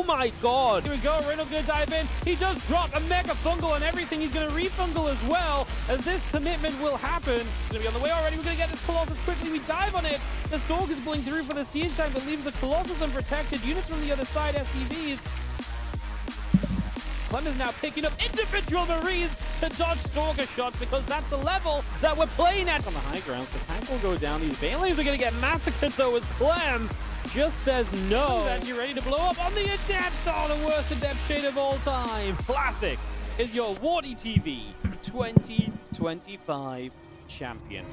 my god. Here we go, Reynolds gonna dive in. He does drop a mega fungal and everything. He's gonna refungal as well, as this commitment will happen. It's gonna be on the way already. We're gonna get this Colossus quickly. We dive on it. The Stalk is pulling through for the siege tank, but leaves the Colossus unprotected. Units from the other side, SCVs. Clem is now picking up individual Marines to dodge Stalker shots because that's the level that we're playing at. On the high ground, so the tank will go down. These Banelings are going to get massacred though as Clem just says no. And you're ready to blow up on the adept. Oh, the worst adept shade of all time. Classic is your WardiTV 2025 champion.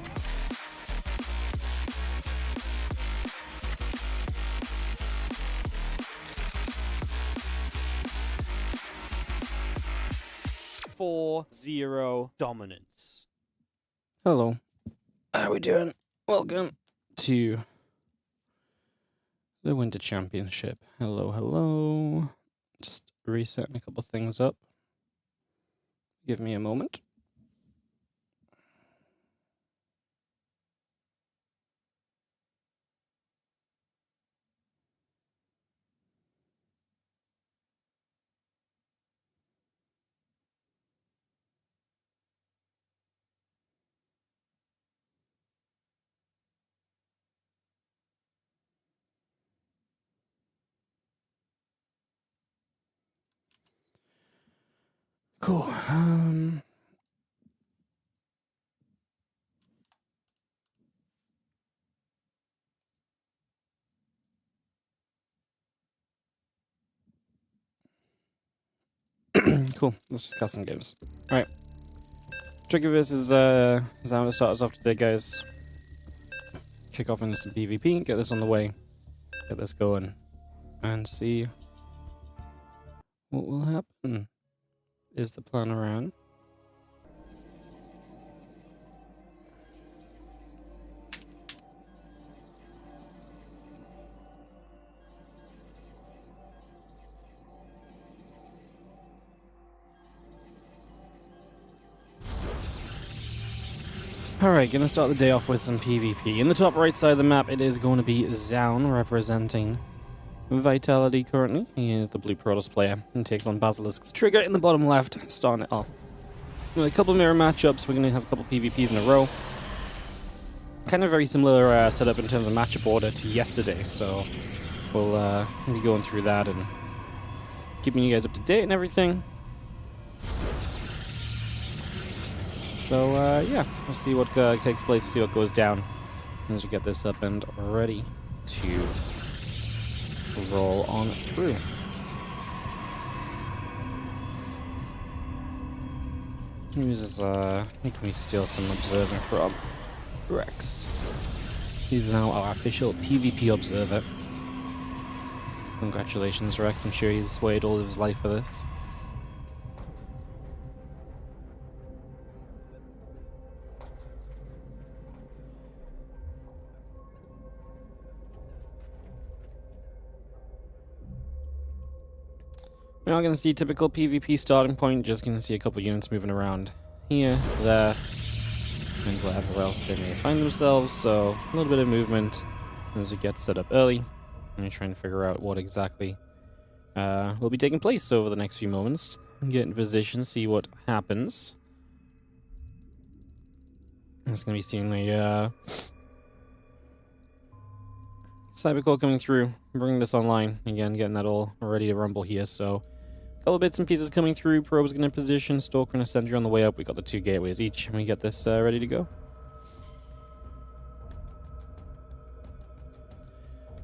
.4-0 dominance. Hello. How we doing? Welcome to the Winter Championship. Hello, hello. Just resetting a couple things up. Give me a moment. Cool. Cool. Let's discuss some games. Alright. Tricky versus Zoun to start us off today, guys. Kick off into some PvP, get this on the way, get this going, and see what will happen. Is the plan around? Alright, gonna start the day off with some PvP. In the top right side of the map, it is going to be Zoun representing Vitality currently. He is the blue Protoss player and takes on Basilisk's Trigger in the bottom left, starting it off. With a couple mirror matchups, we're going to have a couple PvPs in a row. Kind of very similar setup in terms of matchup order to yesterday, so we'll be going through that and keeping you guys up to date and everything. So yeah, we'll see what takes place, see what goes down as we get this up and ready to roll on through. Uses can we steal some observing from Rex? He's now our official PvP observer. Congratulations, Rex. I'm sure he's waited all of his life for this. We're not going to see typical PvP starting point, just going to see a couple units moving around here, there, and wherever else they may find themselves, so a little bit of movement as we get set up early, and trying to figure out what exactly will be taking place over the next few moments. Get in position, see what happens. It's going to be seeing the Cybercore coming through, bringing this online, again, getting that all ready to rumble here, so couple bits and pieces coming through. Probe's going to position. Stalker and a sentry on the way up. We got the 2 gateways each, and we get this ready to go.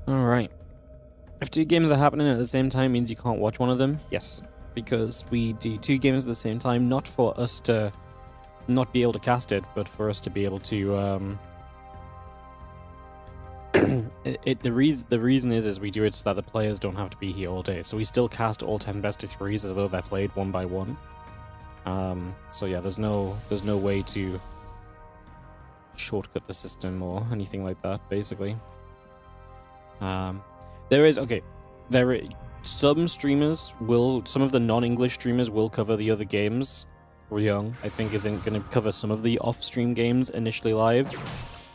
Alright. If 2 games are happening at the same time means you can't watch one of them? Yes. Because we do 2 games at the same time, not for us to not be able to cast it, but for us to be able to the reason is we do it so that the players don't have to be here all day. So we still cast all 10 best of 3s as though they're played one by one. So yeah, there's no way to shortcut the system or anything like that, basically. Some streamers will, some of the non-English streamers will cover the other games. Young, I think, isn't going to cover some of the off-stream games initially live,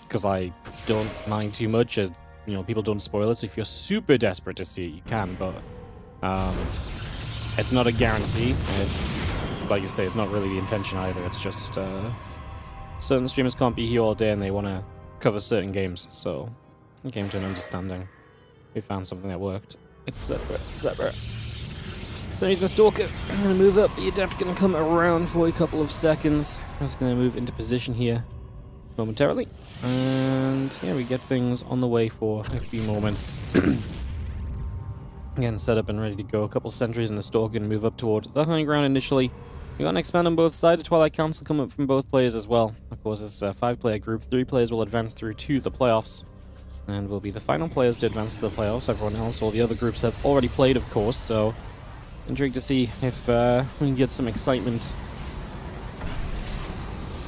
because I don't mind too much, as, you know, people don't spoil it, so if you're super desperate to see it, you can, but It's not a guarantee. It's, like you say, it's not really the intention either. It's just certain streamers can't be here all day and they want to cover certain games. So we came to an understanding. We found something that worked, etc., etc. So he's a Stalker. I'm going to move up. The Adept going to come around for a couple of seconds. I'm just going to move into position here momentarily. And yeah, we get things on the way for a few moments. Again, set up and ready to go. A couple sentries in the Stalker and move up toward the high ground initially. We got an expand on both sides. The Twilight Council come up from both players as well. Of course, it's a 5-player group. 3 players will advance through to the playoffs. And will be the final players to advance to the playoffs. Everyone else, all the other groups have already played, of course. So, intrigued to see if we can get some excitement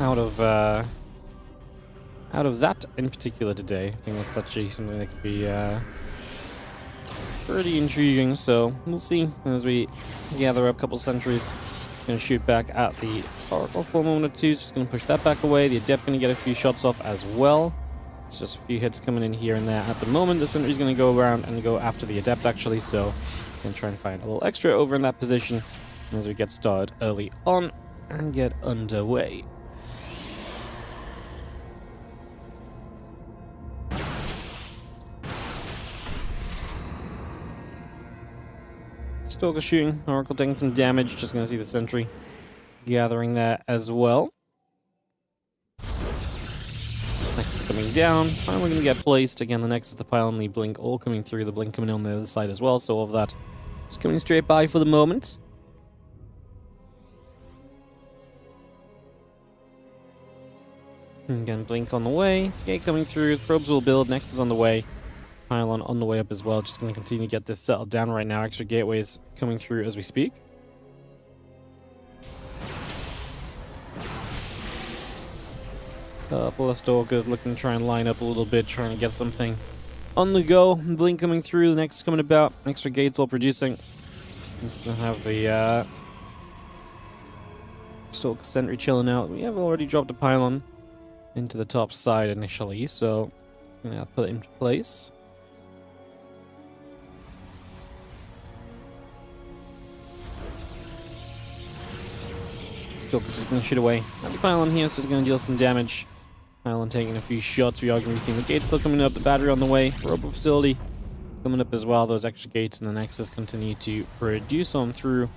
out of that in particular today. I think that's actually something that could be pretty intriguing, so we'll see as we gather up a couple sentries. Gonna shoot back at the Oracle for a moment or two, just gonna push that back away. The Adept gonna get a few shots off as well. It's just a few hits coming in here and there at the moment. The sentry's gonna go around and go after the Adept actually, so gonna try and find a little extra over in that position as we get started early on and get underway. Stalker shooting, Oracle taking some damage, just gonna see the sentry gathering there as well. Next is coming down, and we're gonna get placed. Again, the next is the pylon, the blink all coming through, the blink coming on the other side as well, so all of that just coming straight by for the moment. And again, blink on the way, gate coming through, probes will build, next is on the way. Pylon on the way up as well. Just going to continue to get this settled down right now. Extra gateways coming through as we speak. Couple of Stalkers looking to try and line up a little bit, trying to get something on the go. Blink coming through, the next is coming about. Extra gates all producing. Just going to have the Stalker sentry chilling out. We have already dropped a pylon into the top side initially, so I'm going to put it into place. Stalker's just going to shoot away at the pylon here, so it's going to deal some damage. Pylon taking a few shots. We are going to be seeing the gates still coming up, the battery on the way, robo facility coming up as well. Those extra gates and the Nexus continue to produce on through.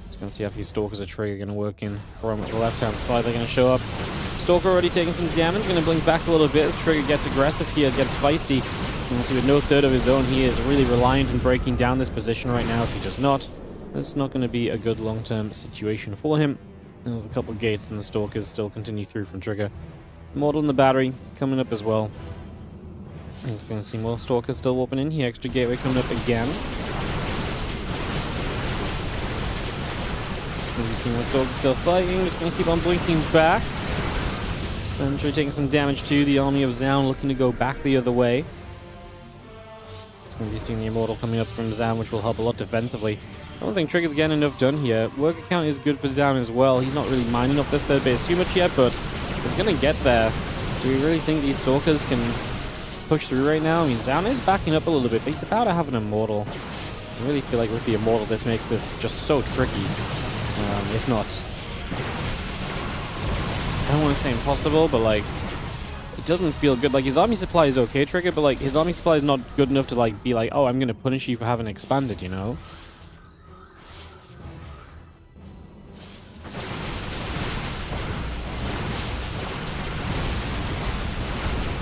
Just going to see how few Stalkers are Trigger going to work in from the left-hand side. They're going to show up. Stalker already taking some damage, going to blink back a little bit as Trigger gets aggressive here, gets feisty. And we'll see with no third of his own, he is really reliant on breaking down this position right now. If he does not, that's not going to be a good long-term situation for him. And there's a couple of gates and the Stalkers still continue through from Trigger. Mortal in the battery coming up as well. And it's going to see more Stalkers still warping in here. Extra gateway coming up again. It's going to be seeing more Stalkers still fighting. Just going to keep on blinking back. Sentry taking some damage too. The army of Zoun looking to go back the other way. It's going to be seeing the Immortal coming up from Zoun, which will help a lot defensively. I don't think Trigger's getting enough done here. Worker count is good for Zoun as well. He's not really mining off this third base too much yet, but it's going to get there. Do we really think these Stalkers can push through right now? I mean, Zoun is backing up a little bit, but he's about to have an Immortal. I really feel like with the Immortal, this makes this just so tricky. If not, I don't want to say impossible, but like, it doesn't feel good. Like, his army supply is okay, Trigger, but like, his army supply is not good enough to like be like, oh, I'm going to punish you for having expanded, you know?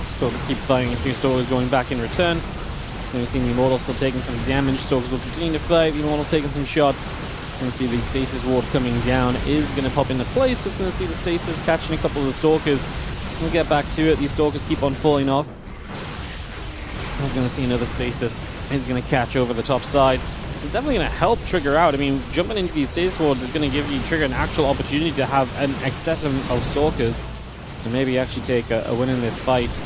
Stalkers keep fighting, a few Stalkers going back in return. It's going to see the Immortal still taking some damage. Stalkers will continue to fight, the Immortal taking some shots. You can see the Stasis Ward coming down is going to pop into place. Just going to see the Stasis catching a couple of the Stalkers. We'll get back to it. These Stalkers keep on falling off. I was going to see another Stasis is going to catch over the top side. It's definitely going to help Trigger out. I mean, jumping into these Stasis Wards is going to give you Trigger an actual opportunity to have an excess of Stalkers and maybe actually take a win in this fight.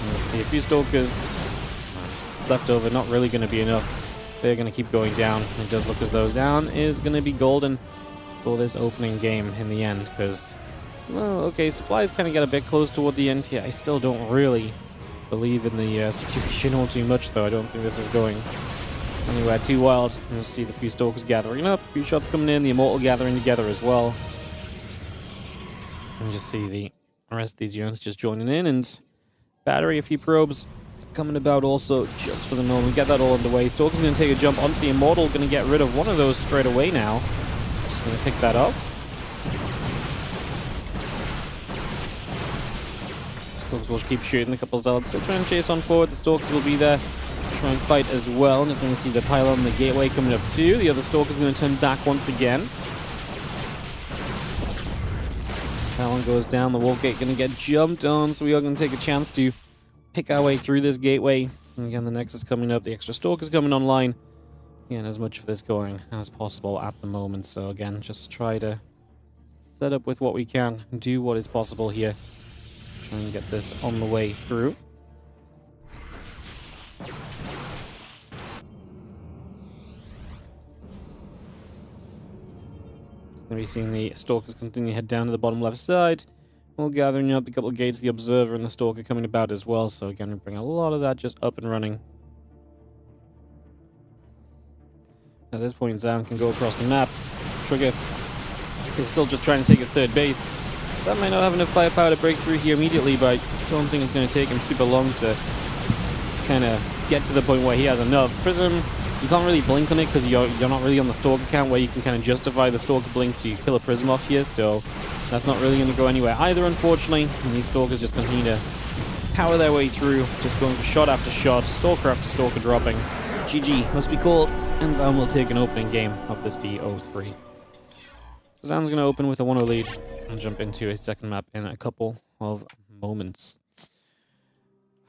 Let's see, a few Stalkers left over, not really going to be enough. They're going to keep going down. It does look as though Zoun is going to be golden for this opening game in the end, because, well, okay, supplies kind of get a bit close toward the end here. I still don't really believe in the situation all too much, though. I don't think this is going Anywhere too wild. You just see the few Stalkers gathering up, a few shots coming in, the Immortal gathering together as well. And just see the rest of these units just joining in, and battery, a few probes coming about also just for the moment. Get that all underway. Stalker's going to take a jump onto the Immortal, going to get rid of one of those straight away now. Just going to pick that up. Stalkers will keep shooting. A couple of Zealots trying to chase on forward. The Stalkers will be there, try and fight as well. And just going to see the pylon and the gateway coming up too. The other Stalker's going to turn back once again. That one goes down. The wall gate going to get jumped on, so we are going to take a chance to pick our way through this gateway. And again, the Nexus coming up, the extra Stalkers coming online. Again, as much of this going as possible at the moment. So again, just try to set up with what we can, do what is possible here. Try and get this on the way through. Going to be seeing the Stalkers continue to head down to the bottom left side. We're gathering up a couple of gates, the Observer and the Stalker coming about as well. So again, we bring a lot of that just up and running. At this point, Zoun can go across the map. Trigger is still just trying to take his third base. So that might not have enough firepower to break through here immediately, but I don't think it's going to take him super long to kind of get to the point where he has enough. Prism, you can't really blink on it because you're not really on the Stalker count where you can kind of justify the Stalker blink to kill a Prism off here, so that's not really going to go anywhere either, unfortunately. And these Stalkers just continue to power their way through, just going for shot after shot, Stalker after Stalker dropping. GG must be called, and Zoun will take an opening game of this BO3. So Zoun's going to open with a 1-0 lead and jump into a second map in a couple of moments.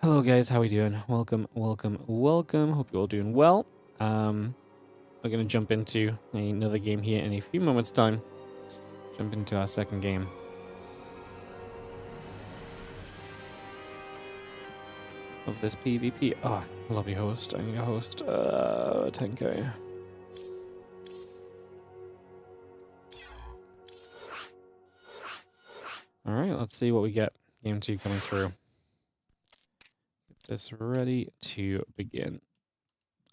Hello guys, how are we doing? Welcome, welcome, welcome. Hope you're all doing well. We're going to jump into another game here in a few moments' time. Jump into our second game. Of this PvP. Oh, lobby host. I need a host. 10k. Alright, let's see what we get. Game 2 coming through. Get this ready to begin.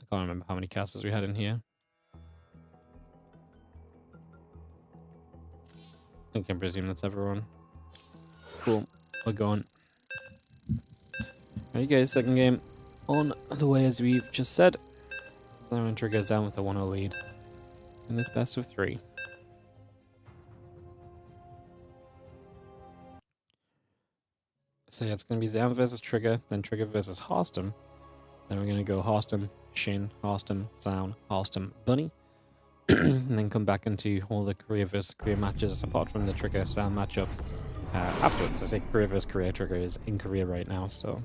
I can't remember how many casters we had in here. I can presume that's everyone. Cool. We're going. Alright guys, second game on the way as we've just said. Zoun triggers down with a 1-0 lead in this best of 3. So yeah, it's going to be Zoun versus Trigger, then Trigger versus Harstem. Then we're going to go Harstem, Shin, Harstem, Zoun, Harstem, Bunny. And then come back into all the career versus career matches apart from the Trigger Zoun matchup afterwards. I say career versus career. Trigger is in Korea right now, so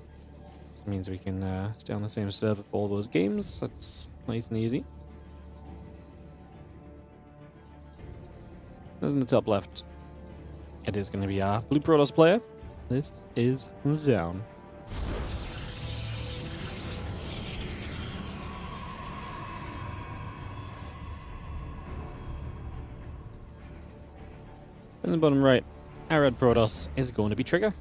this means we can stay on the same server for all those games. That's nice and easy. There's in the top left. It is going to be our Blue Protoss player. This is Zoun. In the bottom right, our red Protoss is going to be Trigger.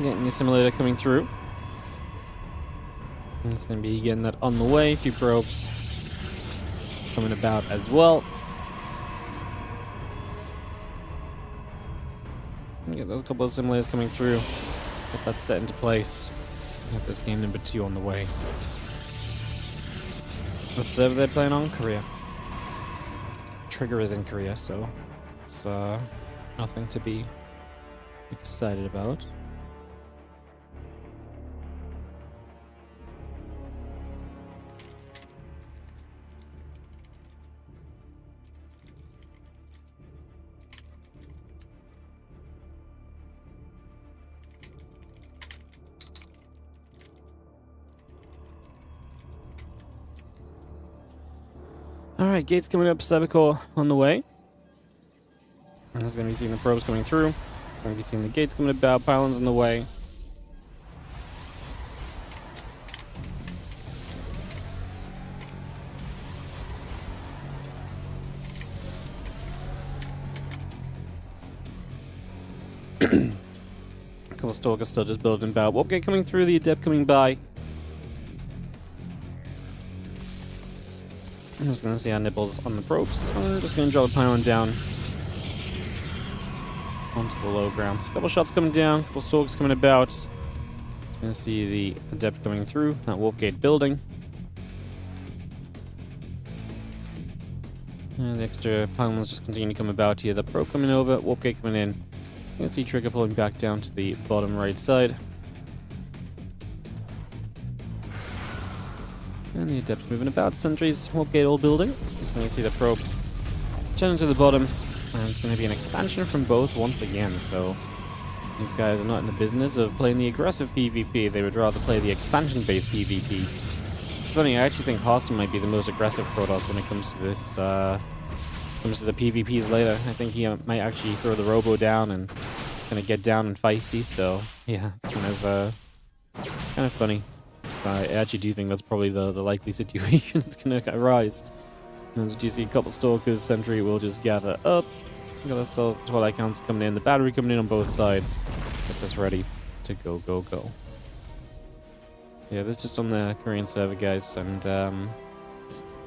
Getting the simulator coming through. And it's going to be getting that on the way. A few probes coming about as well. Get those couple of simulators coming through. Get that set into place. Get this game number 2 on the way. What server they're playing on? Korea. Trigger is in Korea, so it's nothing to be excited about. Alright, gates coming up, Cybercore on the way. And there's going to be seeing the probes coming through. It's going to be seeing the gates coming about, pylons on the way. A couple of Stalkers still just building about. Warpgate coming through, the Adept coming by. I'm just going to see our nibbles on the probes. I'm just going to drop the pylon down onto the low ground. So a couple shots coming down, a couple Stalkers coming about. Just going to see the Adept coming through, that Warpgate building. And the extra pylons just continue to come about here. The probe coming over, Warpgate coming in. So going to see Trigger pulling back down to the bottom right side. And the Adept's moving about. Sentries, Warpgate all building. Just going to see the probe turning to the bottom. And it's going to be an expansion from both once again. So these guys are not in the business of playing the aggressive PvP. They would rather play the expansion-based PvP. It's funny, I actually think Harstem might be the most aggressive Protoss when it comes to this, comes to the PvPs later. I think he might actually throw the Robo down and kind of get down and feisty. So yeah, it's kind of funny. I actually do think that's probably the likely situation that's going to arise. As you see, a couple Stalkers, Sentry will just gather up. We got ourselves the Twilight Council coming in, the battery coming in on both sides. Get this ready to go. Yeah, this is just on the Korean server, guys. And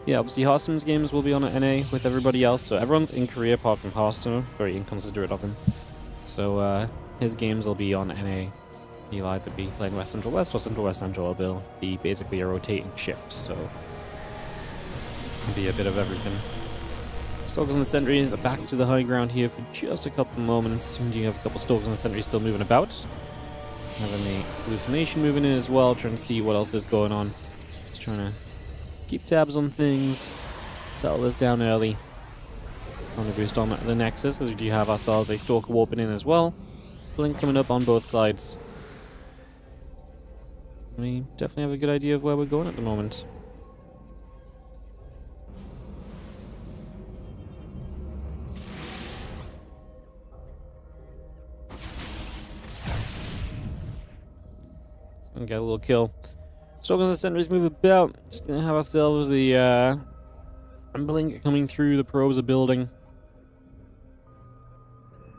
yeah, obviously Harstem's games will be on at NA with everybody else. So everyone's in Korea apart from Harstem. Very inconsiderate of him. So his games will be on NA. He'll either be playing West Central West or Central West Central. It'll be basically a rotating shift, so it'll be a bit of everything. Stalkers and the Sentries are back to the high ground here for just a couple moments. And you have a couple Stalkers and the Sentries still moving about. Having the hallucination moving in as well, trying to see what else is going on. Just trying to keep tabs on things, settle this down early. On the boost on the Nexus, as we do have ourselves a Stalker warping in as well. Blink coming up on both sides. We definitely have a good idea of where we're going at the moment. Gonna get a little kill. Stalkers and Sentries move about. Just gonna have ourselves the blink coming through. The probes are building.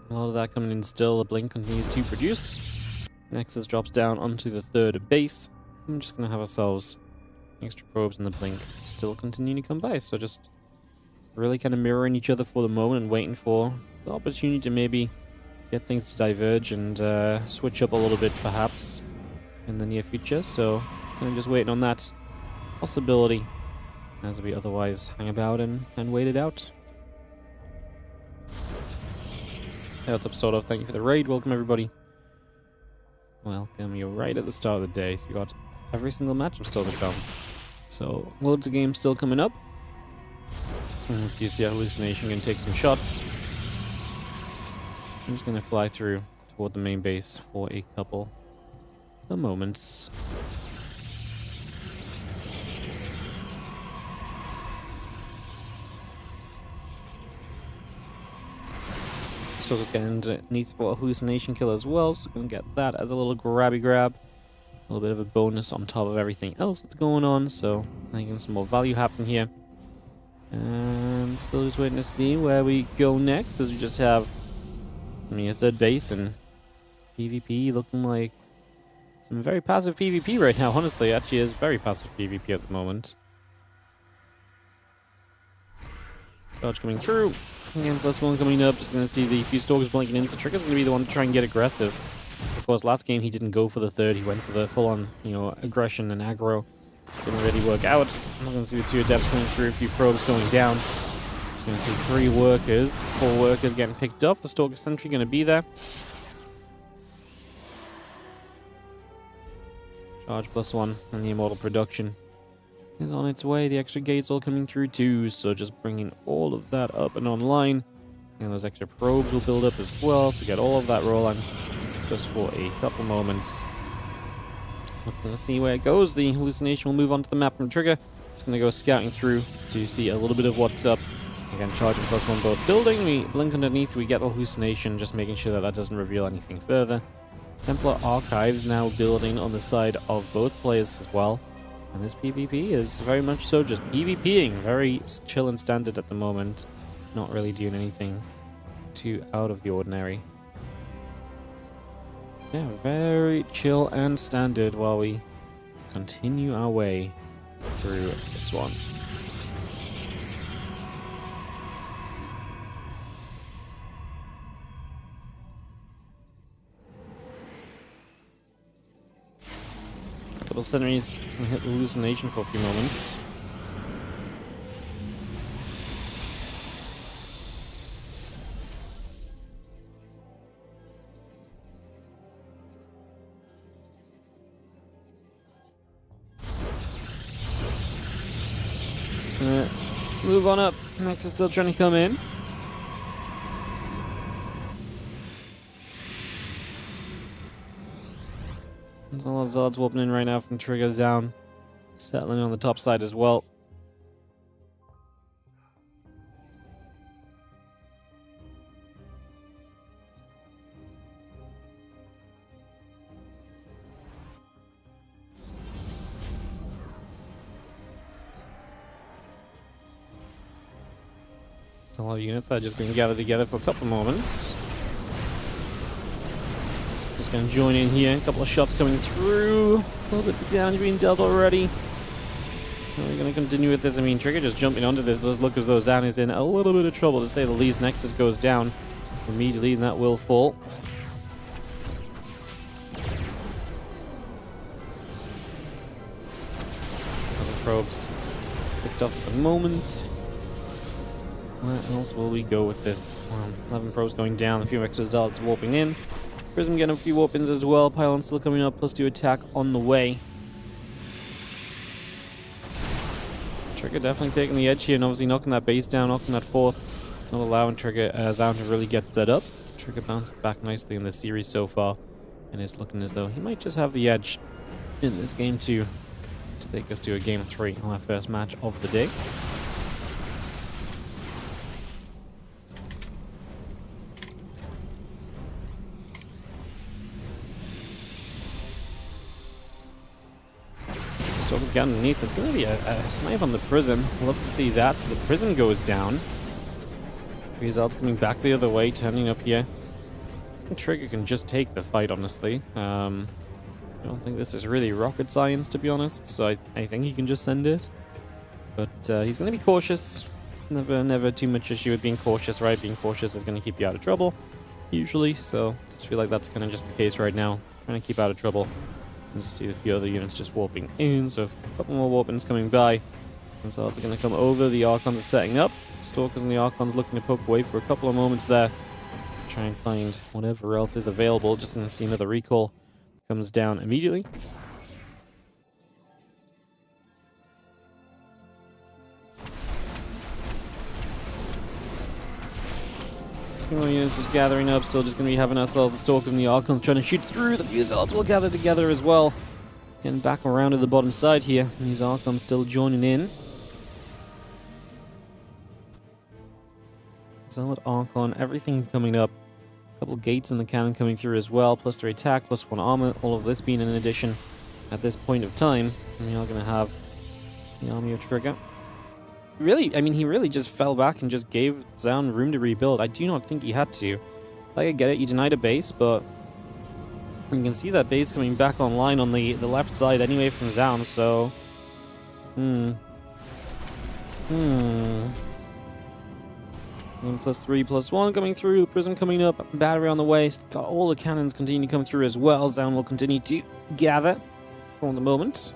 A lot of that coming in still. The blink continues to produce. Nexus drops down onto the third base. I'm just going to have ourselves extra probes and the blink still continuing to come by. So just really kind of mirroring each other for the moment and waiting for the opportunity to maybe get things to diverge and switch up a little bit perhaps in the near future. So kind of just waiting on that possibility as we otherwise hang about and wait it out. Hey, what's up, Soto? Thank you for the raid. Welcome, everybody. Welcome, you're right at the start of the day, so you got every single matchup still to come. So, loads of games still coming up. And you see Hallucination can take some shots. He's going to fly through toward the main base for a couple of moments. Still just getting underneath for a hallucination kill as well, so going to get that as a little grabby grab. A little bit of a bonus on top of everything else that's going on, so making some more value happen here. And still just waiting to see where we go next, as we just have a third base and PvP looking like some very passive PvP right now. Honestly, it actually is very passive PvP at the moment. Dodge coming through. And +1 coming up, just going to see the few Stalkers blinking in, so Trigger's going to be the one to try and get aggressive. Of course, last game he didn't go for the third, he went for the full-on, aggression and aggro. Didn't really work out. I'm going to see the two Adepts coming through, a few probes going down. Just going to see 4 workers getting picked up. The Stalker Sentry going to be there. Charge +1 and the Immortal Production is on its way. The extra gates all coming through too, so just bringing all of that up and online. And those extra probes will build up as well, so get all of that rolling just for a couple moments. Let's see where it goes. The hallucination will move onto the map from Trigger. It's going to go scouting through to see a little bit of what's up. Again, charging +1 both building. We blink underneath, we get the hallucination, just making sure that that doesn't reveal anything further. Templar Archives now building on the side of both players as well. And this PvP is very much so just PvPing. Very chill and standard at the moment. Not really doing anything too out of the ordinary. Yeah, very chill and standard while we continue our way through this one. Little sentries hit hallucination for a few moments. Move on up. Next is still trying to come in. There's a lot of Zealots whooping in right now from Trigger Zoun. Settling on the top side as well. There's a lot of units that are just going to gather together for a couple moments. Just going to join in here. A couple of shots coming through. A little bit of damage being dealt already. We're going to continue with this. I mean, Trigger just jumping onto this does look as though Zoun is in a little bit of trouble, to say the least. Nexus goes down immediately, and that will fall. Other probes picked off at the moment. Where else will we go with this? 11 probes going down, a few extra Zealots warping in. Prism getting a few warp-ins as well. Pylon still coming up, +2 attack on the way. Trigger definitely taking the edge here and obviously knocking that base down, knocking that fourth. Not allowing Trigger Zoun to really get set up. Trigger bounced back nicely in this series so far. And it's looking as though he might just have the edge in this game too, to take us to a game 3 on our first match of the day. Stalker's got underneath. It's going to be a snipe on the Prism. Love to see that. So the Prism goes down. Zealot's coming back the other way, turning up here. I think Trigger can just take the fight, honestly. I don't think this is really rocket science, to be honest. So I think he can just send it. But he's going to be cautious. Never too much issue with being cautious, right? Being cautious is going to keep you out of trouble, usually. So I just feel like that's kind of just the case right now. Trying to keep out of trouble. Let's see a few other units just warping in, so a couple more warp-ins coming by. And so it's going to come over, the Archons are setting up. Stalkers and the Archons looking to poke away for a couple of moments there. Try and find whatever else is available. Just going to see another recall comes down immediately. Units just gathering up, still just going to be having ourselves the Stalkers and the Archons trying to shoot through. The few Zealots will gather together as well. Getting back around to the bottom side here. And these Archons still joining in. Zealot, Archon, everything coming up. A couple gates in the cannon coming through as well. +3 attack, +1 armor. All of this being an addition at this point of time. And we are going to have the army of Trigger. Really, I mean, he really just fell back and just gave Zoun room to rebuild. I do not think he had to. Like, I get it, you denied a base, but you can see that base coming back online on the left side anyway from Zoun, so... And +3, +1 coming through, the Prism coming up, battery on the way, got all the cannons continue to come through as well. Zoun will continue to gather for the moment.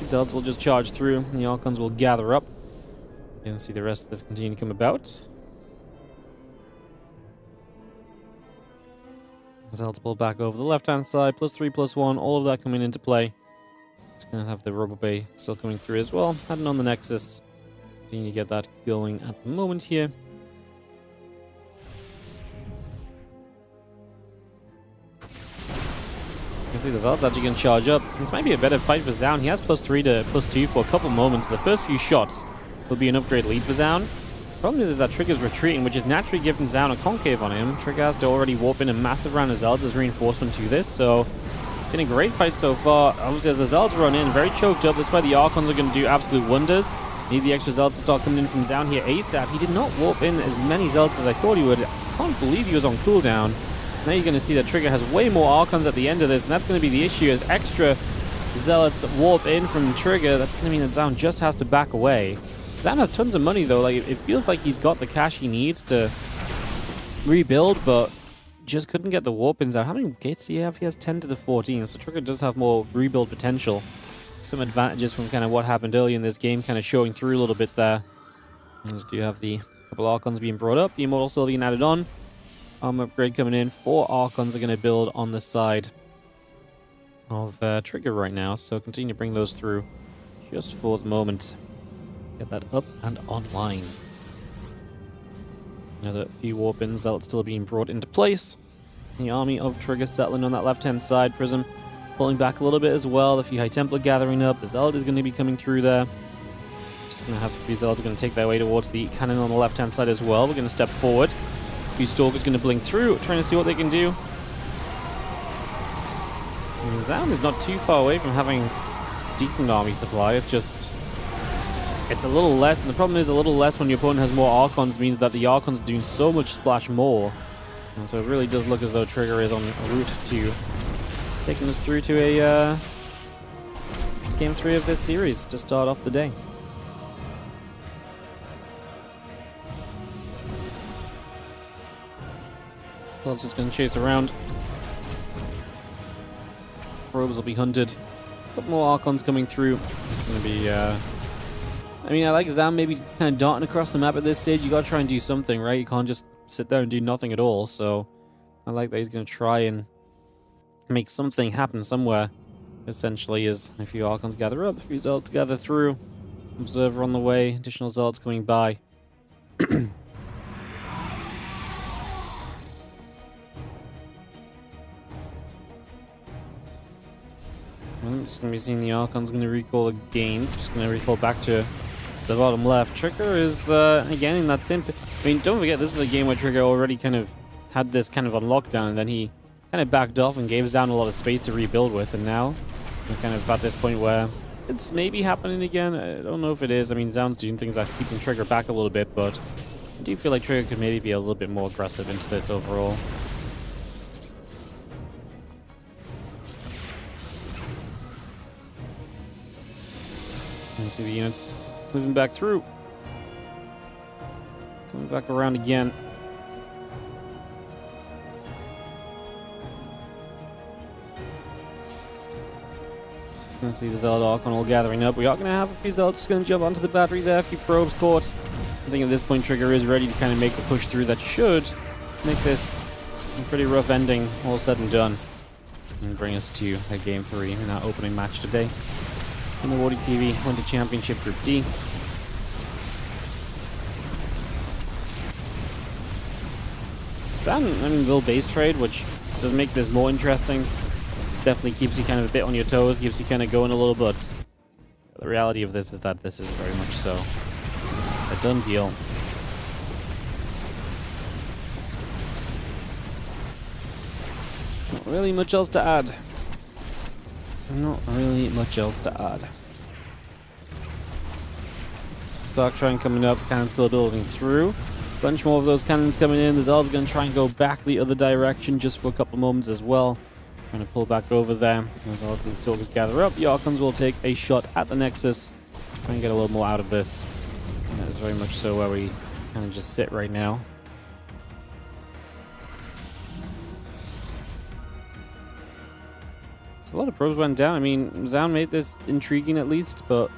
Zealots will just charge through, and the Archons will gather up. You can see the rest of this continue to come about. Zealots pull back over the left-hand side, +3, +1, all of that coming into play. It's going to have the Robo Bay still coming through as well. Heading on the Nexus. Continue to get that going at the moment here. You can see the Zealot's actually going to charge up. This might be a better fight for Zoun. He has +3 to +2 for a couple moments. The first few shots will be an upgrade lead for Zoun. Problem is that Trigger's retreating, which is naturally giving Zoun a concave on him. Trigger has to already warp in a massive round of Zealots as reinforcement to this, so been a great fight so far. Obviously, as the Zealots run in, very choked up. That's why the Archons are going to do absolute wonders. Need the extra Zealots to start coming in from Zoun here ASAP. He did not warp in as many Zealots as I thought he would. I can't believe he was on cooldown. Now you're going to see that Trigger has way more Archons at the end of this, and that's going to be the issue as extra Zealots warp in from Trigger. That's going to mean that Zoun just has to back away. Zoun has tons of money though. Like, it feels like he's got the cash he needs to rebuild, but just couldn't get the warp ins out. How many gates do you have? He has 10 to the 14, so Trigger does have more rebuild potential. Some advantages from kind of what happened early in this game kind of showing through a little bit there. As do you have the couple Archons being brought up, the Immortal still being added on. Armor upgrade coming in. 4 Archons are going to build on the side of Trigger right now, so continue to bring those through just for the moment. Get that up and online. Another few warp-ins, Zealots still being brought into place. The army of Trigger settling on that left-hand side. Prism pulling back a little bit as well. The few High Templar gathering up. The Zealot is going to be coming through there. Just going to have a few Zealots going to take their way towards the cannon on the left-hand side as well. We're going to step forward. A few Stalkers going to blink through, trying to see what they can do. And Zoun is not too far away from having decent army supply. It's just... it's a little less, and the problem is a little less when your opponent has more Archons means that the Archons are doing so much splash more. And so it really does look as though Trigger is on a route to taking us through to a Game 3 of this series to start off the day. That's just going to chase around. Probes will be hunted. A couple more Archons coming through. It's going to be... I mean, I like Zoun maybe kind of darting across the map at this stage. You got to try and do something, right? You can't just sit there and do nothing at all. So I like that he's going to try and make something happen somewhere. Essentially, as a few Archons gather up, a few Zealots gather through. Observer on the way. Additional Zealots coming by. I'm just going to be seeing the Archon's going to recall again. It's just going to recall back to the bottom left. Trigger is, again, in that same... I mean, don't forget, this is a game where Trigger already kind of had this kind of on lockdown, and then he kind of backed off and gave Zoun a lot of space to rebuild with, and now we're kind of at this point where it's maybe happening again. I don't know if it is. I mean, Zoun's doing things like keeping Trigger back a little bit, but I do feel like Trigger could maybe be a little bit more aggressive into this overall. You see the units moving back through. Coming back around again. Let's see the Zealot Archon all gathering up. We are going to have a few Zealots going to jump onto the battery there. A few probes caught. I think at this point Trigger is ready to kind of make the push through that should make this a pretty rough ending, all said and done. And bring us to a Game 3 in our opening match today. In the WardiTV Winter Championship Group D. Zoun, I mean, little base trade, which does make this more interesting. Definitely keeps you kind of a bit on your toes, keeps you kind of going a little bit. The reality of this is that this is very much so a done deal. Not really much else to add. Not really much else to add. Dark Shrine coming up, cannon still building through. Bunch more of those cannons coming in. The Zealot's going to try and go back the other direction just for a couple moments as well. Trying to pull back over there. The Zealots and the Stalkers gather up. The Archons will take a shot at the Nexus. Try and get a little more out of this. And that is very much so where we kind of just sit right now. A lot of probes went down. I mean, Zoun made this intriguing at least, but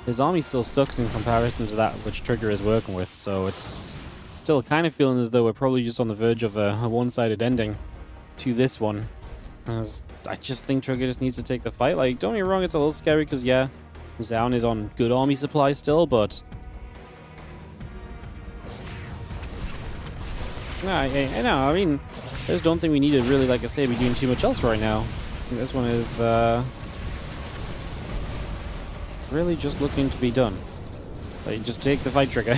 his army still sucks in comparison to that which Trigger is working with, so it's still kind of feeling as though we're probably just on the verge of a one-sided ending to this one. As I just think Trigger just needs to take the fight. Like, don't get me wrong, it's a little scary because, yeah, Zoun is on good army supply still, but... No, I know, I mean, I just don't think we need to really, like I say, be doing too much else right now. This one is really just looking to be done. Like, just take the fight, Trigger.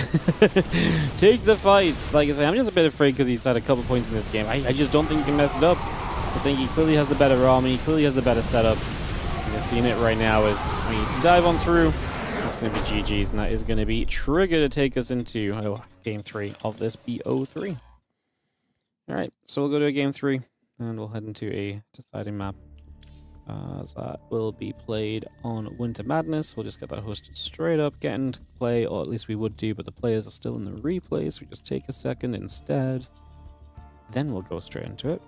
Take the fight. Like I say, I'm just a bit afraid because he's had a couple points in this game. I just don't think he can mess it up. I think he clearly has the better army. He clearly has the better setup. You're seeing it right now as we dive on through. That's going to be GG's, and that is going to be trigger to take us into game 3 of this BO3. Alright, so we'll go to a game 3, and we'll head into a deciding map. That will be played on Winter Madness. We'll just get that hosted straight up, get into play, or at least we would do, but the players are still in the replay, so we just take a second instead. Then we'll go straight into it.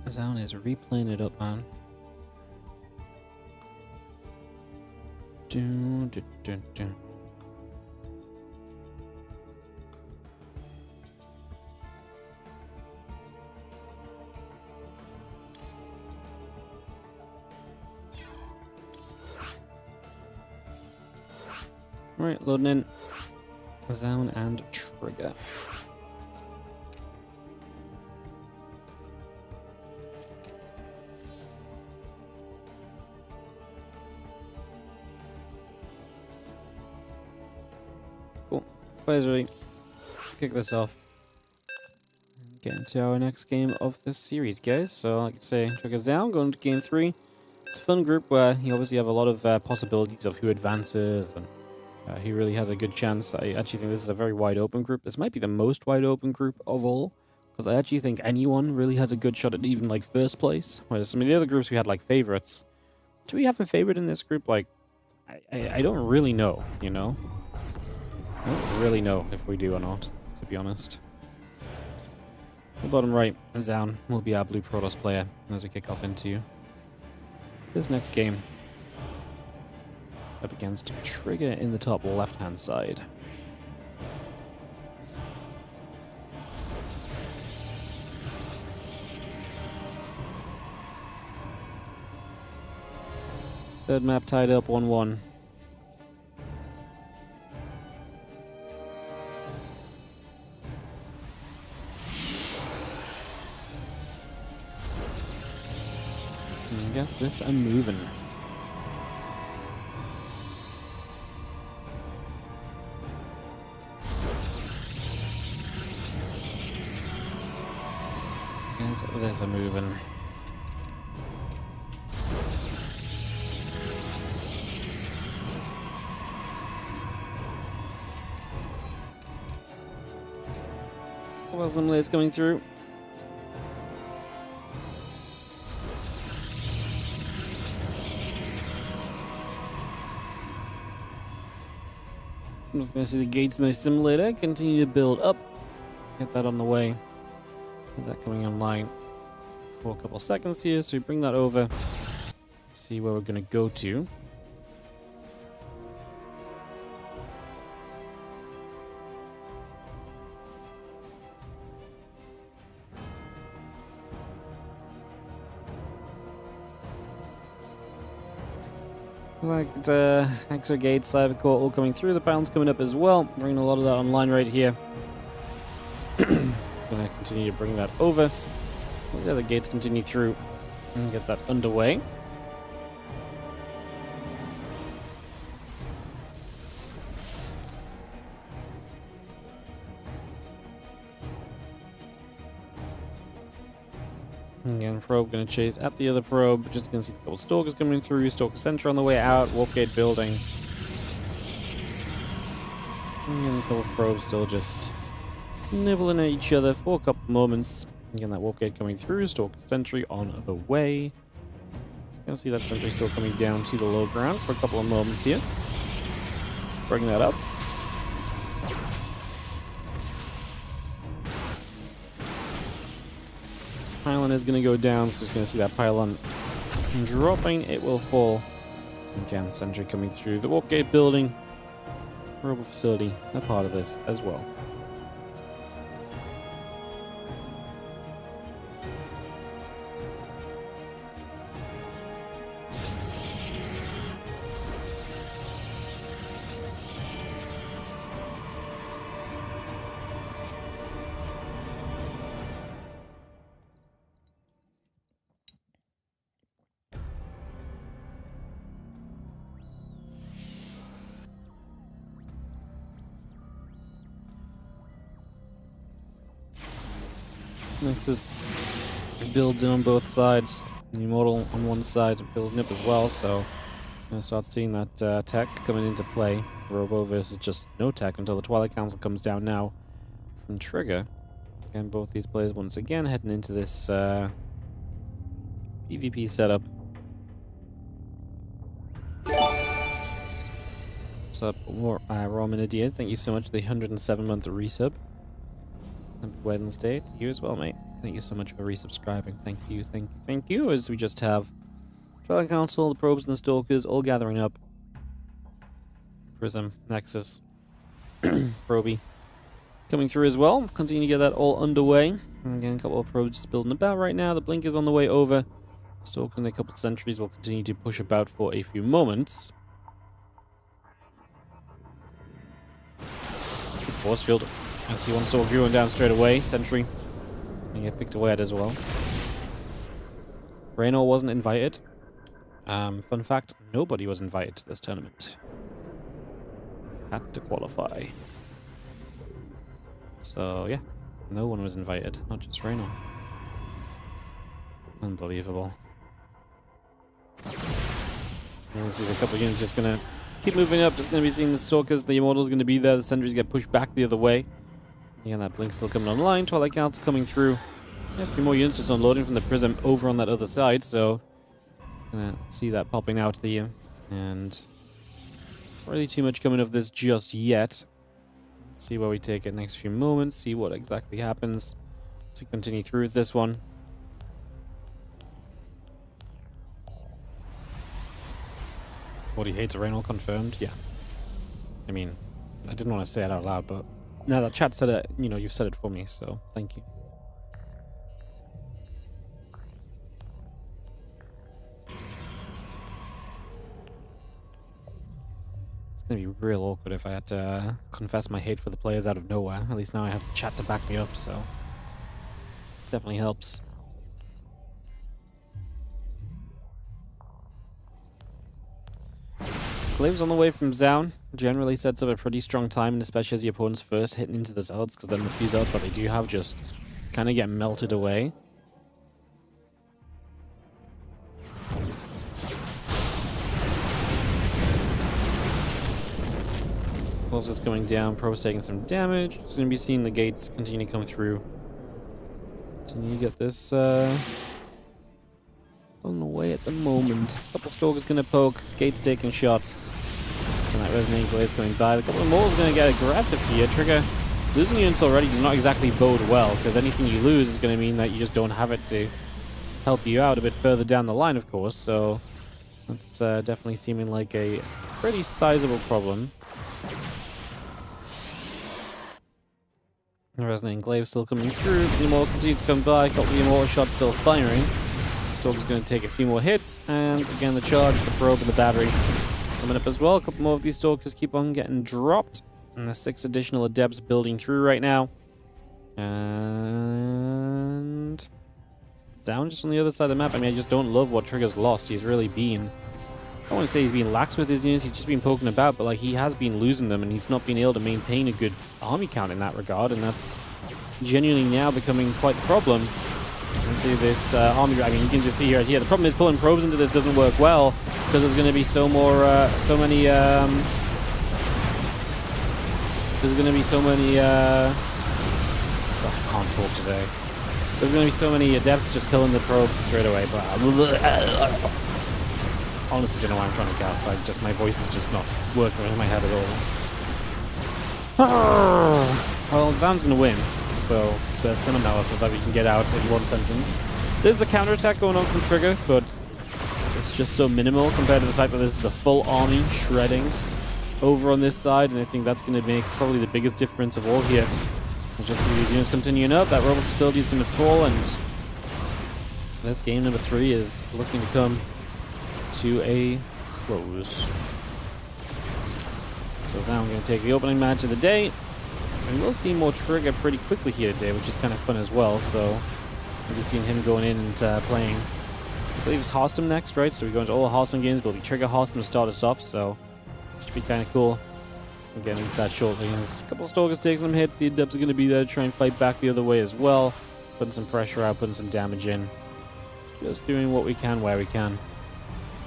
Zoun is replaying it up, man. Dun, dun, dun, dun. Alright, loading in. Zoun and trigger. Players ready. Kick this off. Get into our next game of this series, guys. So, like I say, Trigger Zoun going to game 3. It's a fun group where you obviously have a lot of possibilities of who advances and who really has a good chance. I actually think this is a very wide open group. This might be the most wide open group of all, because I actually think anyone really has a good shot at even like first place. Whereas some of the other groups we had like favorites. Do we have a favorite in this group? Like, I don't really know, you know? I don't really know if we do or not, to be honest. The bottom right, Zoun will be our blue Protoss player as we kick off into this next game. Up against Trigger in the top left-hand side. Third map tied up 1-1. Get this a moving. Get this a moving. Well, some layers coming through. I'm just going to see the gates in the simulator continue to build up. Get that on the way. Get that coming online for a couple seconds here. So we bring that over. See where we're going to go to. Like extra gates, cyber core all coming through. The pounds coming up as well. Bringing a lot of that online right here. Going to continue to bring that over. As the other gates continue through and get that underway. Again, probe going to chase at the other probe. Just going to see a couple stalkers coming through. Stalker center on the way out. Warp gate building. And a couple probes still just nibbling at each other for a couple moments. Again, that warp gate coming through. Stalker sentry on the way. So going to see that sentry still coming down to the low ground for a couple of moments here. Bring that up. Pylon is going to go down, so just going to see that pylon dropping. It will fall. Again, sentry coming through the warp gate building. Robot facility, a part of this as well. Nexus builds in on both sides. The Immortal on one side building up as well, so gonna start seeing that tech coming into play. Robo versus just no tech until the Twilight Council comes down now from Trigger. Again, both these players once again heading into this PvP setup. What's up, Romanidia? Thank you so much for the 107-month resub. Happy Wednesday to you as well, mate. Thank you so much for resubscribing. Thank you, thank you, thank you. As we just have Twilight Council, the Probes and the Stalkers all gathering up. Prism, Nexus, Proby coming through as well. Continue to get that all underway. And again, a couple of probes just building about right now. The Blink is on the way over. Stalker and a couple of sentries will continue to push about for a few moments. Force field. I see one Stalker going down straight away. Sentry and get picked away at as well. Raynor wasn't invited. Fun fact, nobody was invited to this tournament. Had to qualify. So, yeah. No one was invited. Not just Raynor. Unbelievable. And see, a couple of units just gonna keep moving up. Just gonna be seeing the Stalkers. The Immortal's gonna be there. The Sentries get pushed back the other way. Again, that Blink's still coming online. Twilight Council coming through. Yeah, a few more units just unloading from the Prism over on that other side. So, gonna see that popping out there. And not really too much coming of this just yet. See where we take it next few moments. See what exactly happens. So we continue through with this one. What he hates a Raynor confirmed? Yeah. I mean, I didn't want to say it out loud, but now that chat said it, you know, you've said it for me, so thank you. It's gonna be real awkward if I had to confess my hate for the players out of nowhere. At least now I have chat to back me up, so definitely helps. Glaive's on the way from Zoun. Generally sets up a pretty strong time, and especially as the opponent's first hitting into the Zealots, because then the few Zealots that they do have just kind of get melted away. It's going down. Pro's taking some damage. It's going to be seeing the gates continue to come through. Continue to get this on the way at the moment. A couple Stalkers going to poke. Gates taking shots. And that Resonating Blade is going by. A couple of more is going to get aggressive here. Trigger losing units already does not exactly bode well, because anything you lose is going to mean that you just don't have it to help you out a bit further down the line, of course. So that's definitely seeming like a pretty sizable problem. The Resonating Glaive still coming through. The Immortal continues to come by. Got the Immortal shot still firing. Stalker's going to take a few more hits. And again, the charge, the probe, and the battery coming up as well. A couple more of these Stalkers keep on getting dropped. And the 6 additional Adepts building through right now. And Zoun just on the other side of the map. I mean, I just don't love what Trigger's lost. He's really been... I don't want to say he's been lax with his units, he's just been poking about, but like he has been losing them and he's not been able to maintain a good army count in that regard, and that's genuinely now becoming quite the problem. You can see this army, I mean, you can just see right here, the problem is pulling probes into this doesn't work well, because there's going to be so many, I can't talk today. There's going to be so many Adepts just killing the probes straight away, but honestly don't know why I'm trying to cast. My voice is just not working in my head at all. Well, Zoun's gonna win, so there's some analysis that we can get out in one sentence. There's the counterattack going on from Trigger, but it's just so minimal compared to the fact that this is the full army shredding over on this side, and I think that's gonna make probably the biggest difference of all here. We'll just see these units continuing up. That robot facility is gonna fall, and this game number 3 is looking to come to a close. So Zoun going to take the opening match of the day, and we'll see more Trigger pretty quickly here today, which is kind of fun as well. So we'll be seeing him going in and playing, I believe it's Harstem next, right? So we go into all the Harstem games, but it'll be Trigger Harstem to start us off, so it should be kind of cool. We'll get into that shortly. There's a couple of Stalkers taking some hits. The Adepts are going to be there to try and fight back the other way as well. Putting some pressure out, putting some damage in. Just doing what we can where we can.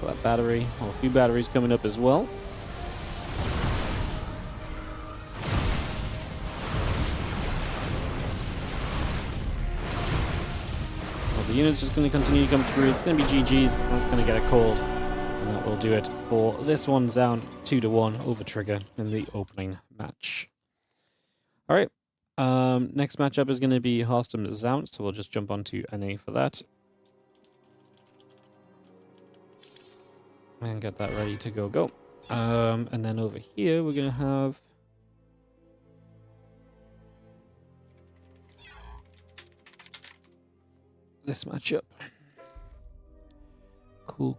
Got that battery, well, a few batteries coming up as well. Well, the unit's just going to continue to come through. It's going to be GG's. That's going to get a cold. And that will do it for this one. Zoun 2-1 over Trigger in the opening match. Alright. Next matchup is going to be Harstem Zoun, so we'll just jump onto NA for that. And get that ready to go. And then over here, we're going to have... this matchup. Cool.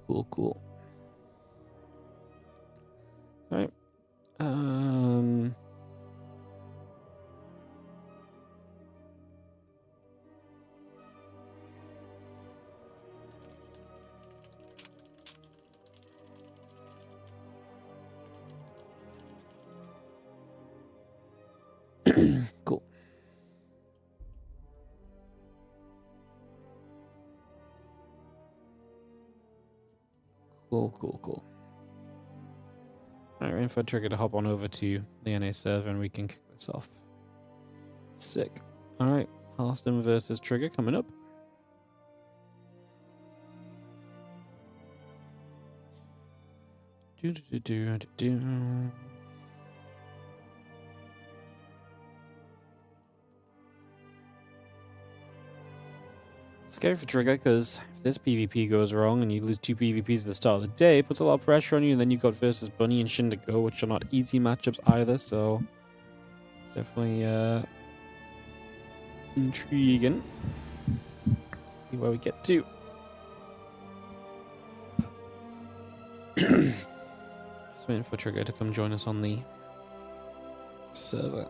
Alright. Cool. Cool. Alright, we're in for Trigger to hop on over to the NA server and we can kick this off. Sick. Alright, Harstem versus Trigger coming up. Scary for Trigger, because if this PvP goes wrong and you lose 2 PvPs at the start of the day, it puts a lot of pressure on you, and then you've got versus Bunny and Shin to go, which are not easy matchups either, so definitely intriguing. See where we get to. Just waiting for Trigger to come join us on the server.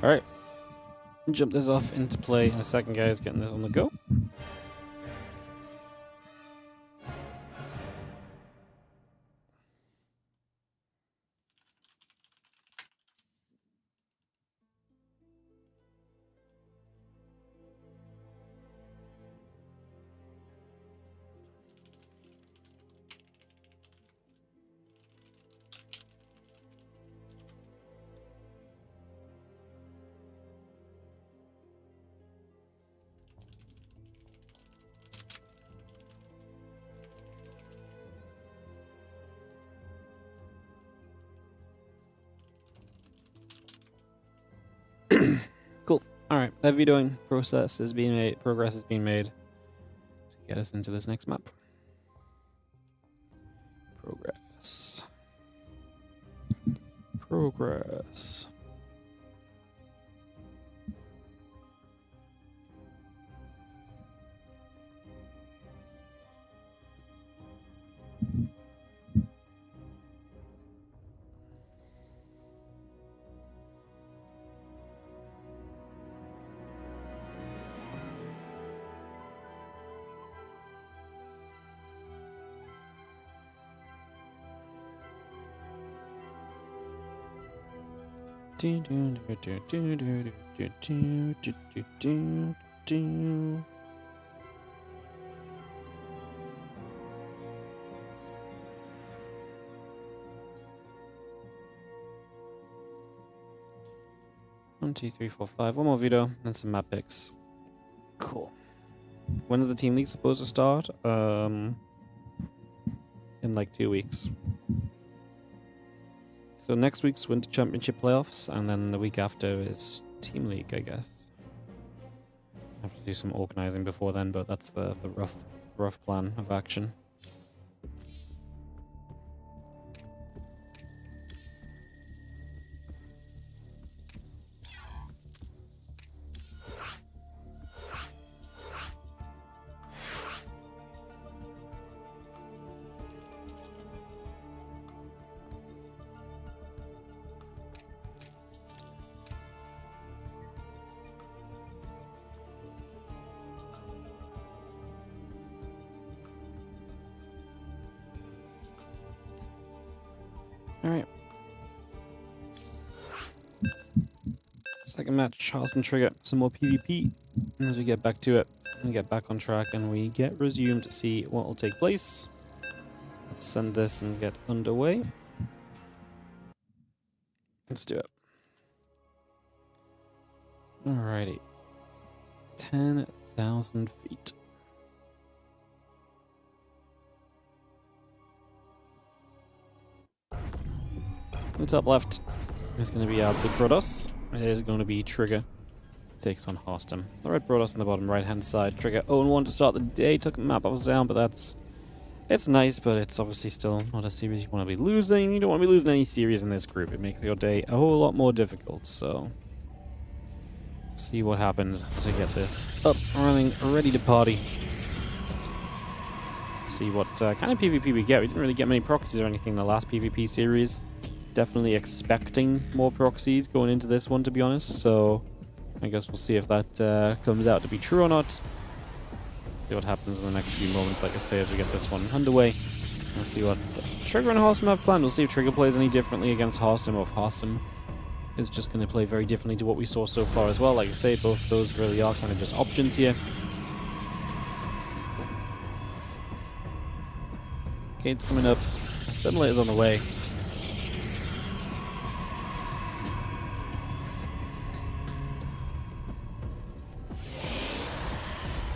Alright. Jump this off into play in a second, guys. Getting this on the go. Cool. Alright, that videoing process is being made, progress is being made to get us into this next map. Progress. 1, 2, 3, 4, 5. One more video and some map picks. Cool. When is the team league supposed to start? In like 2 weeks. So next week's Winter Championship playoffs, and then the week after is Team League, I guess. I have to do some organizing before then, but that's the rough plan of action. Second match, Harstem trigger, some more PvP. As we get back to it, and get back on track, and we get resumed to see what will take place. Let's send this and get underway. Let's do it. Alrighty. 10,000 feet. In the top left is going to be our big Protoss. It is going to be Trigger. Takes on Harstem. The red Protoss on the bottom right hand side. Trigger 0-1 to start the day. Took the map off Zoun, but it's nice, but it's obviously still not a series you want to be losing. You don't want to be losing any series in this group. It makes your day a whole lot more difficult, so see what happens as we get this up, running, ready to party. See what kind of PvP we get. We didn't really get many proxies or anything in the last PvP series. Definitely expecting more proxies going into this one, to be honest, so I guess we'll see if that comes out to be true or not. See what happens in the next few moments, like I say, as we get this one underway. We'll see what Trigger and Harstem have planned. We'll see if Trigger plays any differently against Harstem, or if Harstem is just going to play very differently to what we saw so far as well. Like I say, both those really are kind of just options here. Gate's coming up. Assimilator's on the way.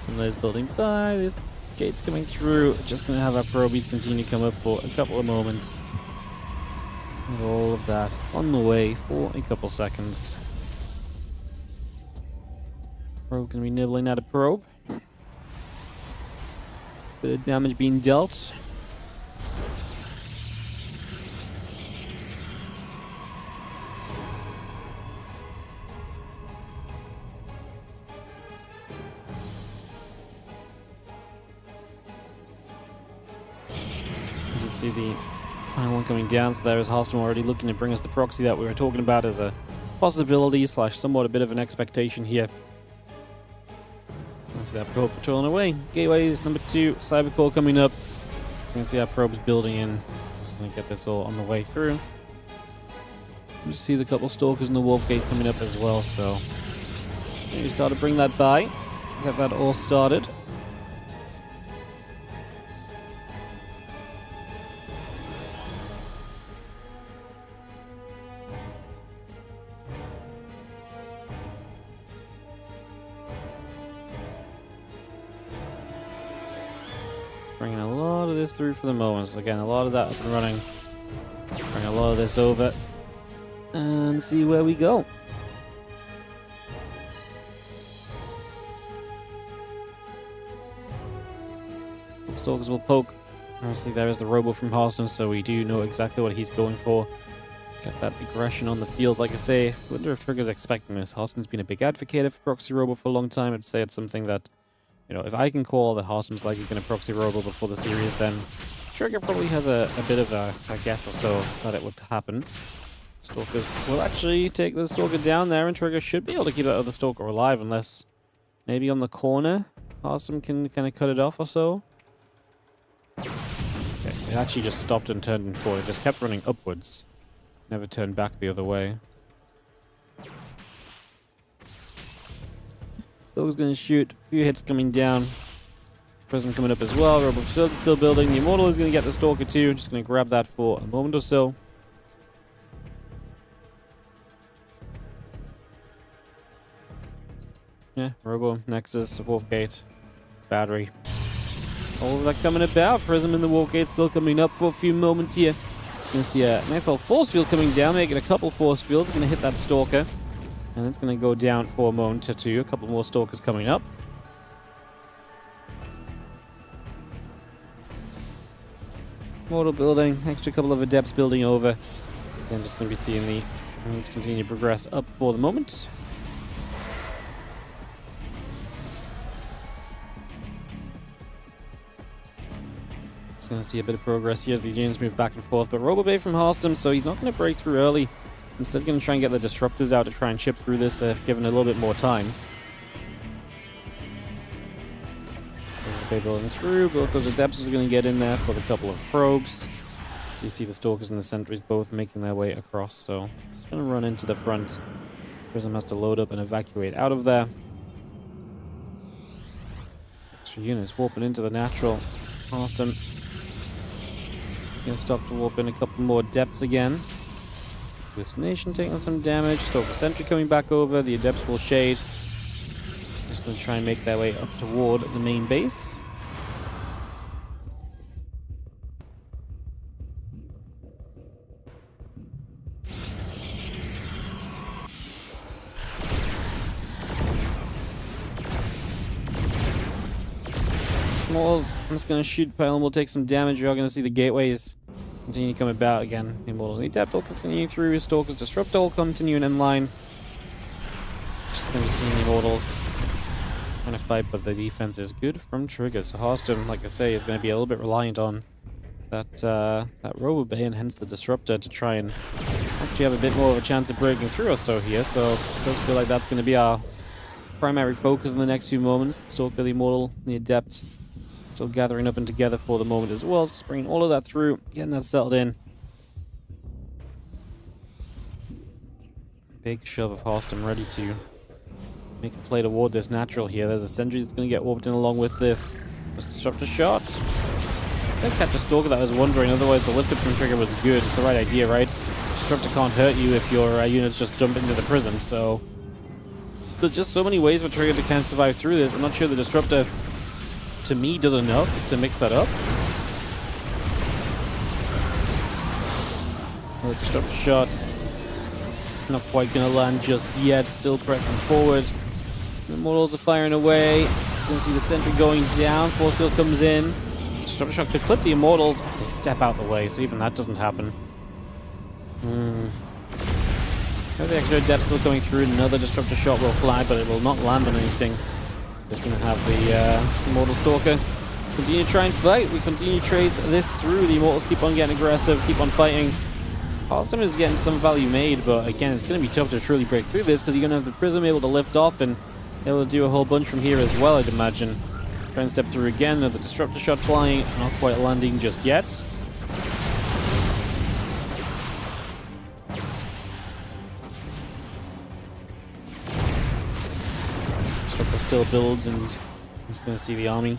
Assimilator's building by. This gate's coming through. Just going to have our probies continue to come up for a couple of moments. And all of that on the way for a couple seconds. Probe going to be nibbling at a probe. Bit of damage being dealt. You see the one coming down, so there is Harstem already looking to bring us the proxy that we were talking about as a possibility / somewhat a bit of an expectation here. You see that probe patrolling away. Gateway number 2, Cybercore coming up. You can see our probes building in. Just going to get this all on the way through. You see the couple stalkers in the warp gate coming up as well, so maybe start to bring that by. Get that all started. Bringing a lot of this through for the moment. So again, a lot of that up and running. Bring a lot of this over. And see where we go. The stalkers will poke. Obviously there is the robo from Harstem, so we do know exactly what he's going for. Got that aggression on the field, like I say. I wonder if Trigger's expecting this. Harstem's been a big advocate for proxy robo for a long time. I'd say it's something that, you know, if I can call that Harstem's likely going to proxy robo before the series, then Trigger probably has a bit of a guess or so that it would happen. Stalkers will actually take the Stalker down there, and Trigger should be able to keep that other Stalker alive, unless maybe on the corner Harstem can kind of cut it off or so. Okay, it actually just stopped and turned forward. It just kept running upwards. Never turned back the other way. Stalker's going to shoot. A few hits coming down. Prism coming up as well. Robo Facility still building. The Immortal is going to get the Stalker too. Just going to grab that for a moment or so. Yeah, Robo, Nexus, Warp Gate, Battery. All of that coming about. Prism in the Warp Gate still coming up for a few moments here. It's going to see a nice little force field coming down, making a couple force fields. Going to hit that Stalker. And it's going to go down for a moment or two. A couple more Stalkers coming up. Mortal building. Extra couple of Adepts building over. Then just going to be seeing the... Let's continue to progress up for the moment. Just going to see a bit of progress here as these units move back and forth. But Robobay from Harstem, so he's not going to break through early. Instead, going to try and get the Disruptors out to try and chip through this, given a little bit more time. Robobay building through. Both those Adepts are going to get in there for the couple of probes. So you see the Stalkers and the Sentries both making their way across, so just going to run into the front. Prism has to load up and evacuate out of there. Extra units warping into the natural. Harstem gonna stop to warp in a couple more depths again. Hallucination taking some damage. Stalker Sentry coming back over. The Adepts will shade. Just gonna try and make their way up toward the main base. Immortals, I'm just going to shoot pile and we'll take some damage. We are going to see the gateways continue to come about again. The Immortal Adept will continue through. Stalker's Disruptor will continue in line. Just going to see the Immortals trying to fight, but the defense is good from Trigger. So Harstem, like I say, is going to be a little bit reliant on that Robo Bay and hence the Disruptor to try and actually have a bit more of a chance of breaking through or so here. So it does feel like that's going to be our primary focus in the next few moments. The Stalker, the Immortal, the Adept still gathering up and together for the moment as well. Just bringing all of that through, getting that settled in. Big shove of Harstem ready to make a play toward this natural here. There's a Sentry that's going to get warped in along with this. Must disrupt a shot. Don't catch a Stalker, that I was wondering. Otherwise, the lift up from Trigger was good. It's the right idea, right? Disruptor can't hurt you if your units just jump into the prism, so there's just so many ways for Trigger to kind of survive through this. I'm not sure the Disruptor, to me, does enough to mix that up. The Disruptor shot not quite going to land just yet. Still pressing forward. The Immortals are firing away. Just going to see the Sentry going down. Force Field comes in. This Disruptor shot could clip the Immortals. Oh, they step out the way, so even that doesn't happen. The extra depth still coming through. Another Disruptor shot will fly, but it will not land on anything. Just going to have the Immortal Stalker continue to try and fight. We continue to trade this through. The Immortals keep on getting aggressive, keep on fighting. Harstem is getting some value made, but again, it's going to be tough to truly break through this because you're going to have the Prism able to lift off and able to do a whole bunch from here as well, I'd imagine. Try and step through again. Another Disruptor shot flying, not quite landing just yet. Disruptor still builds, and I'm just going to see the army.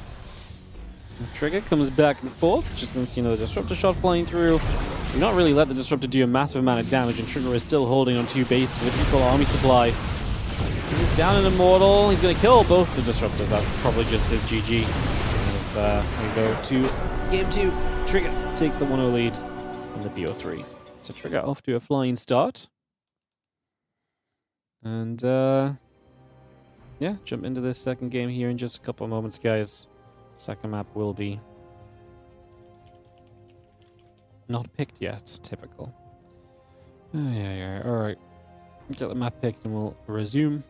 And Trigger comes back and forth. Just going to see another Disruptor shot flying through. Do not really let the Disruptor do a massive amount of damage, and Trigger is still holding on 2 bases with equal army supply. He's down an Immortal. He's going to kill both the Disruptors. That probably just is GG. As we go to game 2. Trigger takes the 1-0 lead in the BO3. So Trigger off to a flying start. And yeah, jump into this second game here in just a couple of moments, guys. Second map will be not picked yet. Typical. Yeah. Alright. Get the map picked and we'll resume.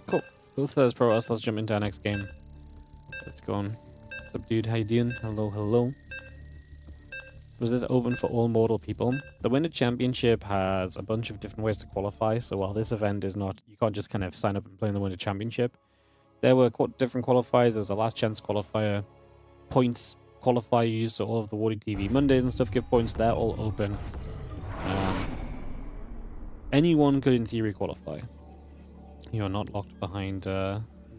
Cool. Both of those pro us. Let's jump into our next game. Let's go on. What's up, dude? How you doing? Hello. Was this open for all mortal people? The Winter Championship has a bunch of different ways to qualify, so while this event is not, you can't just kind of sign up and play in the Winter Championship. There were different qualifiers. There was a last chance qualifier, points qualifiers, so all of the WardiTV Mondays and stuff give points. They're all open. Anyone could, in theory, qualify. You're not locked behind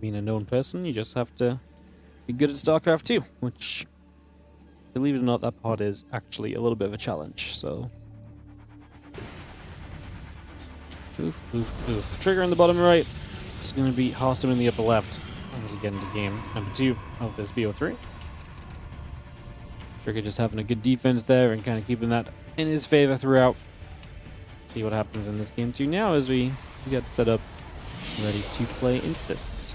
being a known person. You just have to be good at StarCraft 2, which, believe it or not, that part is actually a little bit of a challenge. So, oof. Trigger in the bottom right. It's going to be Harstem in the upper left as we get into game number 2 of this BO3. Trigger just having a good defense there and kind of keeping that in his favor throughout. see what happens in this game too now as we get set up, ready to play into this.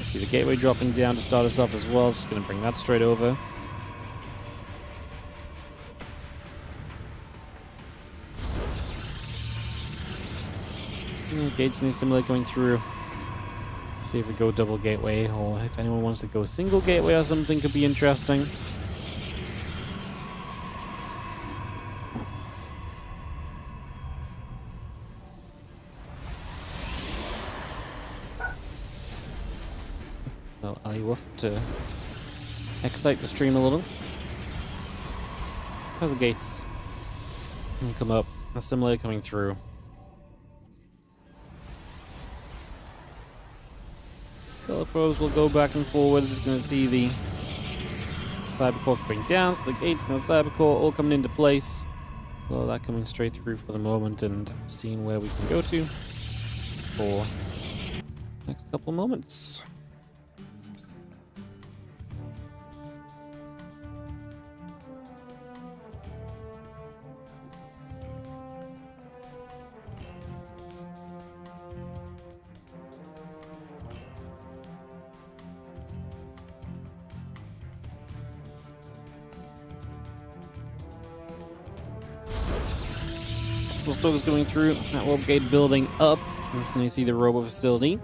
See the gateway dropping down to start us off as well. Just going to bring that straight over. Gates need similar coming through. See if we go double gateway, or if anyone wants to go single gateway or something could be interesting. Ali Wolf to excite the stream a little. How's the gates? And come up. Assimilator coming through. Teleprobes will go back and forwards. Just going to see the Cybercore coming down, so the gates and the Cybercore all coming into place. So that coming straight through for the moment and seeing where we can go to for the next couple of moments. Stokers going through that warp gate building up. I'm just going to see the robo facility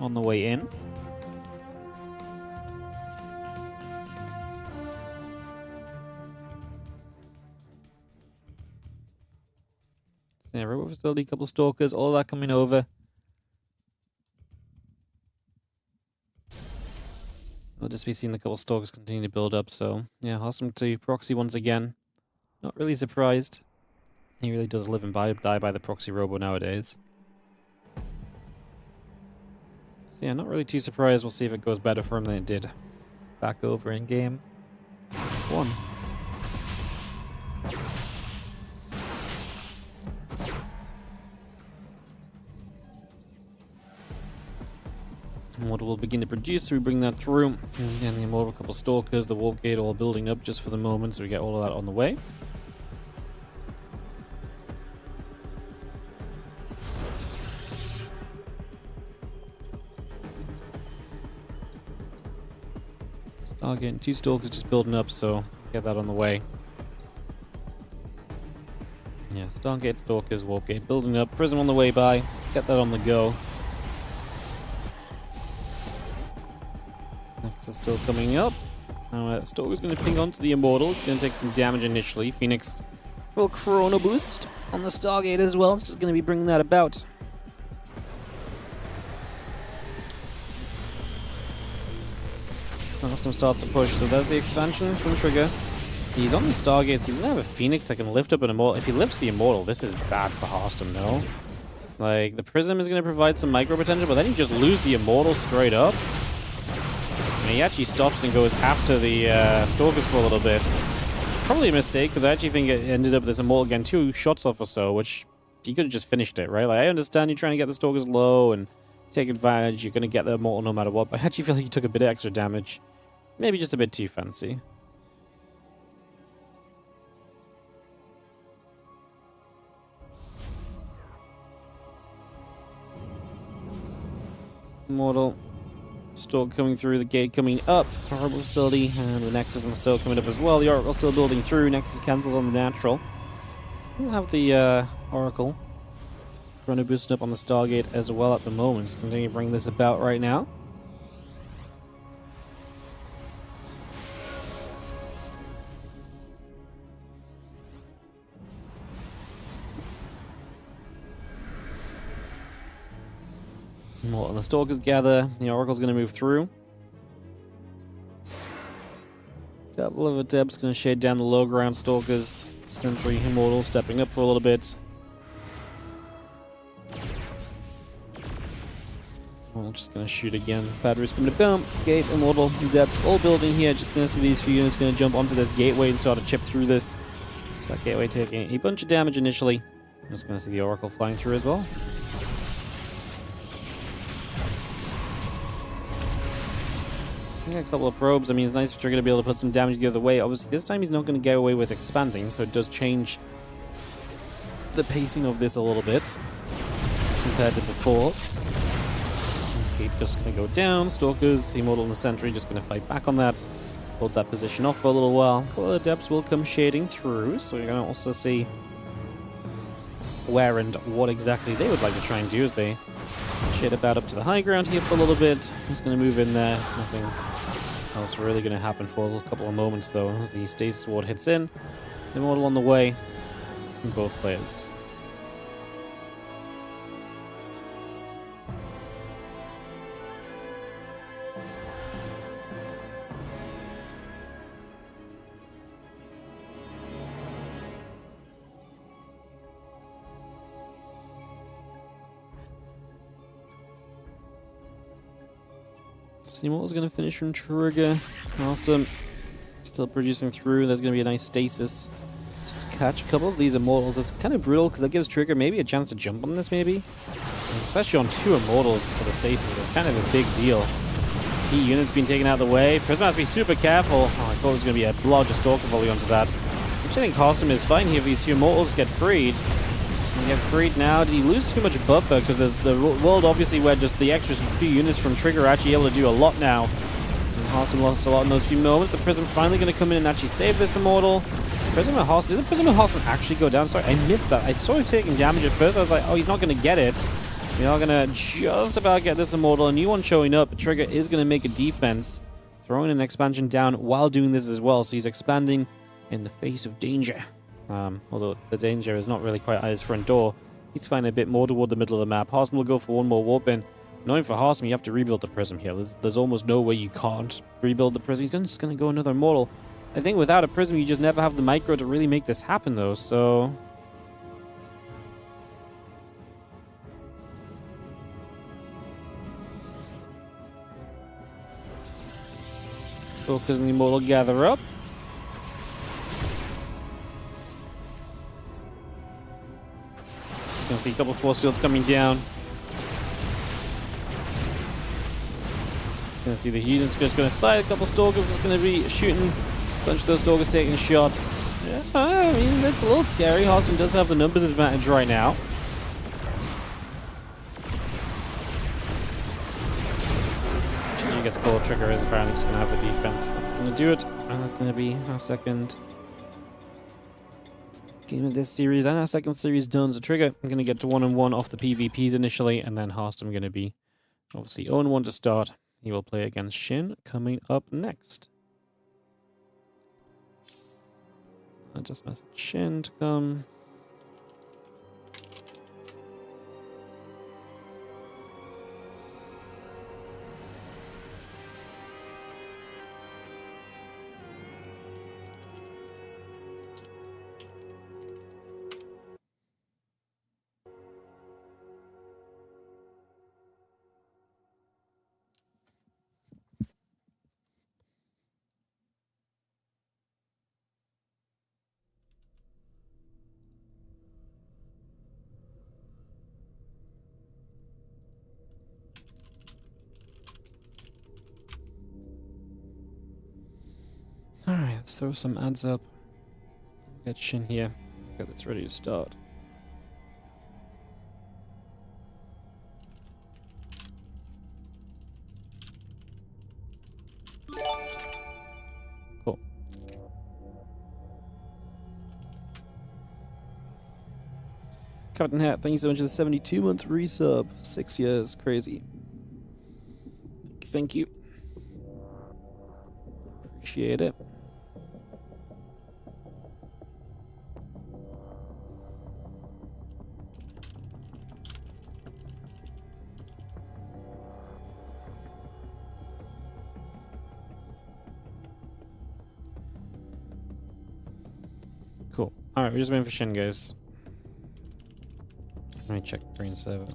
on the way in. So yeah, robo facility, couple stalkers, all that coming over. We'll just be seeing the couple stalkers continue to build up. So yeah, Harstem to proxy once again. Not really surprised. He really does live and die by the proxy robo nowadays. So yeah, not really too surprised. We'll see if it goes better for him than it did back over in game 1. Immortal will begin to produce, so we bring that through. And the Immortal, couple stalkers, the warp gate all building up just for the moment, so we get all of that on the way. Stargate and 2 stalkers just building up, so get that on the way. Yeah, Stargate, stalkers, warp gate building up, prism on the way by, get that on the go. Next is still coming up. Now Stalker's going to ping onto the Immortal. It's going to take some damage initially. Phoenix will Chrono Boost on the Stargate as well. It's just going to be bringing that about. Harstem starts to push, so there's the expansion from Trigger. He's on the Stargate, so he's going to have a Phoenix that can lift up an Immortal. If he lifts the Immortal, this is bad for Harstem, no? Like, the Prism is going to provide some micro potential, but then he just lose the Immortal straight up. And he actually stops and goes after the Stalkers for a little bit. Probably a mistake, because I actually think it ended up this Immortal getting 2 shots off or so, which he could have just finished it, right? Like, I understand you're trying to get the Stalkers low and take advantage. You're going to get the Immortal no matter what, but I actually feel like he took a bit of extra damage. Maybe just a bit too fancy. Immortal. Still coming through, the gate coming up. Horrible facility, and the Nexus and still coming up as well. The Oracle still building through. Nexus cancels on the natural. We'll have the Oracle Chrono boosted up on the Stargate as well at the moment. Let's continue to bring this about right now. Well, the Stalkers gather. The Oracle's going to move through. Couple of attempts going to shade down the low ground Stalkers. Sentry Immortal stepping up for a little bit. Well, just going to shoot again. Battery's coming to boom. Gate, Immortal, Depths, all building here. Just going to see these few units going to jump onto this gateway and start to chip through this. So that gateway taking a bunch of damage initially. Just going to see the Oracle flying through as well. A couple of probes. I mean, it's nice for Trigger to be able to put some damage the other way. Obviously, this time he's not going to get away with expanding, so it does change the pacing of this a little bit compared to before. Gate just going to go down. Stalkers, the Immortal and the Sentry just going to fight back on that. Hold that position off for a little while. A couple of Adepts will come shading through, so you're going to also see where and what exactly they would like to try and do as they shade about up to the high ground here for a little bit. Just going to move in there. Nothing else really going to happen for a couple of moments, though, as the Stasis Ward hits in. Immortal on the way from both players. See what was going to finish from Trigger. Harstem still producing through. There's going to be a nice stasis. Just catch a couple of these Immortals. It's kind of brutal because that gives Trigger maybe a chance to jump on this, maybe. And especially on 2 Immortals for the stasis. It's kind of a big deal. Key units being taken out of the way. Prism has to be super careful. Oh, I thought it was going to be a larger Stalker volley onto that. Which I think Harstem is fine here if these 2 Immortals get freed. Get freed now. Did he lose too much buffer? Because there's the world obviously where just the extra few units from Trigger are actually able to do a lot now. And Harstem lost a lot in those few moments. The Prism finally going to come in and actually save this Immortal. Prism and Harstem. Did the Prism and Harstem actually go down? Sorry, I missed that. I saw him taking damage at first. I was like, oh, he's not going to get it. You're not going to just about get this Immortal. A new one showing up. Trigger is going to make a defense. Throwing an expansion down while doing this as well. So he's expanding in the face of danger. Although the danger is not really quite at his front door. He's finding a bit more toward the middle of the map. Harstem will go for one more warp in. Knowing for Harstem, you have to rebuild the Prism here. There's almost no way you can't rebuild the Prism. He's just going to go another Immortal. I think without a Prism, you just never have the micro to really make this happen, though, so... Stalkers and the Immortal gather up. Gonna see a couple of force fields coming down. Gonna see the units just gonna fight. A couple of Stalkers is gonna be shooting. A bunch of those Stalkers taking shots. Yeah, I mean, that's a little scary. Harstem does have the numbers advantage right now. GG gets called. Trigger is apparently just gonna have the defense. That's gonna do it. And that's gonna be our second game of this series and our second series done. So Trigger going to get to 1-1 off the PvPs initially, and then Harstem going to be obviously 0-1 to start. He will play against Shin coming up next. I just messaged Shin to come. Alright, let's throw some ads up. Get Shin here. Okay, it's ready to start. Cool. Captain Hat, thank you so much for the 72-month resub. 6 years, crazy. Thank you. Appreciate it. Cool. Alright, we're just waiting for Shin, guys. Let me check green server.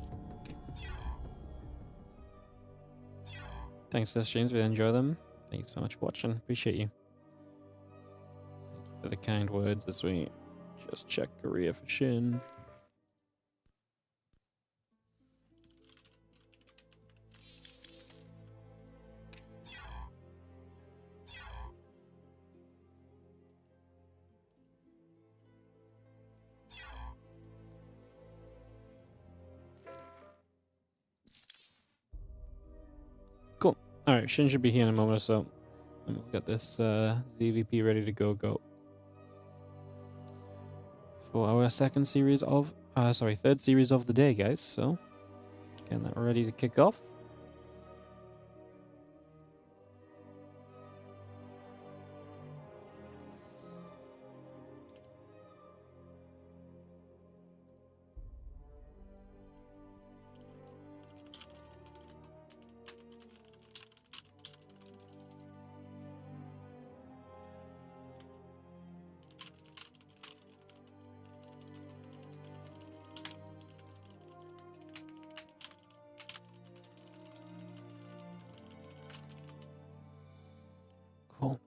Thanks, streams. We enjoy them. Thank you so much for watching. Appreciate you. Thank you for the kind words as we just check Korea for Shin. Alright, Shin should be here in a moment or so. And we'll get this ZVP ready to go. For our third series of the day, guys. So, getting that ready to kick off. Cool.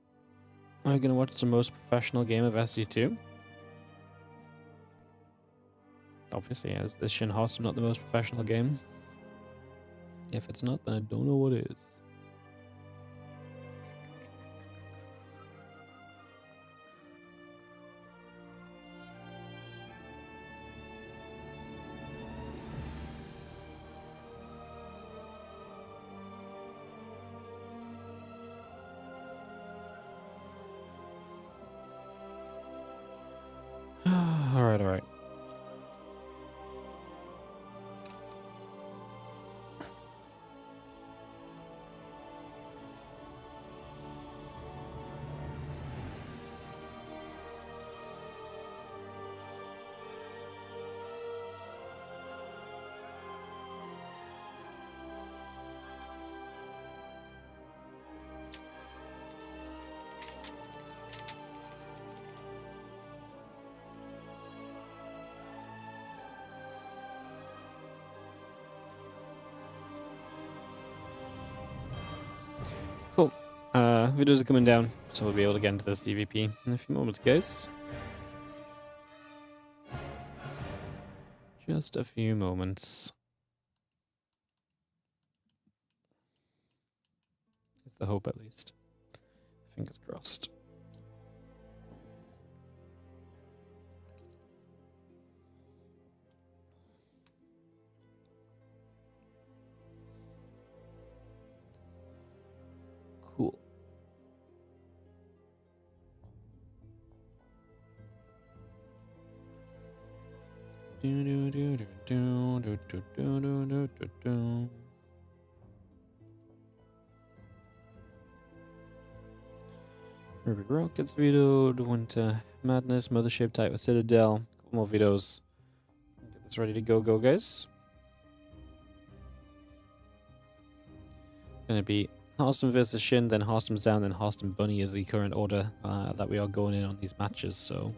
Are you going to watch the most professional game of SC2? Obviously, as the Shin Harstem not the most professional game. If it's not, then I don't know what is. Alright. Cool. Videos are coming down, so we'll be able to get into this DVP in a few moments, guys. Just a few moments. It's the hope, at least. Fingers crossed. Cool. Ruby Rock gets vetoed. Winter Madness, Mothership, Titan Citadel. A couple more vetoes. Get this ready to go, guys. Gonna be Harstem versus Shin, then Harstem Zoun, then Harstem Bunny is the current order that we are going in on these matches. So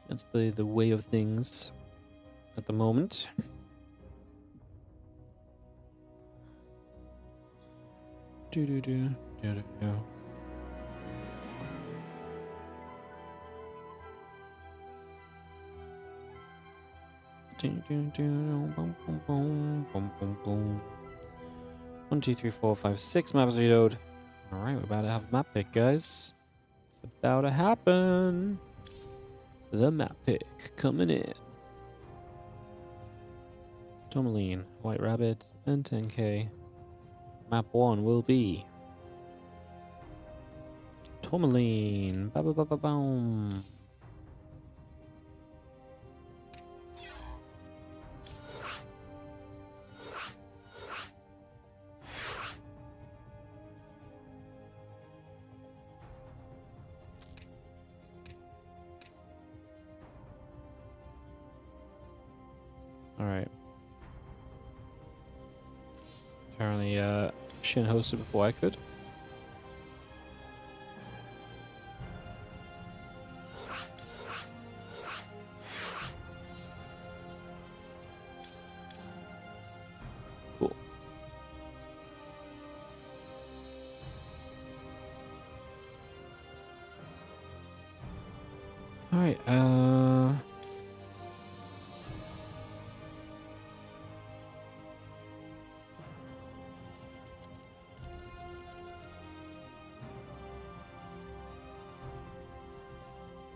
that's the way of things at the moment. Do. Boom. 1, 2, 3, 4, 5, 6 maps vetoed. Alright, we're about to have a map pick, guys. It's about to happen. The map pick coming in. Tourmaline, White Rabbit, and 10k. Map 1 will be Tourmaline. Ba-ba-ba-ba-boom. Alright. Apparently, Shin hosted before I could. Cool. Alright,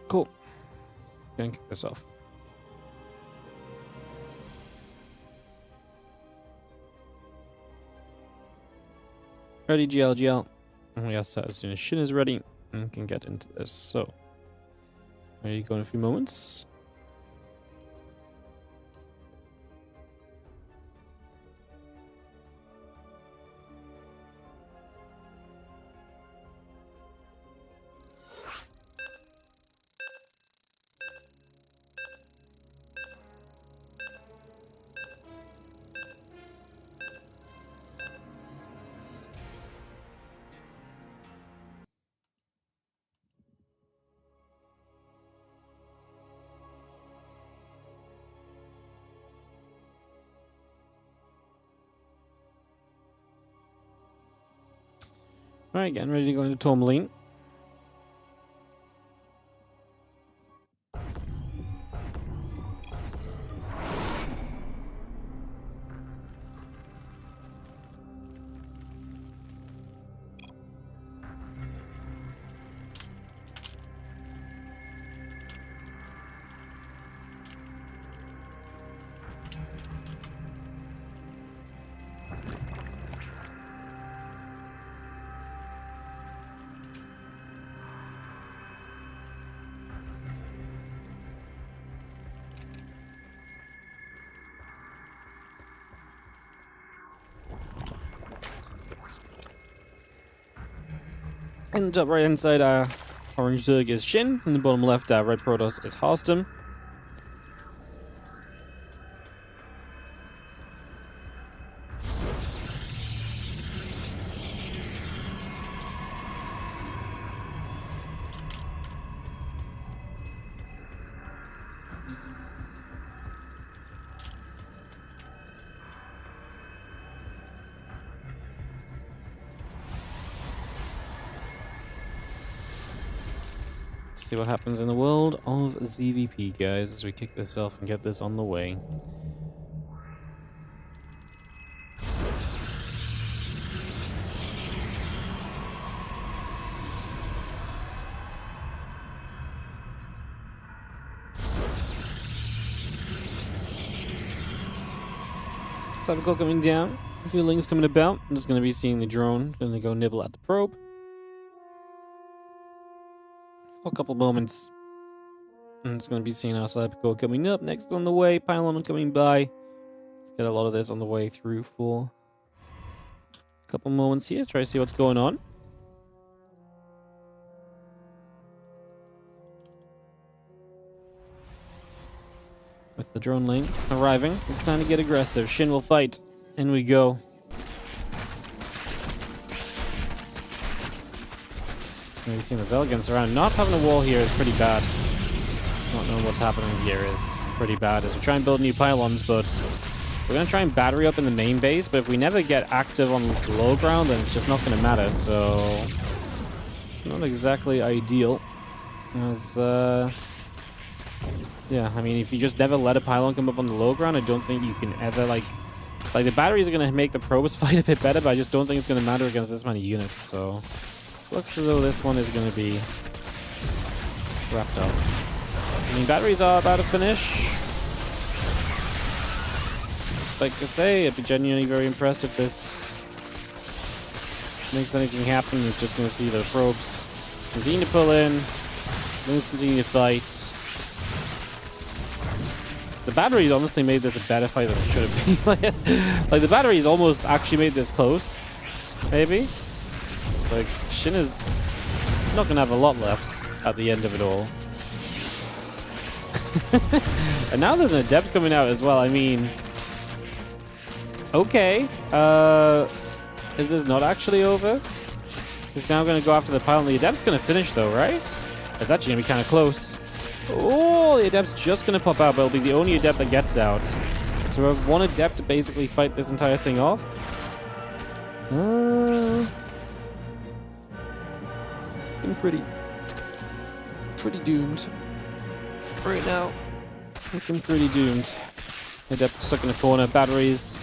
cool. Gonna kick this off. Ready, GL. And we are set as soon as Shin is ready and can get into this. So, ready to go in a few moments. Alright, getting ready to go into Tourmaline. In the top right hand side, orange Zerg is Shin. In the bottom left, red Protoss is Harstem. See what happens in the world of ZVP, guys, as we kick this off and get this on the way. Cybercore coming down, a few links coming about. I'm just going to be seeing the drone, going to go nibble at the probe. For a couple moments. And it's going to be seeing our Cybercore coming up. Next on the way, Pylon coming by. Let's get a lot of this on the way through for a couple moments here. Try to see what's going on. With the drone lane arriving, it's time to get aggressive. Shin will fight. In we go. We've seen this elegance around. Not having a wall here is pretty bad. Not knowing what's happening here is pretty bad as we try and build new pylons, but we're going to try and battery up in the main base, but if we never get active on the low ground, then it's just not going to matter, so it's not exactly ideal. As, yeah, I mean, if you just never let a pylon come up on the low ground, I don't think you can ever, like the batteries are going to make the probes fight a bit better, but I just don't think it's going to matter against this many units, so looks as though this one is going to be wrapped up. I mean, batteries are about to finish. Like I say, I'd be genuinely very impressed if this makes anything happen. It's just going to see the probes continue to pull in, things continue to fight. The batteries honestly made this a better fight than it should have been. Like the batteries almost actually made this close, maybe. Like, Shin is not going to have a lot left at the end of it all. And now there's an Adept coming out as well. I mean, okay. Is this not actually over? He's now going to go after the pylon. The Adept's going to finish though, right? It's actually going to be kind of close. Oh, the Adept's just going to pop out, but it'll be the only Adept that gets out. So we have one Adept to basically fight this entire thing off. Looking pretty doomed right now. Looking pretty doomed. Adept stuck in a corner. Batteries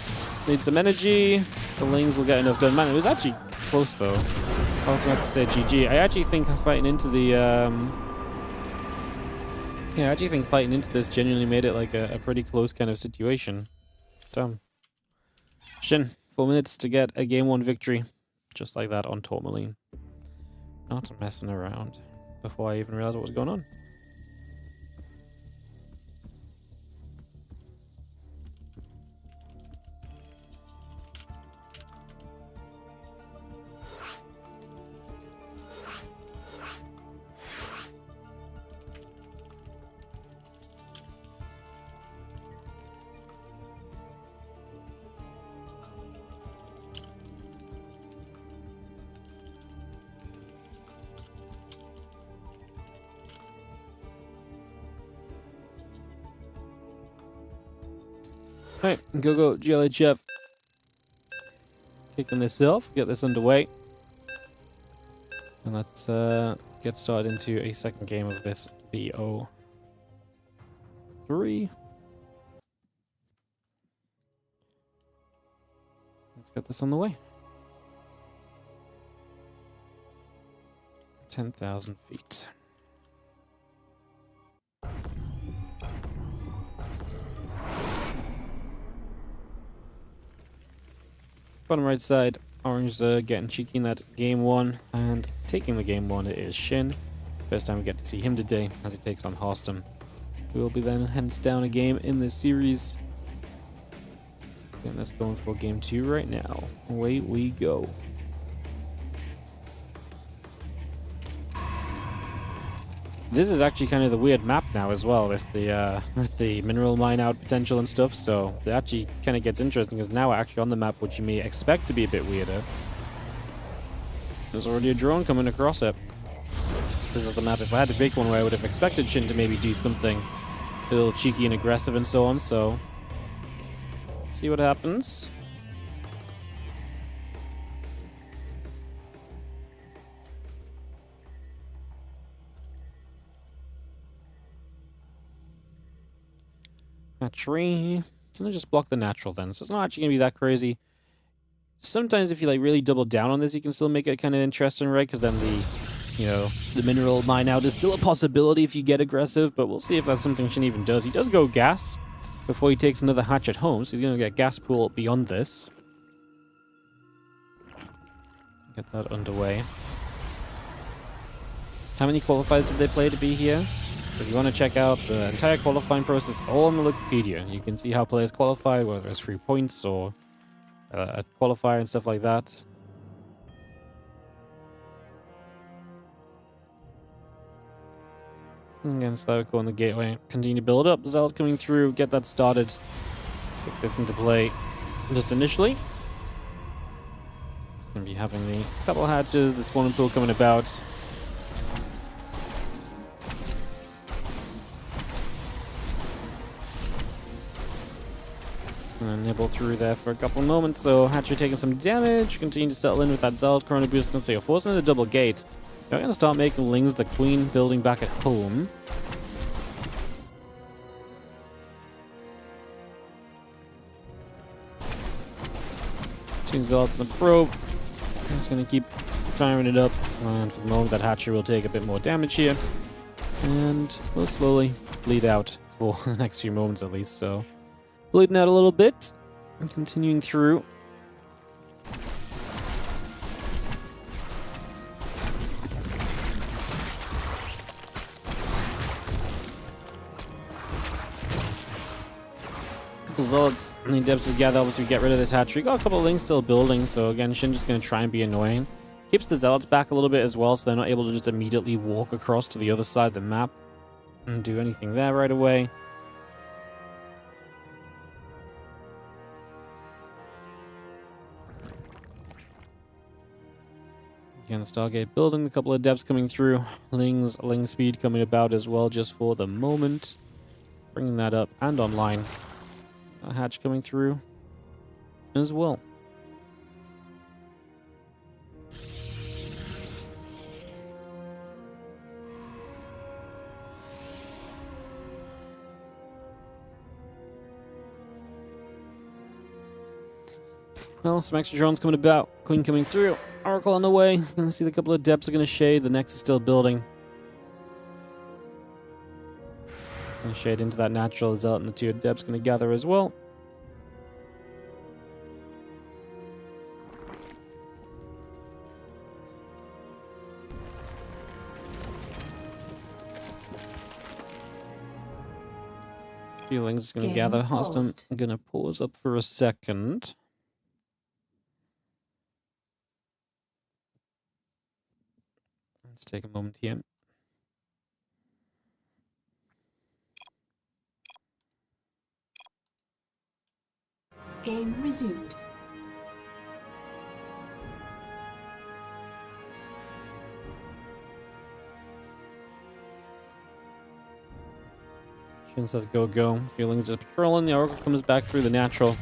need some energy. The Lings will get enough done. Man, it was actually close though. I was about to say GG. I actually think fighting into the yeah, I actually think fighting into this genuinely made it like a pretty close kind of situation. Damn. Shin, 4 minutes to get a game 1 victory. just like that on Tourmaline. Not messing around before I even realized what was going on. Alright, go GLHF. Kicking this off, get this underway. And let's get started into a second game of this BO3. Let's get this on the way. 10,000 feet. Bottom right side, Orange getting cheeky in that game one, and taking the game one is Shin. First time we get to see him today as he takes on Harstem. We will be then hands down a game in this series. And that's going for game 2 right now. Away we go. This is actually kind of the weird map now as well with the mineral mine out potential and stuff, so it actually kind of gets interesting because now we're actually on the map which you may expect to be a bit weirder. There's already a drone coming across it. This is the map. If I had to pick one where I would have expected Shin to maybe do something a little cheeky and aggressive and so on, so see what happens. A tree. Can I just block the natural then? So it's not actually gonna be that crazy. Sometimes if you like really double down on this, you can still make it kind of interesting, right? Because then the mineral mine out is still a possibility if you get aggressive. But we'll see if that's something Shin even does. He does go gas before he takes another hatch at home, so he's gonna get gas pool beyond this. Get that underway. How many qualifiers did they play to be here? If you want to check out the entire qualifying process, all on the Wikipedia. You can see how players qualify, whether it's 3 points or a qualifier and stuff like that. Again, start going the gateway. Continue to build up. Zealot coming through. Get that started. Get this into play just initially. It's going to be having the couple hatches, the spawning pool coming about. Nibble through there for a couple of moments, so Hatcher taking some damage, continue to settle in with that Zealot Chrono Boost, and so you're forcing the double gate. You're going to start making Lings the Queen building back at home. Two Zealots in the probe. Just going to keep firing it up, and for the moment that Hatcher will take a bit more damage here. And we'll slowly bleed out for the next few moments at least, so bleeding out a little bit, and continuing through. Couple Zealots and the Devs together, obviously we get rid of this hatchery. Got a couple of Lings still building, so again, Shin just going to try and be annoying. Keeps the Zealots back a little bit as well, so they're not able to just immediately walk across to the other side of the map and do anything there right away. Again, Stargate building, a couple of devs coming through. Ling speed coming about as well just for the moment. Bringing that up and online. A hatch coming through as well. Well, some extra drones coming about. Queen coming through. Oracle on the way. Gonna see the couple of depths are gonna shade. The next is still building. Gonna shade into that natural Zealot, and the 2 depths gonna gather as well. Feelings is going to Game gather. Harstem paused. going to pause up for a second. Let's take a moment here. Game resumed. Shin says go, go. Feelings just patrolling. The Oracle comes back through the natural.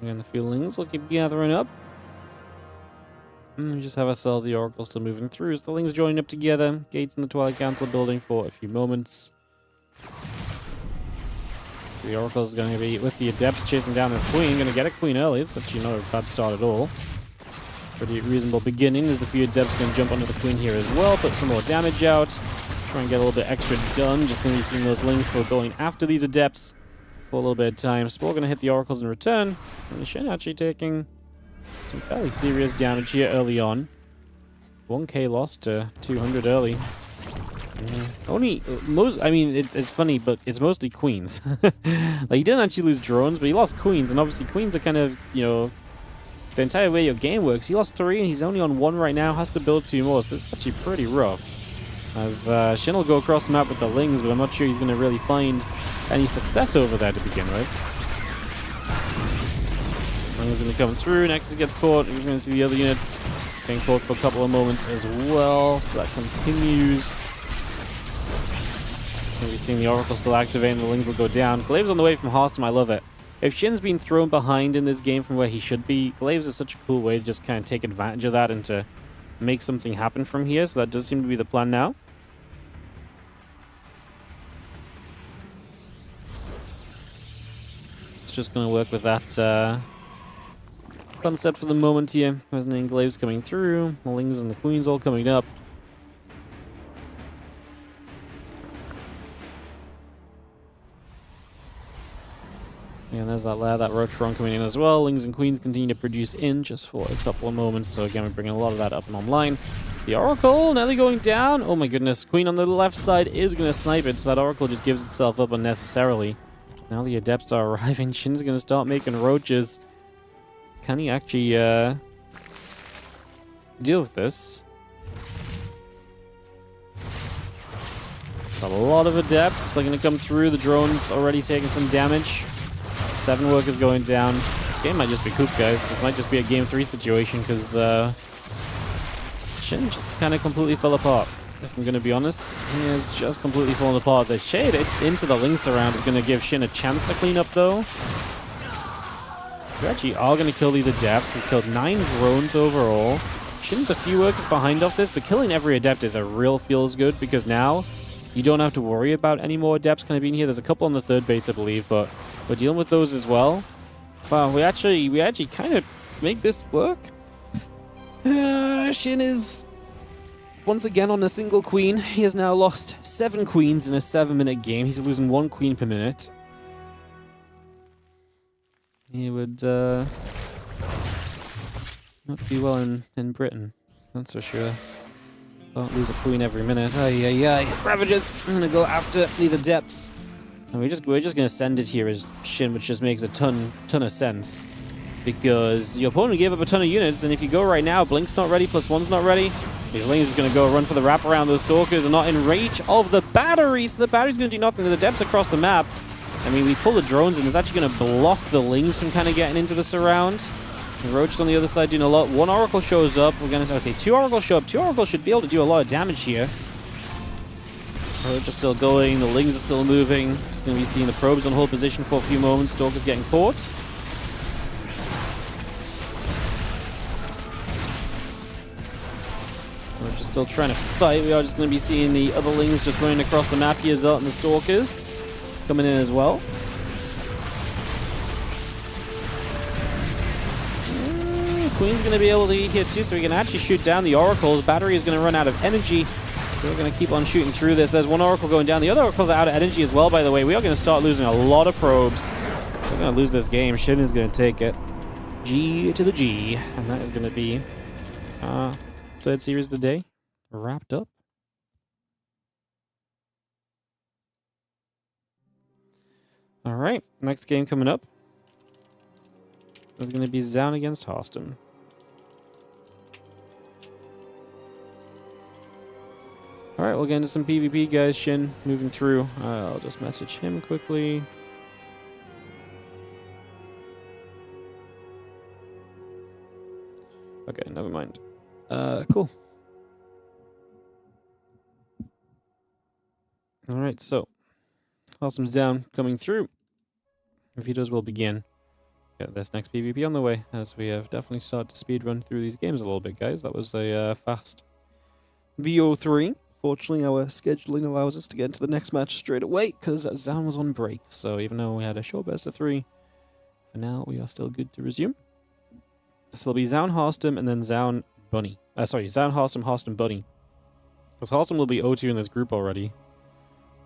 And the Feelings will keep gathering up. And we just have ourselves the Oracle still moving through. As the Lings joining up together. Gates in the Twilight Council building for a few moments. So the Oracle is going to be with the Adepts chasing down this Queen. Going to get a Queen early. It's actually not a bad start at all. Pretty reasonable beginning as the few Adepts going to jump onto the Queen here as well. Put some more damage out. Try and get a little bit extra done. Just going to be seeing those Lings still going after these Adepts for a little bit of time. Spore going to hit the Oracles in return. And the Shin actually taking some fairly serious damage here early on. 1k lost to 200 early. Only most. I mean, it's funny, but it's mostly queens. Like, he didn't actually lose drones, but he lost queens, and obviously queens are kind of, you know, the entire way your game works. He lost 3, and he's only on 1 right now. Has to build 2 more, so it's actually pretty rough. As Shin will go across the map with the Lings, but I'm not sure he's going to really find any success over there to begin with. Lings going to come through. Nexus gets caught. He's going to see the other units getting caught for a couple of moments as well. So that continues. We'll be seeing the Oracle still activating. The Lings will go down. Glaive's on the way from Harstem. I love it. If Shin's been thrown behind in this game from where he should be, Glaives is such a cool way to just kind of take advantage of that and to make something happen from here. So that does seem to be the plan now. It's just going to work with that concept for the moment here. Resonating Glaives coming through. The Lings and the Queens all coming up. And there's that lair, that Rotron coming in as well. Lings and Queens continue to produce in just for a couple of moments. So again, we're bringing a lot of that up and online. The Oracle nearly going down. Oh my goodness. Queen on the left side is going to snipe it. So that Oracle just gives itself up unnecessarily. Now the Adepts are arriving. Shin's going to start making roaches. Can he actually deal with this? It's a lot of Adepts. They're going to come through. The drone's already taking some damage. 7 workers going down. This game might just be cooked, guys. This might just be a game 3 situation because Shin just kind of completely fell apart. If I'm going to be honest, he has just completely fallen apart. The shade into the Lynx around is going to give Shin a chance to clean up, though. So we actually are going to kill these Adepts. We've killed 9 drones overall. Shin's a few workers behind off this, but killing every Adept is a real feels good because now you don't have to worry about any more Adepts kind of being here. There's a couple on the 3rd base, I believe, but we're dealing with those as well. Wow, we actually kind of make this work. Shin is once again on a single queen. He has now lost 7 queens in a 7-minute game. He's losing 1 queen per minute. He would not be well in Britain, that's for sure. Don't lose a queen every minute. Ravages. I'm gonna go after these Adepts. And we're just gonna send it here as Shin, which just makes a ton of sense. Because your opponent gave up a ton of units, and if you go right now, Blink's not ready, +1's not ready. These Lings is gonna go run for the wraparound. Those Stalkers are not in range of the battery, so the battery's gonna do nothing. The Adepts across the map. I mean, we pull the drones in. It's actually gonna block the Lings from kind of getting into the surround. The Roach on the other side doing a lot. 1 Oracle shows up. We're gonna 2 Oracles show up. 2 Oracles should be able to do a lot of damage here. Roach are still going. The Lings are still moving. Just gonna be seeing the probes on hold position for a few moments. Stalker's getting caught. We're just still trying to fight. We are just gonna be seeing the other Lings just running across the map here, Zoun and the Stalkers coming in as well. Queen's going to be able to get here too, so we can actually shoot down the Oracles. Battery is going to run out of energy. So we're going to keep on shooting through this. There's 1 Oracle going down. The other Oracles are out of energy as well, by the way. We are going to start losing a lot of probes. We're going to lose this game. Shin is going to take it. G to the G. And that is going to be third series of the day wrapped up. All right, next game coming up is going to be Zoun against Harstem. All right, we'll get into some PvP, guys. Shin moving through. I'll just message him quickly. Okay, never mind. Cool. All right, so Harstem's down, coming through. Vetoes will begin. Got this next PvP on the way, as we have definitely started to speedrun through these games a little bit, guys. That was a fast VO3. Fortunately, our scheduling allows us to get into the next match straight away, because Zoun was on break. So even though we had a short best of 3, for now we are still good to resume. So it'll be Zoun, Harstem, and then Zoun, Bunny. Zoun, Harstem, Harstem, Bunny. Because Harstem will be O2 in this group already.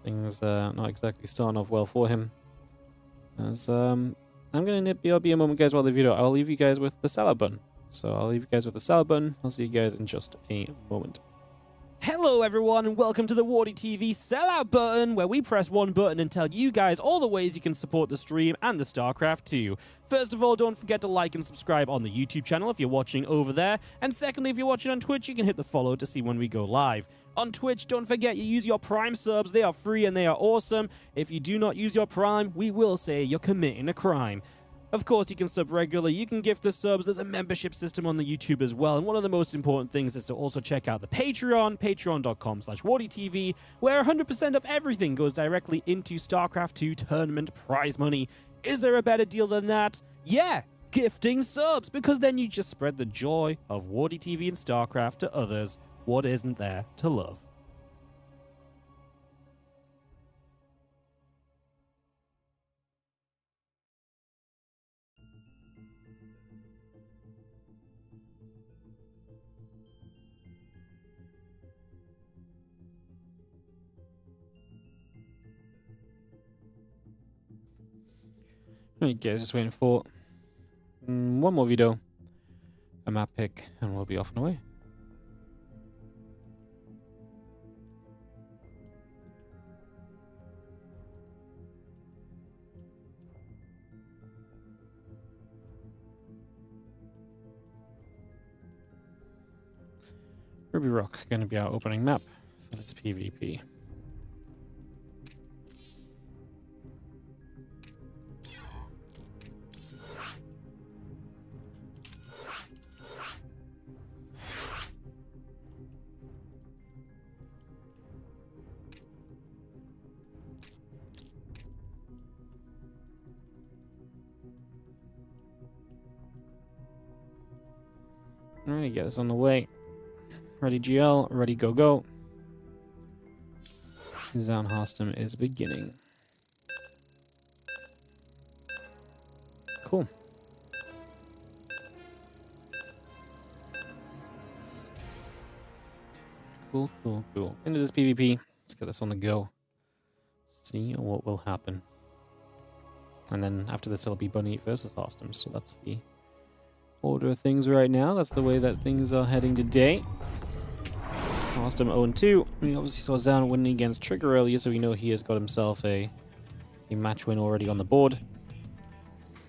Things not exactly starting off well for him. As I'm going to nip BRB a moment, guys, while the video. I'll leave you guys with the salad button. So I'll leave you guys with the salad button. I'll see you guys in just a moment. Hello everyone and welcome to the WardiTV sellout button, where we press one button and tell you guys all the ways you can support the stream and the StarCraft 2. First of all, don't forget to like and subscribe on the YouTube channel if you're watching over there. And secondly, if you're watching on Twitch, you can hit the follow to see when we go live. On Twitch, don't forget you use your Prime subs. They are free and they are awesome. If you do not use your Prime, we will say you're committing a crime. Of course, you can sub regularly, you can gift the subs, there's a membership system on the YouTube as well, and one of the most important things is to also check out the Patreon, patreon.com/WardiTV, where 100% of everything goes directly into StarCraft 2 tournament prize money. Is there a better deal than that? Yeah! Gifting subs, because then you just spread the joy of WardiTV and StarCraft to others. What isn't there to love? Alright guys, just waiting for one more video, a map pick, and we'll be off and away. Ruby Rock going to be our opening map for this PvP. Alright, get this on the way. Ready GL, ready go go. Zoun Harstem is beginning. Cool. Cool. Into this PvP. Let's get this on the go. See what will happen. And then after this it'll be Bunny versus Harstem, so that's the order of things right now. That's the way that things are heading today. Harstem 0-2. We obviously saw Zoun winning against Trigger earlier, so we know he has got himself a match win already on the board.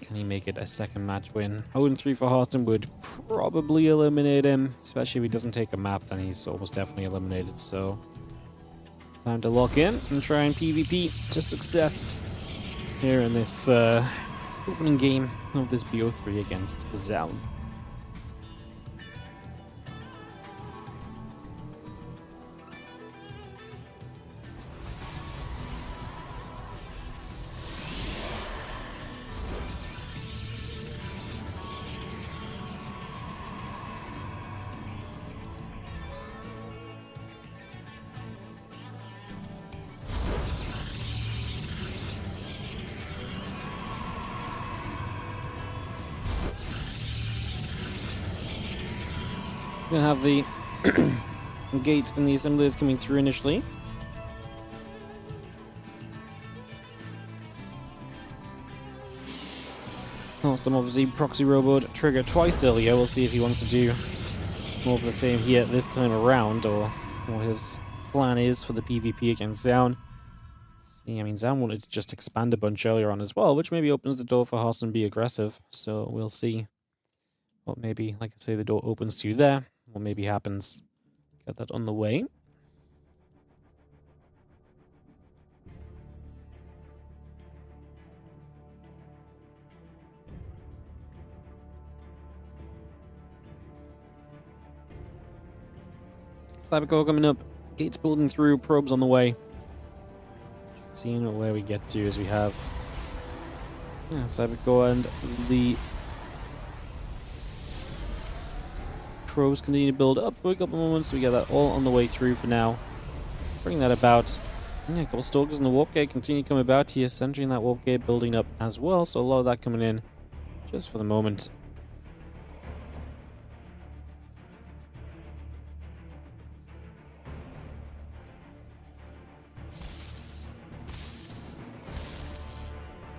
Can he make it a second match win? 0-3 for Harstem would probably eliminate him, especially if he doesn't take a map, then he's almost definitely eliminated. So time to lock in and try and PvP to success here in this opening game of this BO3 against Zoun. We'll have the gate and the assemblers coming through initially. Harstem obviously proxy robot trigger twice earlier. We'll see if he wants to do more of the same here this time around, or what his plan is for the PvP against Zoun. See, I mean, Zoun wanted to just expand a bunch earlier on as well, which maybe opens the door for Harstem to be aggressive. So we'll see what maybe, like I say, the door opens to there. What maybe happens. Get that on the way. Cybercore coming up. Gates building through. Probes on the way. Just seeing where we get to as we have Cybercore and the probes continue to build up for a couple of moments. We get that all on the way through for now. Bring that about. Yeah, a couple of stalkers in the warp gate continue to come about here. Sentry in that warp gate building up as well. So a lot of that coming in just for the moment.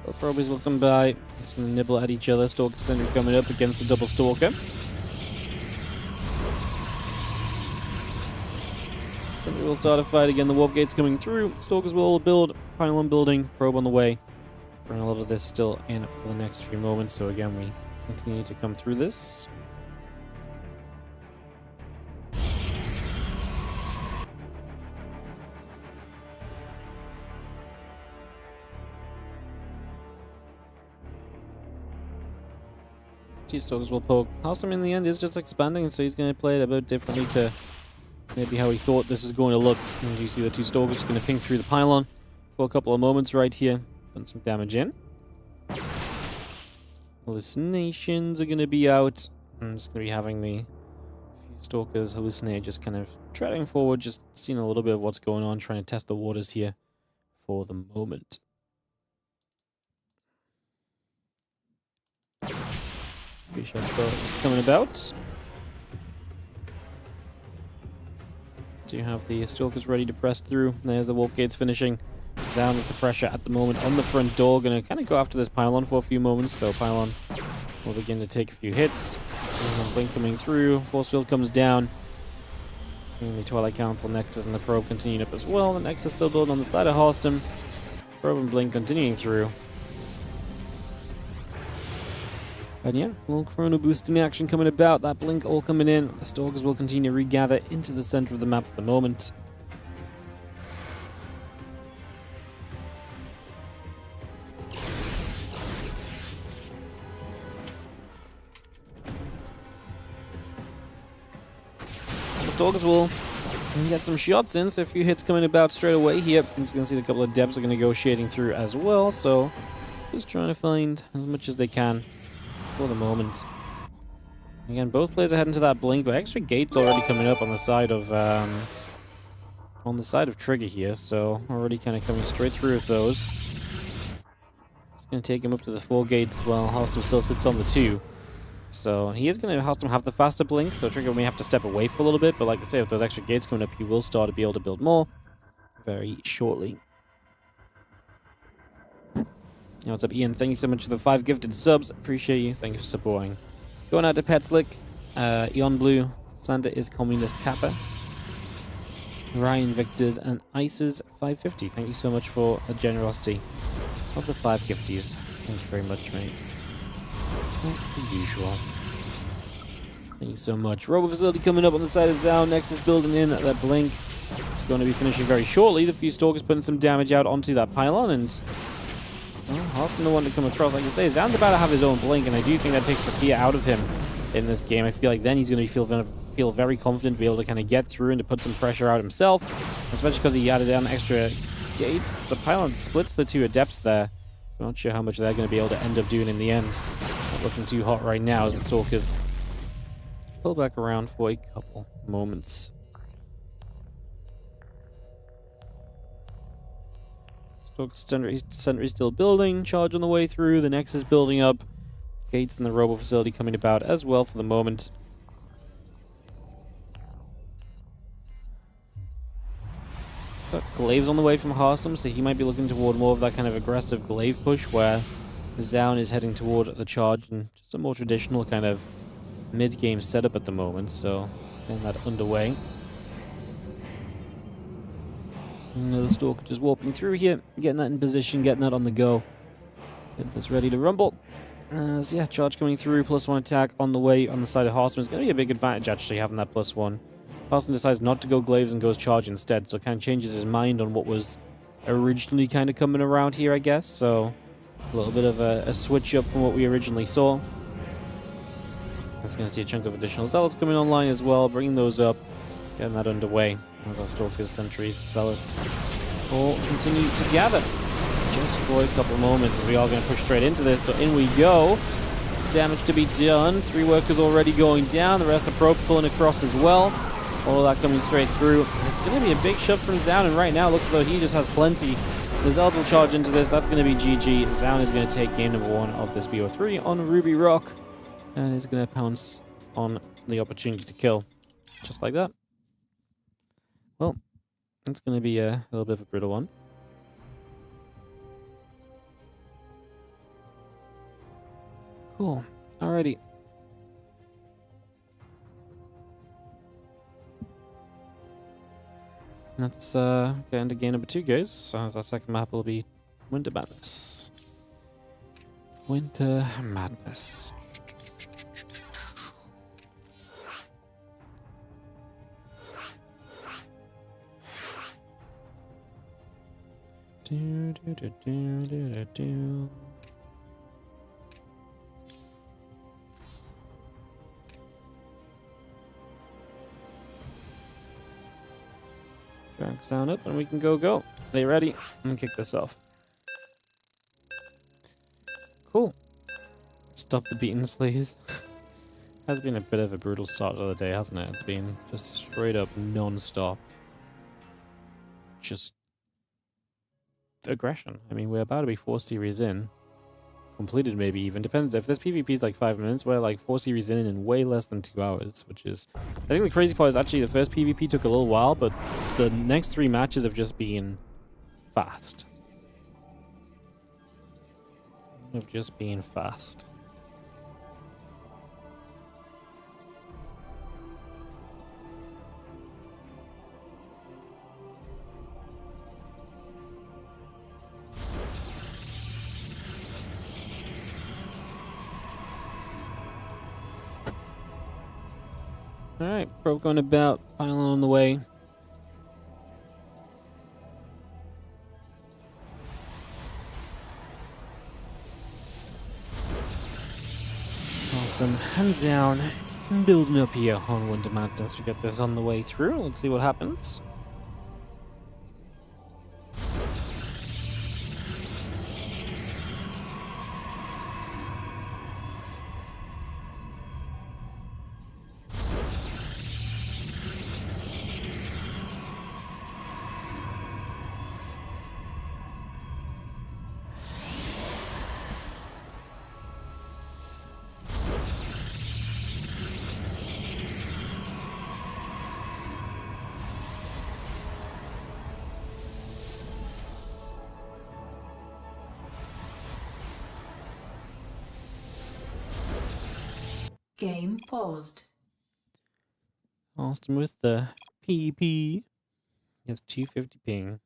Both probies will come by. It's going to nibble at each other. Stalker Sentry coming up against the double Stalker. Sentry will start a fight again. The warp gate's coming through. Stalkers will all build. Pylon building. Probe on the way. Bring a lot of this still in for the next few moments. So again, we continue to come through this. Stalkers will poke. Harstem in the end is just expanding, so he's going to play it a bit differently to maybe how he thought this was going to look. And you see the two Stalkers going to ping through the pylon for a couple of moments right here. Putting some damage in. Hallucinations are going to be out. I'm just going to be having the few Stalkers hallucinate, just kind of treading forward, just seeing a little bit of what's going on, trying to test the waters here for the moment. Shot is coming about. Do you have the Stalkers ready to press through? There's the warp gates finishing. Zoun with the pressure at the moment on the front door. Going to kind of go after this pylon for a few moments. So pylon will begin to take a few hits. Blink coming through. Force field comes down. Seeing the Twilight Council, Nexus, and the probe continuing up as well. The Nexus still building on the side of Harstem. Probe and Blink continuing through. And yeah, a little chrono boosting action coming about. That blink all coming in. The Stalkers will continue to regather into the center of the map for the moment. The Stalkers will get some shots in, so a few hits coming about straight away here. I'm just going to see a couple of depths are going to go shading through as well, so just trying to find as much as they can for the moment. Again, both players are heading to that blink, but extra gates already coming up on the side of Trigger here, so already kind of coming straight through with those. It's going to take him up to the 4 gates while Harstem still sits on the 2. So he is going to Harstem have the faster blink, so Trigger may have to step away for a little bit, but like I say, with those extra gates coming up, he will start to be able to build more very shortly. Yo, what's up, Ian? Thank you so much for the 5 gifted subs. Appreciate you. Thank you for supporting. Going out to Petslick, Eon Blue, Santa is Communist Kappa, Ryan Victors, and Ices 550. Thank you so much for the generosity of the 5 gifties. Thank you very much, mate. As per usual. Thank you so much. Robo Facility coming up on the side of Zoun. Nexus building in that blink. It's going to be finishing very shortly. The few Stalkers putting some damage out onto that pylon, and well, Harstem the one to come across. Like I say, Zoun's about to have his own blink, and I do think that takes the fear out of him in this game. I feel like then he's going to feel very confident to be able to kind of get through and to put some pressure out himself, especially because he added on extra gates. It's a pylon splits the 2 adepts there, so I'm not sure how much they're going to be able to end up doing in the end. Not looking too hot right now as the Stalkers pull back around for a couple moments. Sentry still building, charge on the way through, the Nexus building up, gates in the Robo Facility coming about as well for the moment. Got Glaives on the way from Harstem, so he might be looking toward more of that kind of aggressive glaive push where Zoun is heading toward the charge and just a more traditional kind of mid-game setup at the moment, so getting that underway. Another Stalker just warping through here, getting that in position, getting that on the go. Get this ready to rumble. So yeah, charge coming through, +1 attack on the way on the side of Harstem. It's going to be a big advantage actually having that +1. Harstem decides not to go Glaives and goes charge instead, so kind of changes his mind on what was originally kind of coming around here, I guess. So a little bit of a switch up from what we originally saw. It's going to see a chunk of additional Zealots coming online as well, bringing those up, getting that underway as our Stalkers, Sentries, Zealots all continue to gather. Just for a couple of moments as we are going to push straight into this, so in we go. Damage to be done, 3 workers already going down, the rest of the probe pulling across as well. All of that coming straight through. It's going to be a big shove from Zoun, and right now it looks as though he just has plenty. The Zealots will charge into this, that's going to be GG. Zoun is going to take game number 1 of this BO3 on Ruby Rock, and is going to pounce on the opportunity to kill. Just like that. Well, it's going to be a little bit of a brutal one. Cool. Alrighty. Let's get into game number 2, guys. As our second map will be Winter Madness. Winter Madness. Do do do do do do. Drag sound up and we can go. Are they ready? And kick this off. Cool. Stop the beatings, please. Has been a bit of a brutal start to the day, hasn't it? It's been just straight up non-stop. Just aggression. I mean, we're about to be 4 series in. Completed maybe even. Depends. If this PvP is like 5 minutes, we're like 4 series in way less than 2 hours, which is... I think the crazy part is actually the first PvP took a little while, but the next 3 matches have just been fast. Have just been fast. Alright, probe going about, piling on the way. Harstem hands down, building up here on Winter Madness. We get this on the way through. Let's see what happens. Game paused. Harstem with the PP. He has 250 ping.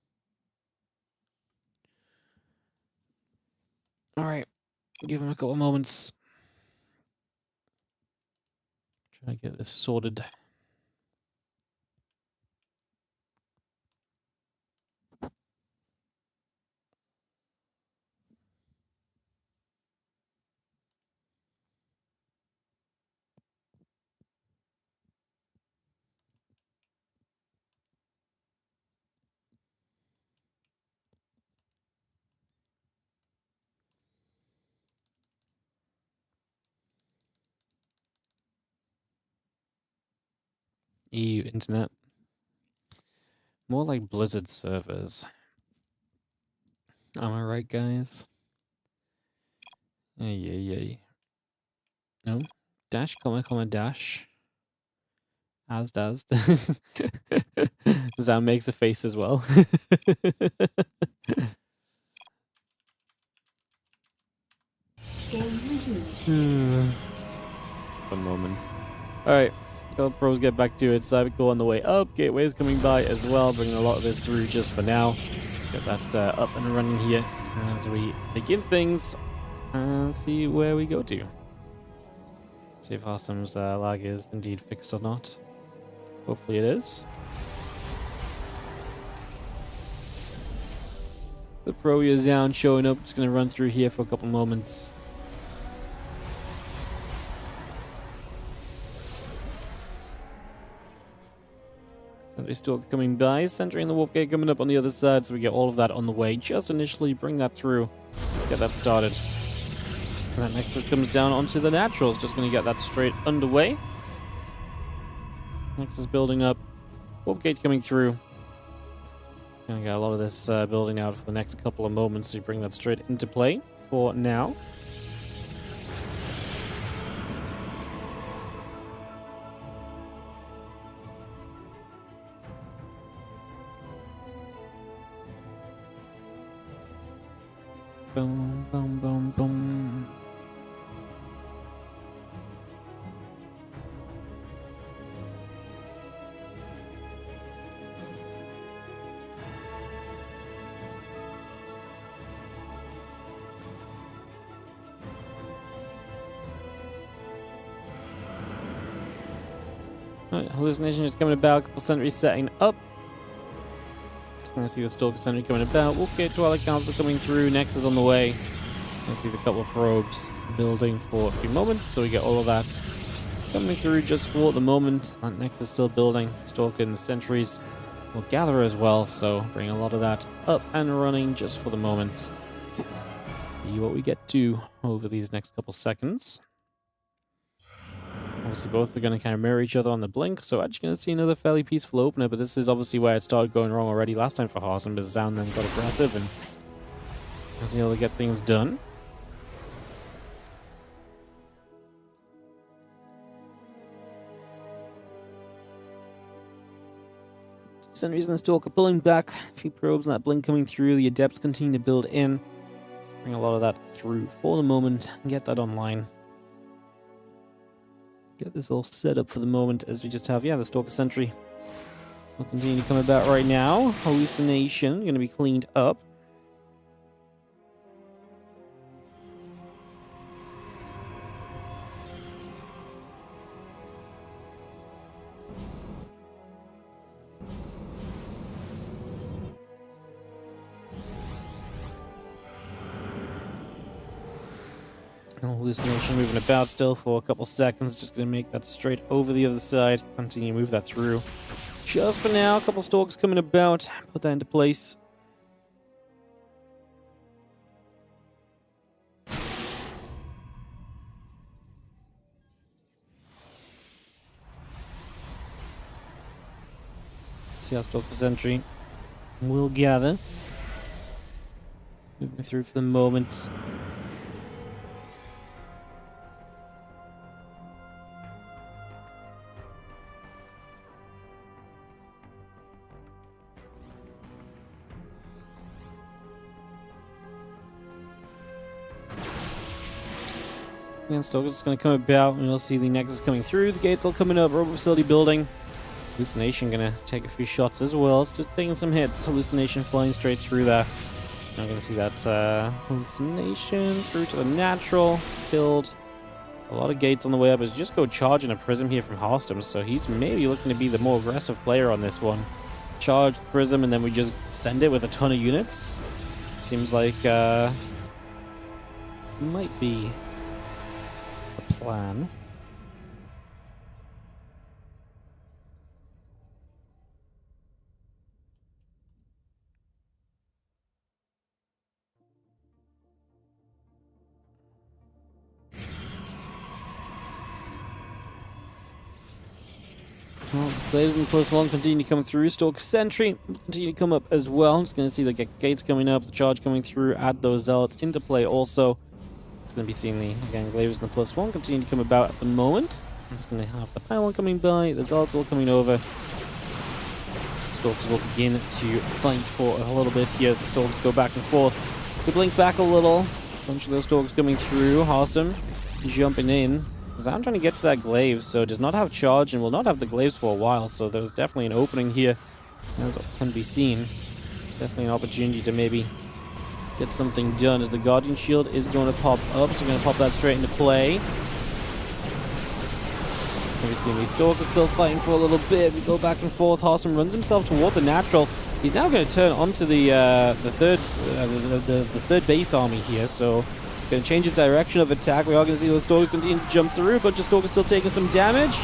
Alright, give him a couple of moments. Try to get this sorted. EU internet. More like Blizzard servers. Am I right, guys? Yay. No? Dash, comma, dash. As does. Zoun makes a face as well. Game resumed. One moment. Alright, go pros get back to it. Cybercore on the way up. Gateway's coming by as well, bringing a lot of this through just for now. Get that up and running here as we begin things and see where we go to. See if Harstem's lag is indeed fixed or not. Hopefully it is. The Pro Zoun showing up. It's going to run through here for a couple moments. Sentry Stalker coming by, centering the warp gate coming up on the other side, so we get all of that on the way. Just initially bring that through, get that started. And that Nexus comes down onto the Naturals, just going to get that straight underway. Nexus building up, warp gate coming through. Gonna get a lot of this building out for the next couple of moments, so you bring that straight into play for now. Boom, boom, boom, boom. Right, hallucination is coming about, couple sentries setting up. I see the Stalker Sentry coming about. Okay, Twilight Council coming through. Nexus on the way. I see the couple of probes building for a few moments, so we get all of that coming through just for the moment. That Nexus still building. Stalker and the sentries will gather as well, so bring a lot of that up and running just for the moment. See what we get to over these next couple seconds. Obviously, both are going to kind of mirror each other on the blink, so actually going to see another fairly peaceful opener, but this is obviously where it started going wrong already last time for Harstem, but Zoun then got aggressive and was able to get things done. Sentries and the Stalker pulling back, a few probes and that blink coming through, the Adepts continue to build in. Bring a lot of that through for the moment and get that online. Get this all set up for the moment as we just have, the Stalker Sentry will continue to come about right now. Hallucination going to be cleaned up. Hallucination moving about still for a couple seconds. Just going to make that straight over the other side. Continue to move that through. Just for now, a couple stalks coming about. Put that into place. See how Stalker Sentry will gather. Moving through for the moment. And Stalker's just going to come about, and we'll see the Nexus coming through. The gates all coming up. Robot facility building. Hallucination going to take a few shots as well. It's just taking some hits. Hallucination flying straight through there. Now going to see that Hallucination through to the natural. Killed. A lot of gates on the way up. Is just go charging a Prism here from Harstem, so he's maybe looking to be the more aggressive player on this one. Charge the Prism, and then we just send it with a ton of units. Seems like might be plan. Well, Blaze and +1 continue to come through. Stalker Sentry continue to come up as well. Just going to see the gates coming up, the charge coming through, add those zealots into play also. Going to be seeing the, again, Glavers and the +1 continue to come about at the moment. I'm just going to have the pylon coming by, the zealots all coming over. Stalkers will begin to fight for a little bit here as the Stalkers go back and forth. They blink back a little. Bunch of those Stalkers coming through. Harstem jumping in. Zoun trying to get to that glaive, so does not have charge and will not have the glaives for a while, so there's definitely an opening here, as can be seen. Definitely an opportunity to maybe get something done, as the Guardian Shield is going to pop up, so we're going to pop that straight into play. As can be seen, these Stalkers still fighting for a little bit. We go back and forth. Harstem runs himself toward the natural. He's now going to turn onto the third base army here, so going to change his direction of attack. We are going to see those Stalkers continue to jump through, but just Stalkers still taking some damage.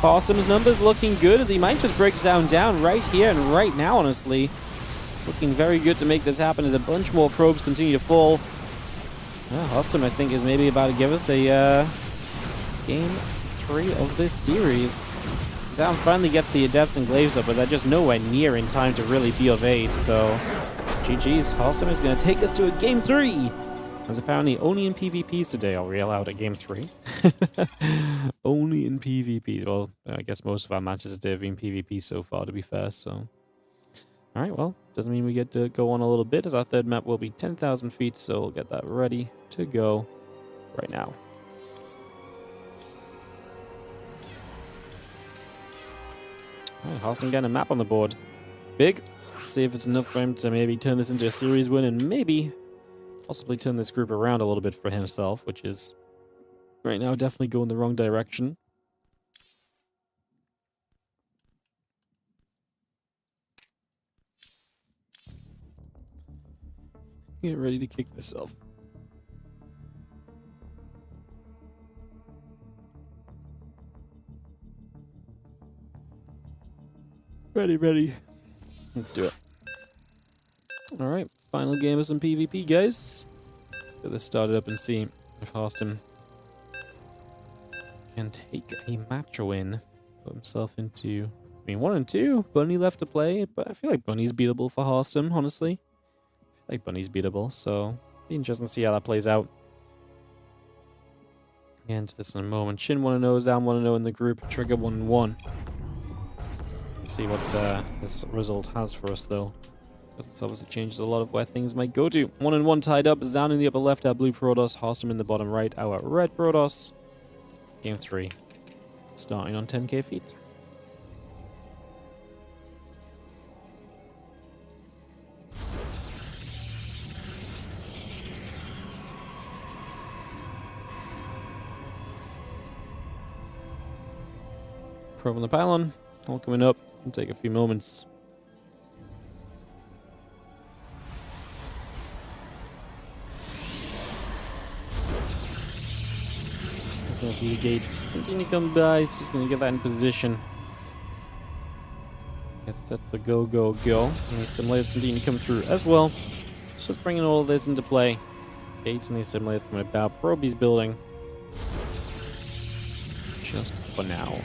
Harstem's numbers looking good, as he might just break Zoun down right here and right now, honestly. Looking very good to make this happen as a bunch more probes continue to fall. Harstem, I think, is maybe about to give us a game 3 of this series. Zoun finally gets the Adepts and Glaives up, but they're just nowhere near in time to really be of aid, so GG's. Harstem is going to take us to a game 3. As apparently only in PvPs today are we allowed a game 3. Only in PvP. Well, I guess most of our matches today have been PvP so far, to be fair, so. Alright, well, doesn't mean we get to go on a little bit, as our third map will be 10,000 feet, so we'll get that ready to go right now. Harstem getting a map on the board. Big. See if it's enough for him to maybe turn this into a series win and maybe possibly turn this group around a little bit for himself, which is right now definitely going the wrong direction. Get ready to kick this off. Ready. Let's do it. Alright, final game of some PvP, guys. Let's get this started up and see if Harstem can take a match win. Put himself into, 1 and 2. Bunny left to play, but I feel like Bunny's beatable for Harstem, honestly. I feel like Bunny's beatable, so be interesting to see how that plays out. Get into this in a moment. Shin 1-0, Zoun 1-0 in the group. Trigger 1-1. Let's see what this result has for us, though. It's obviously changed a lot of where things might go to. 1-1 tied up. Zoun in the upper left, our blue Protoss. Harstem in the bottom right, our red Protoss. Game 3. Starting on 10k feet. Probe on the pylon. All coming up. It'll take a few moments. Just gonna see the gate continue to come by. It's just gonna get that in position. Get set to go. And the assimilators continue to come through as well. Just bringing all of this into play. Gates and the assimilators coming about. Probe he's building. Just for now.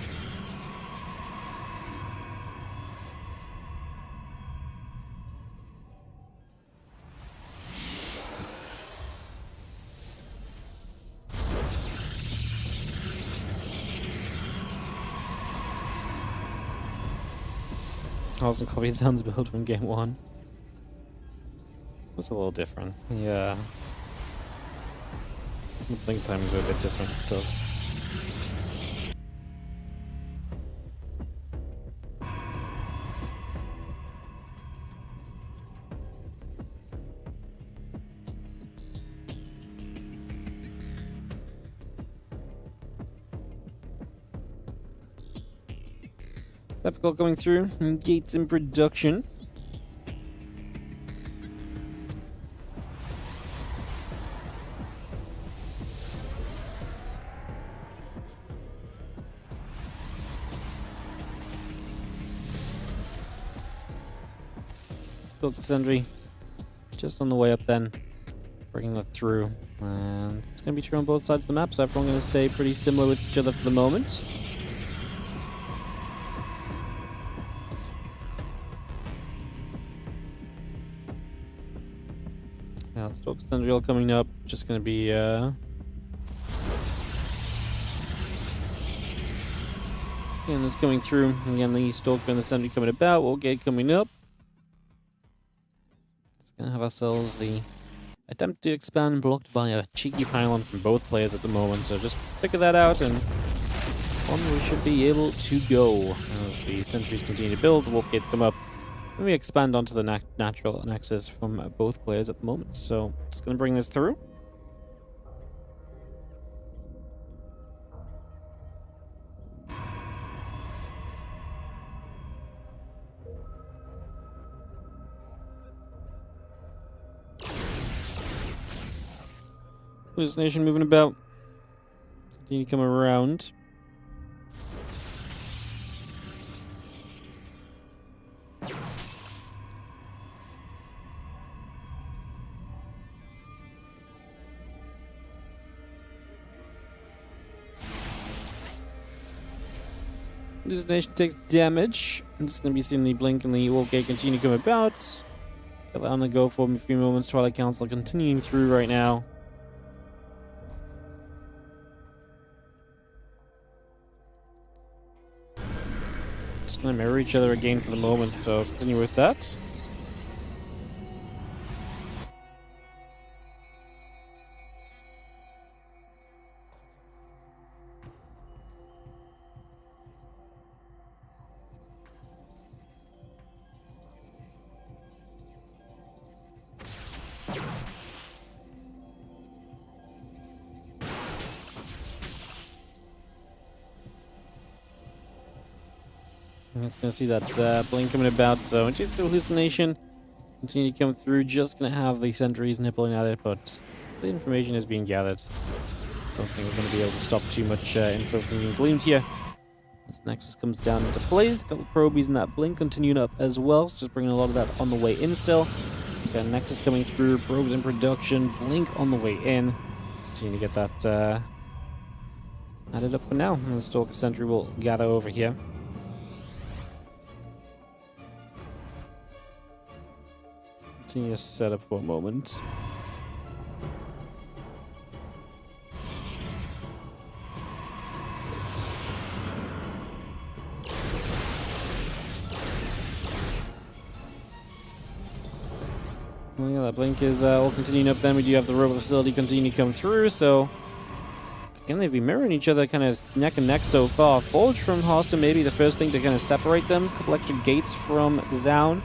Harstem copied Zoun's build from game 1. That's a little different. Yeah. The blink timings are a bit different and stuff. Epical coming through, and gates in production. Built Sentry just on the way up then, bringing that through. And it's going to be true on both sides of the map, so everyone's going to stay pretty similar with each other for the moment. Now, Stalker Sentry coming up, just going to be and it's coming through. Again, the Stalker and the Sentry coming about. Gate coming up. It's going to have ourselves the Attempt to expand blocked by a cheeky pylon from both players at the moment, so just figure that out and on we should be able to go. As the sentries continue to build, the warp gates come up, and we expand onto the natural nexus from both players at the moment. So just going to bring this through. Hallucination moving about. Continue to come around. Hallucination takes damage. I'm just going to be seeing the blink and the warp gate continue to come about. Got that on the go for a few moments. Twilight Council continuing through right now. Just going to mirror each other again for the moment, so continue with that. I'm just going to see that blink coming about, so just the hallucination continue to come through. Just going to have the sentries nippling at it, but the information is being gathered. Don't think we're going to be able to stop too much info from being gleamed here. This Nexus comes down into place. A couple probies and that blink continuing up as well, so just bringing a lot of that on the way in still. Got Nexus coming through, probes in production, blink on the way in. Continue to get that added up for now, and the Stalker Sentry will gather over here. Continue to set up for a moment. Well, yeah, that blink is all continuing up. Then we do have the robot facility continue to come through, so again, they've been mirroring each other kind of neck and neck so far. Forge from Harstem maybe the first thing to kind of separate them. A couple extra gates from Zoun.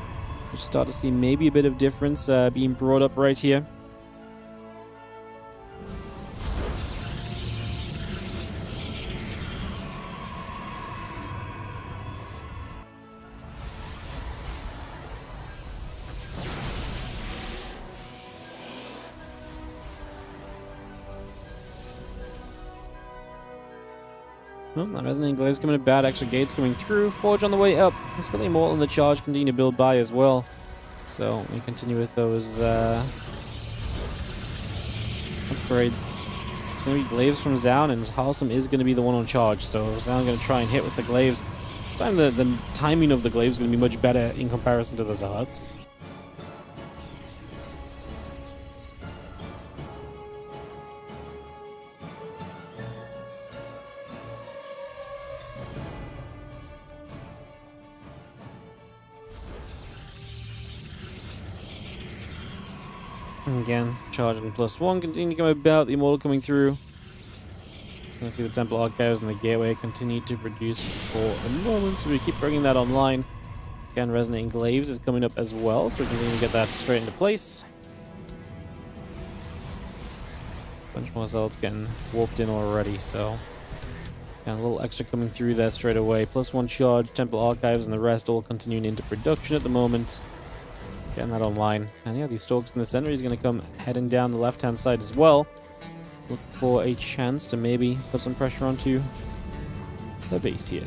We'll start to see maybe a bit of difference being brought up right here. Well, that Resonating Glaives coming about, extra gates coming through, Forge on the way up. It's got the Immortal in the charge, continue to build by as well. So we continue with those upgrades. It's going to be Glaives from Zoun, and Harstem is going to be the one on charge. So Zoun going to try and hit with the Glaives. This time the timing of the Glaives is going to be much better in comparison to the Zards. Again, charging +1, continue to come about, the Immortal coming through. Let's see the Temple Archives and the Gateway continue to produce for a moment, so we keep bringing that online. Again, Resonating Glaives is coming up as well, so we continue to get that straight into place. A bunch more Zelds getting warped in already, so got a little extra coming through there straight away. +1 charge, Temple Archives, and the rest all continuing into production at the moment. Getting that online. And yeah, these Stalkers in the center is going to come heading down the left-hand side as well. Look for a chance to maybe put some pressure onto the base here.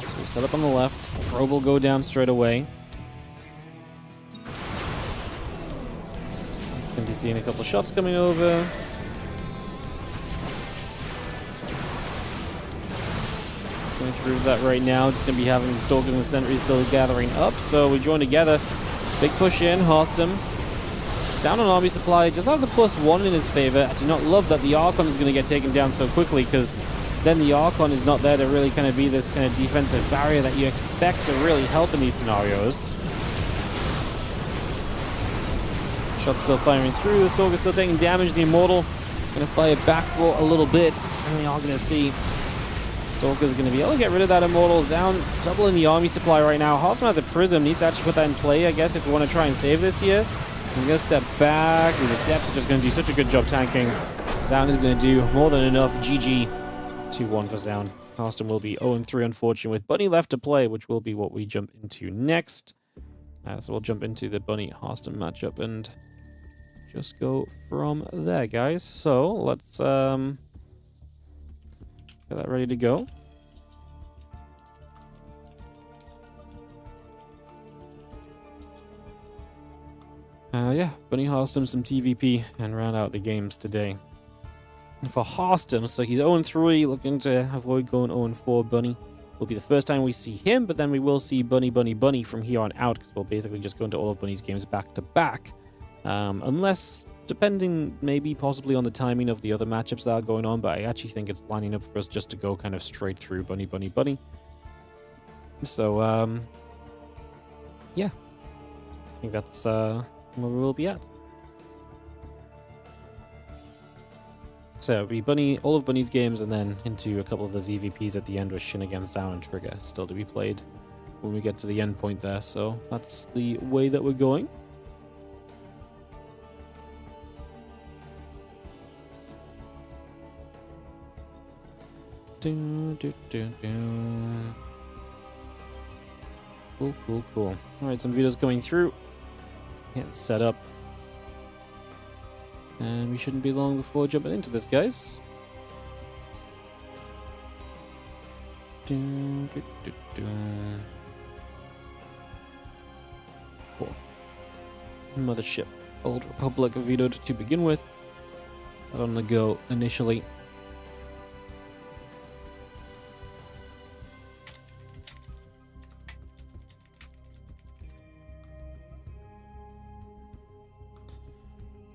So we set up on the left. Probe will go down straight away. Going to be seeing a couple shots coming over. Going through that right now. Just going to be having the Stalkers and the Sentries still gathering up. So we join together. Big push in. Harstem down on army supply. Just have the +1 in his favor. I do not love that the Archon is going to get taken down so quickly because then the Archon is not there to really kind of be this kind of defensive barrier that you expect to really help in these scenarios. Shot still firing through. The Stalker still taking damage. The Immortal going to fire back for a little bit. And we are going to see Stalker's going to be able to get rid of that Immortal. Zoun doubling the army supply right now. Harstem has a Prism. Needs to actually put that in play, I guess, if we want to try and save this here. He's going to step back. These Adepts are just going to do such a good job tanking. Zoun is going to do more than enough. GG. 2-1 for Zoun. Harstem will be 0-3, unfortunately, with Bunny left to play, which will be what we jump into next. So we'll jump into the Bunny-Harstem matchup and just go from there, guys. So let's get that ready to go. Yeah, Bunny Harstem, some TVP, and round out the games today. For Harstem, so he's 0-3, looking to avoid going 0-4. Bunny will be the first time we see him, but then we will see Bunny from here on out, because we'll basically just go into all of Bunny's games back to back. Unless, depending maybe possibly on the timing of the other matchups that are going on, but I actually think it's lining up for us just to go kind of straight through Bunny. So, yeah. I think that's where we will be at. So it'll be Bunny, all of Bunny's games, and then into a couple of the ZVPs at the end with Shin against Zoun and Trigger still to be played when we get to the end point there. So that's the way that we're going. Cool. Alright, some videos coming through. Getting set up. And we shouldn't be long before jumping into this, guys. Cool. Mothership. Old Republic vetoed to begin with. Not on the go initially.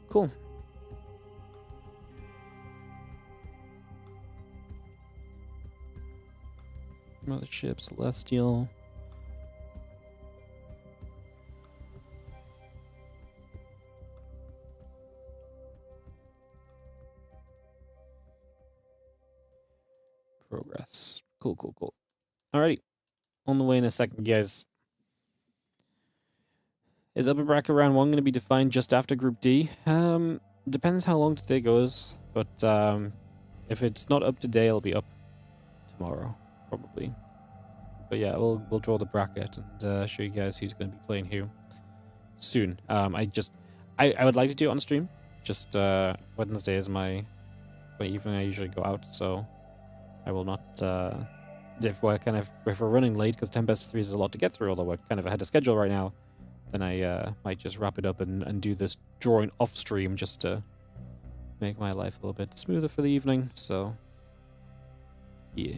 Cool. Mothership, Celestial. Progress. Cool. Alrighty. On the way in a second, guys. Is upper bracket round 1 going to be defined just after Group D? Depends how long today goes, but if it's not up today, it'll be up tomorrow, probably. But yeah, we'll draw the bracket and show you guys who's going to be playing who soon. I would like to do it on stream. Just Wednesday is my evening I usually go out, so I will not. If we're running late, because 10 best 3s is a lot to get through, although we're kind of ahead of schedule right now, then I might just wrap it up and do this drawing off stream just to make my life a little bit smoother for the evening. So yeah.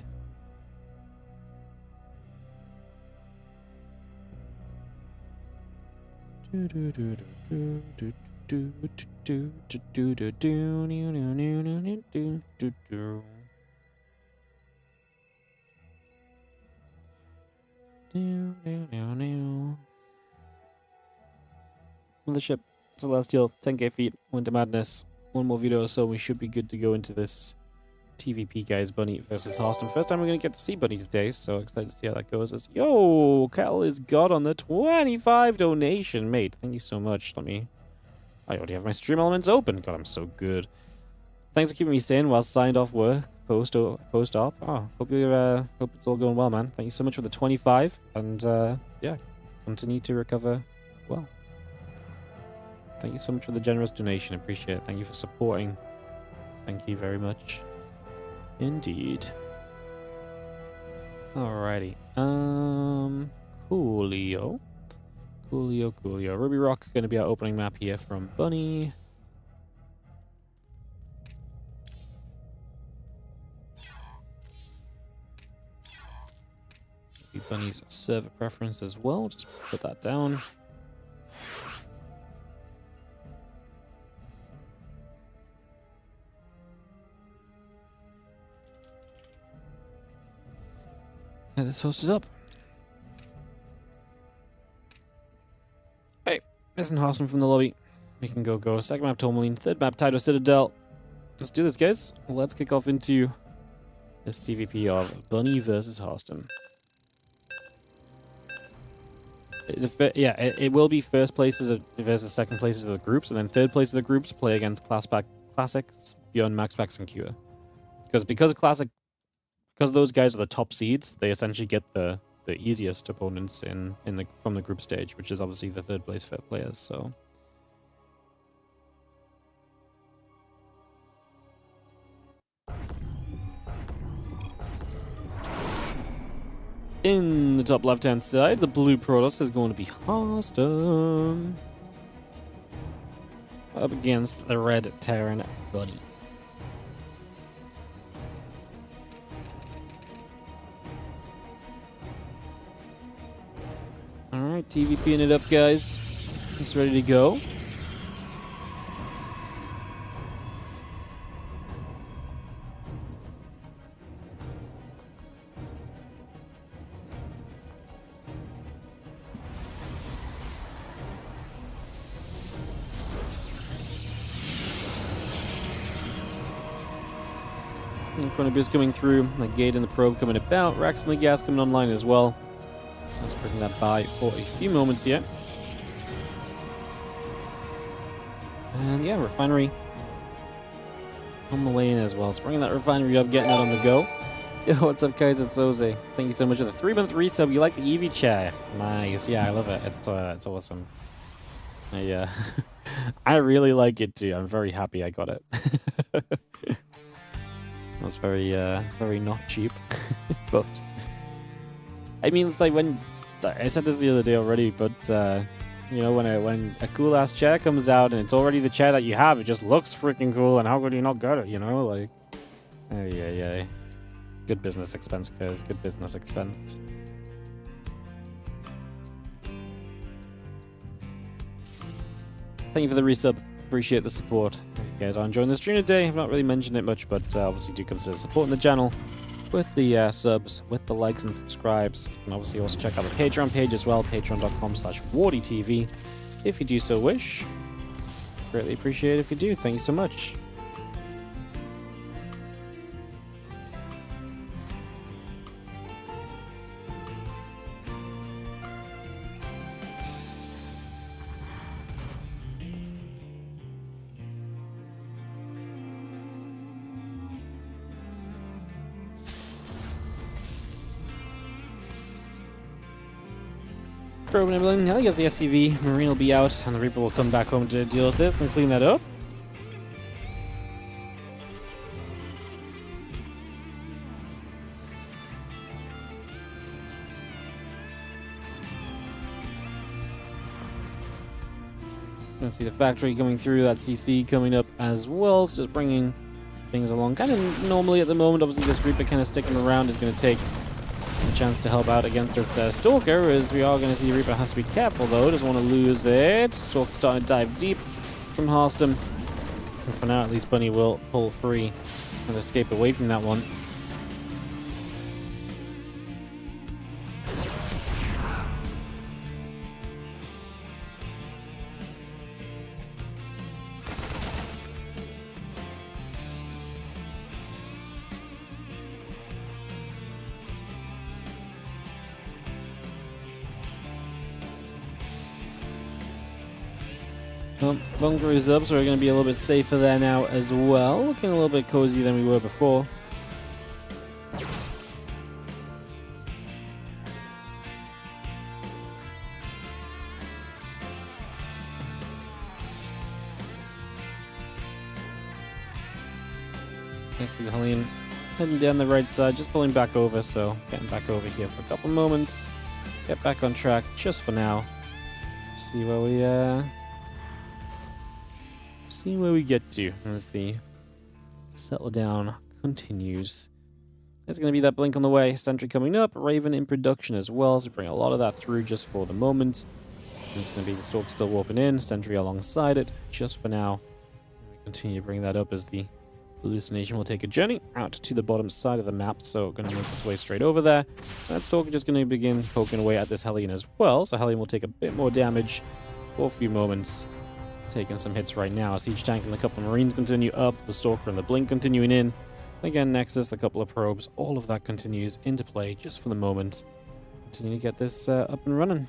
Mothership, Celestial, 10k feet, Winter Madness. One more video, so we should be good to go into this TVP, guys. Bunny versus Harstem. First time we're going to get to see Bunny today, so excited to see how that goes. Yo, Cal is God on the 25 donation, mate. Thank you so much. I already have my stream elements open. God, I'm so good. Thanks for keeping me sane while signed off work, post-op. Oh, hope it's all going well, man. Thank you so much for the 25, and yeah, continue to recover well. Thank you so much for the generous donation. Appreciate it. Thank you for supporting. Thank you very much. Indeed. Alrighty. Coolio. Ruby Rock going to be our opening map here from Bunny. Bunny's server preference as well. Just put that down. Get this hosted up. Hey, missing Harstem from the lobby. We can go. Second map, Tourmaline. Third map, Tidal Citadel. Let's do this, guys. Let's kick off into this TVP of Bunny versus Harstem. It will be first places versus second places of the groups, and then third place of the groups play against Classics, Beyond, Max Packs, and Cure. Because those guys are the top seeds, they essentially get the easiest opponents from the group stage, which is obviously the third place players. So. In the top left-hand side, the blue Protoss is going to be Harstem. Up against the red Terran Bunny. Alright, TVPing it up, guys. It's ready to go. Chronobeer's coming through, the gate and the probe coming about, Rax and the gas coming online as well. Let's bring that by for a few moments here. And yeah, refinery on the way in as well. So bringing that refinery up, getting that on the go. Yo, what's up, guys? It's Soze. Thank you so much for the 3-month resub. You like the EV chair? Nice. Yeah, I love it. It's awesome. I really like it too. I'm very happy I got it. That's very not cheap, but I mean, it's like when I said this the other day already, but you know, when a cool ass chair comes out and it's already the chair that you have, it just looks freaking cool, and how could you not get it? You know, like, yeah, good business expense, guys. Good business expense. Thank you for the resub. Appreciate the support. If you guys are enjoying the stream today, I've not really mentioned it much, but obviously do consider supporting the channel with the subs, with the likes and subscribes. You can obviously also check out the Patreon page as well, patreon.com/WardiTV, if you do so wish. Greatly appreciate it if you do. Thank you so much. Probe enabling. I guess the SCV Marine will be out, and the Reaper will come back home to deal with this and clean that up. Let's see the factory coming through, that CC coming up as well. It's just bringing things along kind of normally at the moment. Obviously, this Reaper kind of sticking around is going to take a chance to help out against this Stalker, as we are going to see Reaper has to be careful though, doesn't want to lose it. Stalker starting to dive deep from Harstem, and for now at least Bunny will pull free and escape away from that one. Bunker is up, so we're going to be a little bit safer there now as well. Looking a little bit cozy than we were before. Nice to the Helene heading down the right side, just pulling back over, so getting back over here for a couple moments. Get back on track just for now. See where we get to as the settle down continues. There's going to be that blink on the way, sentry coming up, Raven in production as well, so bring a lot of that through just for the moment. There's going to be the Stalk still warping in, sentry alongside it just for now. We continue to bring that up as the Hallucination will take a journey out to the bottom side of the map, so going to make its way straight over there. And Stalker just going to begin poking away at this Hellion as well, so Hellion will take a bit more damage for a few moments. Taking some hits right now. Siege Tank and a couple of Marines continue up, the Stalker and the Blink continuing in. Again, Nexus, a couple of probes, all of that continues into play just for the moment. Continue to get this up and running.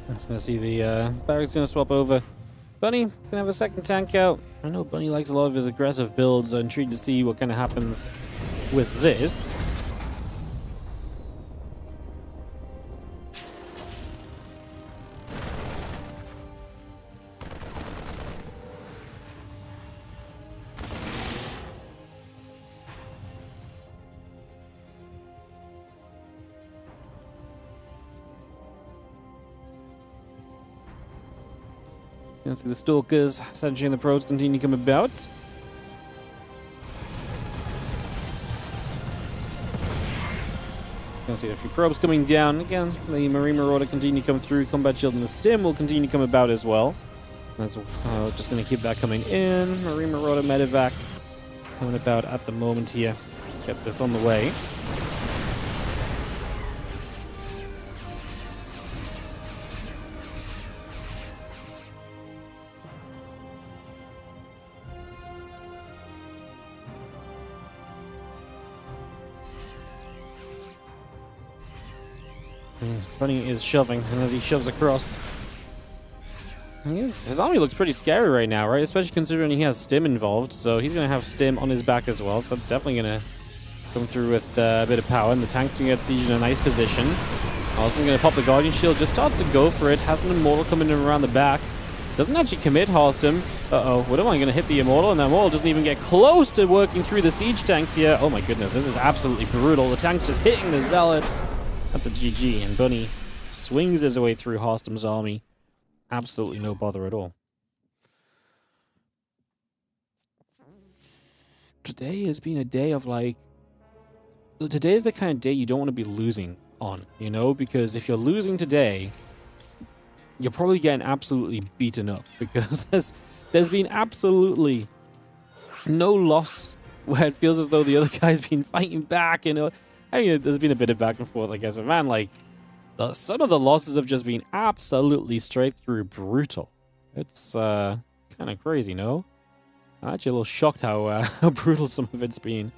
It's going to see the barracks going to swap over. Bunny can have a second tank out. I know Bunny likes a lot of his aggressive builds. I'm intrigued to see what kind of happens with this. You can see the Stalkers, Sentry and the Probes continue to come about. You can see a few Probes coming down. Again, the Marine Marauder continue to come through. Combat Shield and the Stim will continue to come about as well. That's just going to keep that coming in. Marine Marauder Medevac coming about at the moment here. Get this on the way. Bunny is shoving, and as he shoves across, his army looks pretty scary right now, right? Especially considering he has Stim involved, so he's going to have Stim on his back as well, so that's definitely going to come through with a bit of power, and the tank's going to get Siege in a nice position. Also going to pop the Guardian Shield, just starts to go for it, has an Immortal coming in around the back. Doesn't actually commit Harstem. Uh-oh, what am I going to hit the Immortal? And the Immortal doesn't even get close to working through the Siege tanks here. Oh my goodness, this is absolutely brutal. The tank's just hitting the Zealots. That's a GG, and Bunny swings his way through Harstem's army. Absolutely no bother at all. Today has been a day of today is the kind of day you don't want to be losing on, you know? Because if you're losing today, you're probably getting absolutely beaten up, because there's been absolutely no loss where it feels as though the other guy's been fighting back, you know? I mean, there's been a bit of back and forth, I guess, but man, some of the losses have just been absolutely straight through brutal. It's kind of crazy, no? I'm actually a little shocked how brutal some of it's been.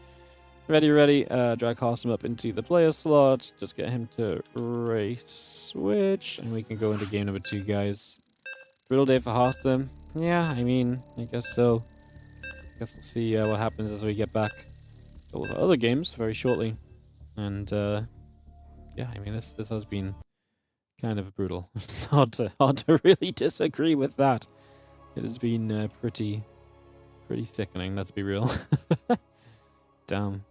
Ready, drag Harstem up into the player slot, just get him to race switch, and we can go into game number 2, guys. Brutal day for Harstem. Yeah, I mean, I guess so. I guess we'll see what happens as we get back to all the other games very shortly. And yeah, I mean, this has been kind of brutal. hard to really disagree with that. It has been pretty sickening, let's be real. Damn.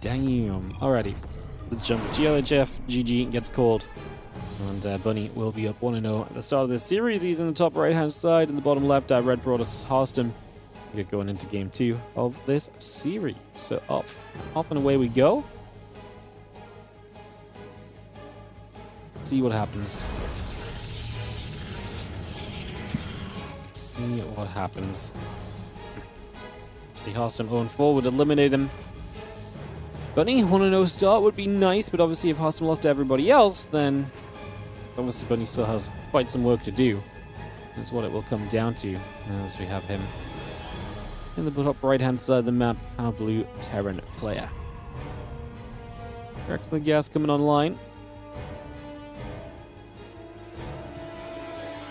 Alrighty, let's jump. GLHF GG gets called, and Bunny will be up 1-0 at the start of this series. He's in the top right hand side, in the bottom left, Red brought us Harstem. We get going into game 2 of this series. So off and away we go. Let's see what happens. See what happens. See Harstem 0-4 would eliminate him. Bunny 1-0 start would be nice, but obviously if Harstem lost to everybody else, then obviously Bunny still has quite some work to do. That's what it will come down to, as we have him in the top right-hand side of the map, our blue Terran player. Direct the gas coming online.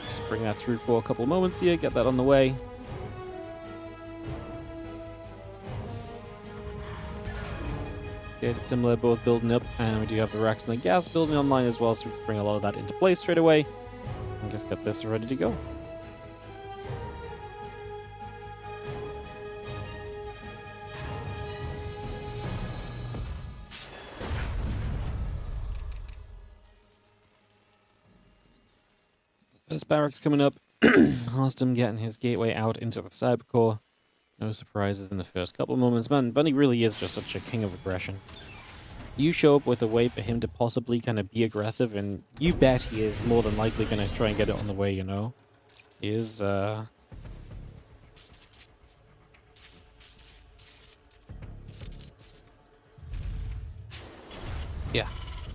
Just bring that through for a couple of moments here, get that on the way. Okay, similar, both building up, and we do have the racks and the gas building online as well, so we can bring a lot of that into place straight away. And just get this ready to go. First barracks coming up. Harstem getting his gateway out into the cybercore. No surprises in the first couple of moments. Man, Bunny really is just such a king of aggression. You show up with a way for him to possibly kind of be aggressive, and you bet he is more than likely going to try and get it on the way, you know? He is, yeah,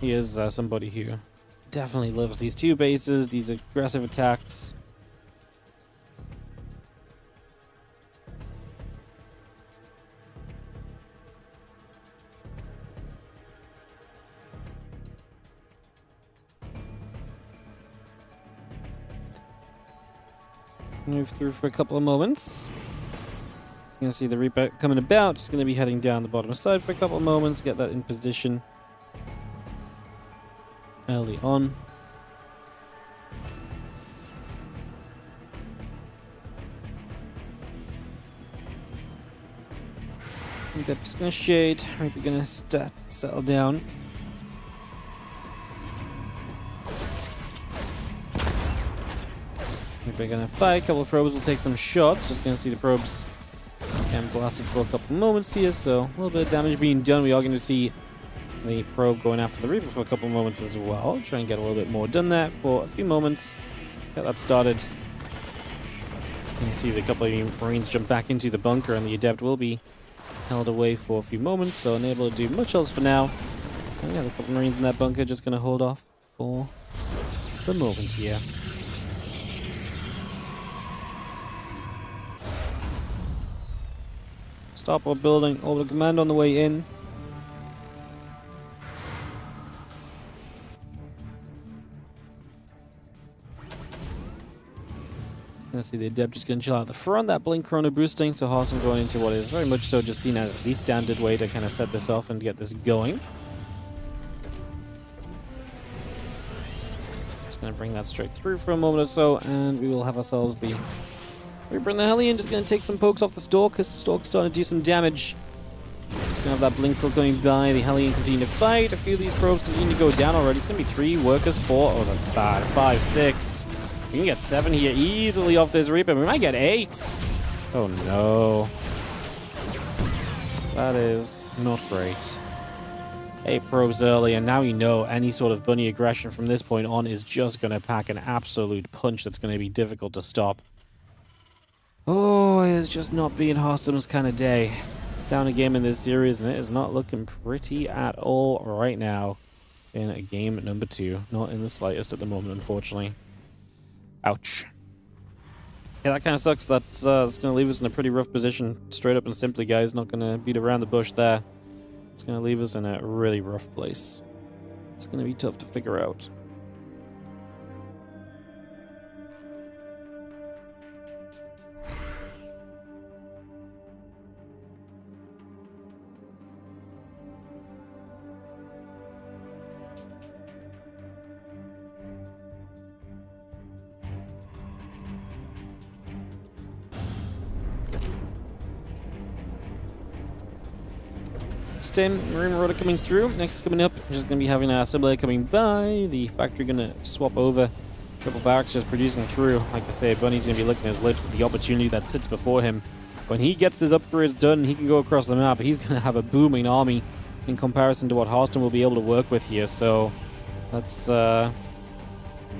he is somebody who definitely loves these two bases, these aggressive attacks. Move through for a couple of moments. Just gonna see the Reaper coming about. Just gonna be heading down the bottom side for a couple of moments. Get that in position early on. And just gonna shade. Reaper gonna settle down. We're gonna fight. A couple of probes will take some shots. Just gonna see the probes getting blasted for a couple of moments here, so a little bit of damage being done. We are gonna see the probe going after the Reaper for a couple of moments as well. Try and get a little bit more done there for a few moments. Get that started. You can see the couple of Marines jump back into the bunker, and the Adept will be held away for a few moments, so unable to do much else for now. And we have a couple of Marines in that bunker, just gonna hold off for the moment here. Starport building, orbital command on the way in. Gonna see the Adept just gonna chill out at the front. That blink chrono boosting, so Harstem going into what is very much so just seen as the standard way to kind of set this off and get this going. Just gonna bring that straight through for a moment or so, and we will have ourselves the Reaper and the Hellion. Just going to take some pokes off the Stork, because the Stork's starting to do some damage. Just going to have that Blink still going by. The Hellion continue to fight. A few of these probes continue to go down already. It's going to be 3 workers, 4. Oh, that's bad. 5, 6. We can get 7 here easily off this Reaper. We might get 8. Oh, no. That is not great. 8 probes early, and now you know any sort of bunny aggression from this point on is just going to pack an absolute punch that's going to be difficult to stop. Oh, it's just not being Harstem's kind of day. Down a game in this series, and it is not looking pretty at all right now in a game number 2. Not in the slightest at the moment, unfortunately. Ouch. Yeah, that kind of sucks. That's going to leave us in a pretty rough position. Straight up and simply, guys. Not going to beat around the bush there. It's going to leave us in a really rough place. It's going to be tough to figure out. Harstem, Marine Marauder coming through. Next coming up, we're just going to be having a Assembler coming by. The factory going to swap over. Triple barracks just producing through. Like I say, Bunny's going to be licking his lips at the opportunity that sits before him. When he gets his upgrades done, he can go across the map. He's going to have a booming army in comparison to what Harstem will be able to work with here. So that's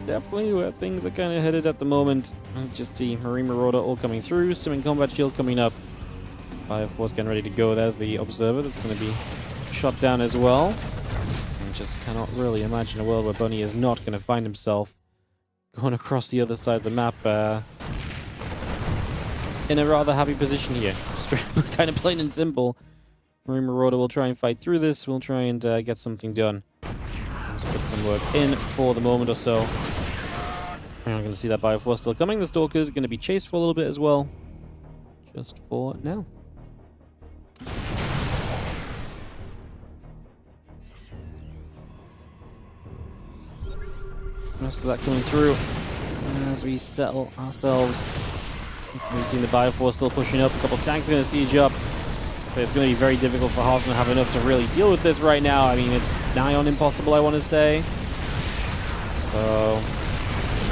definitely where things are kind of headed at the moment. Let's just see Marine Marauder all coming through. Stimming Combat Shield coming up. Fire Force getting ready to go. There's the Observer that's going to be shot down as well. I just cannot really imagine a world where Bunny is not going to find himself going across the other side of the map in a rather happy position here. Kind of plain and simple. Marine Marauder will try and fight through this. We'll try and get something done. Let's put some work in for the moment or so. We're not going to see that Bioforce still coming. The Stalker's going to be chased for a little bit as well. Just for now. Rest of that coming through as we settle ourselves. We've seen the Bioforce still pushing up. A couple of tanks are going to siege up. So it's going to be very difficult for Harstem to have enough to really deal with this right now. I mean, it's nigh on impossible, I want to say. So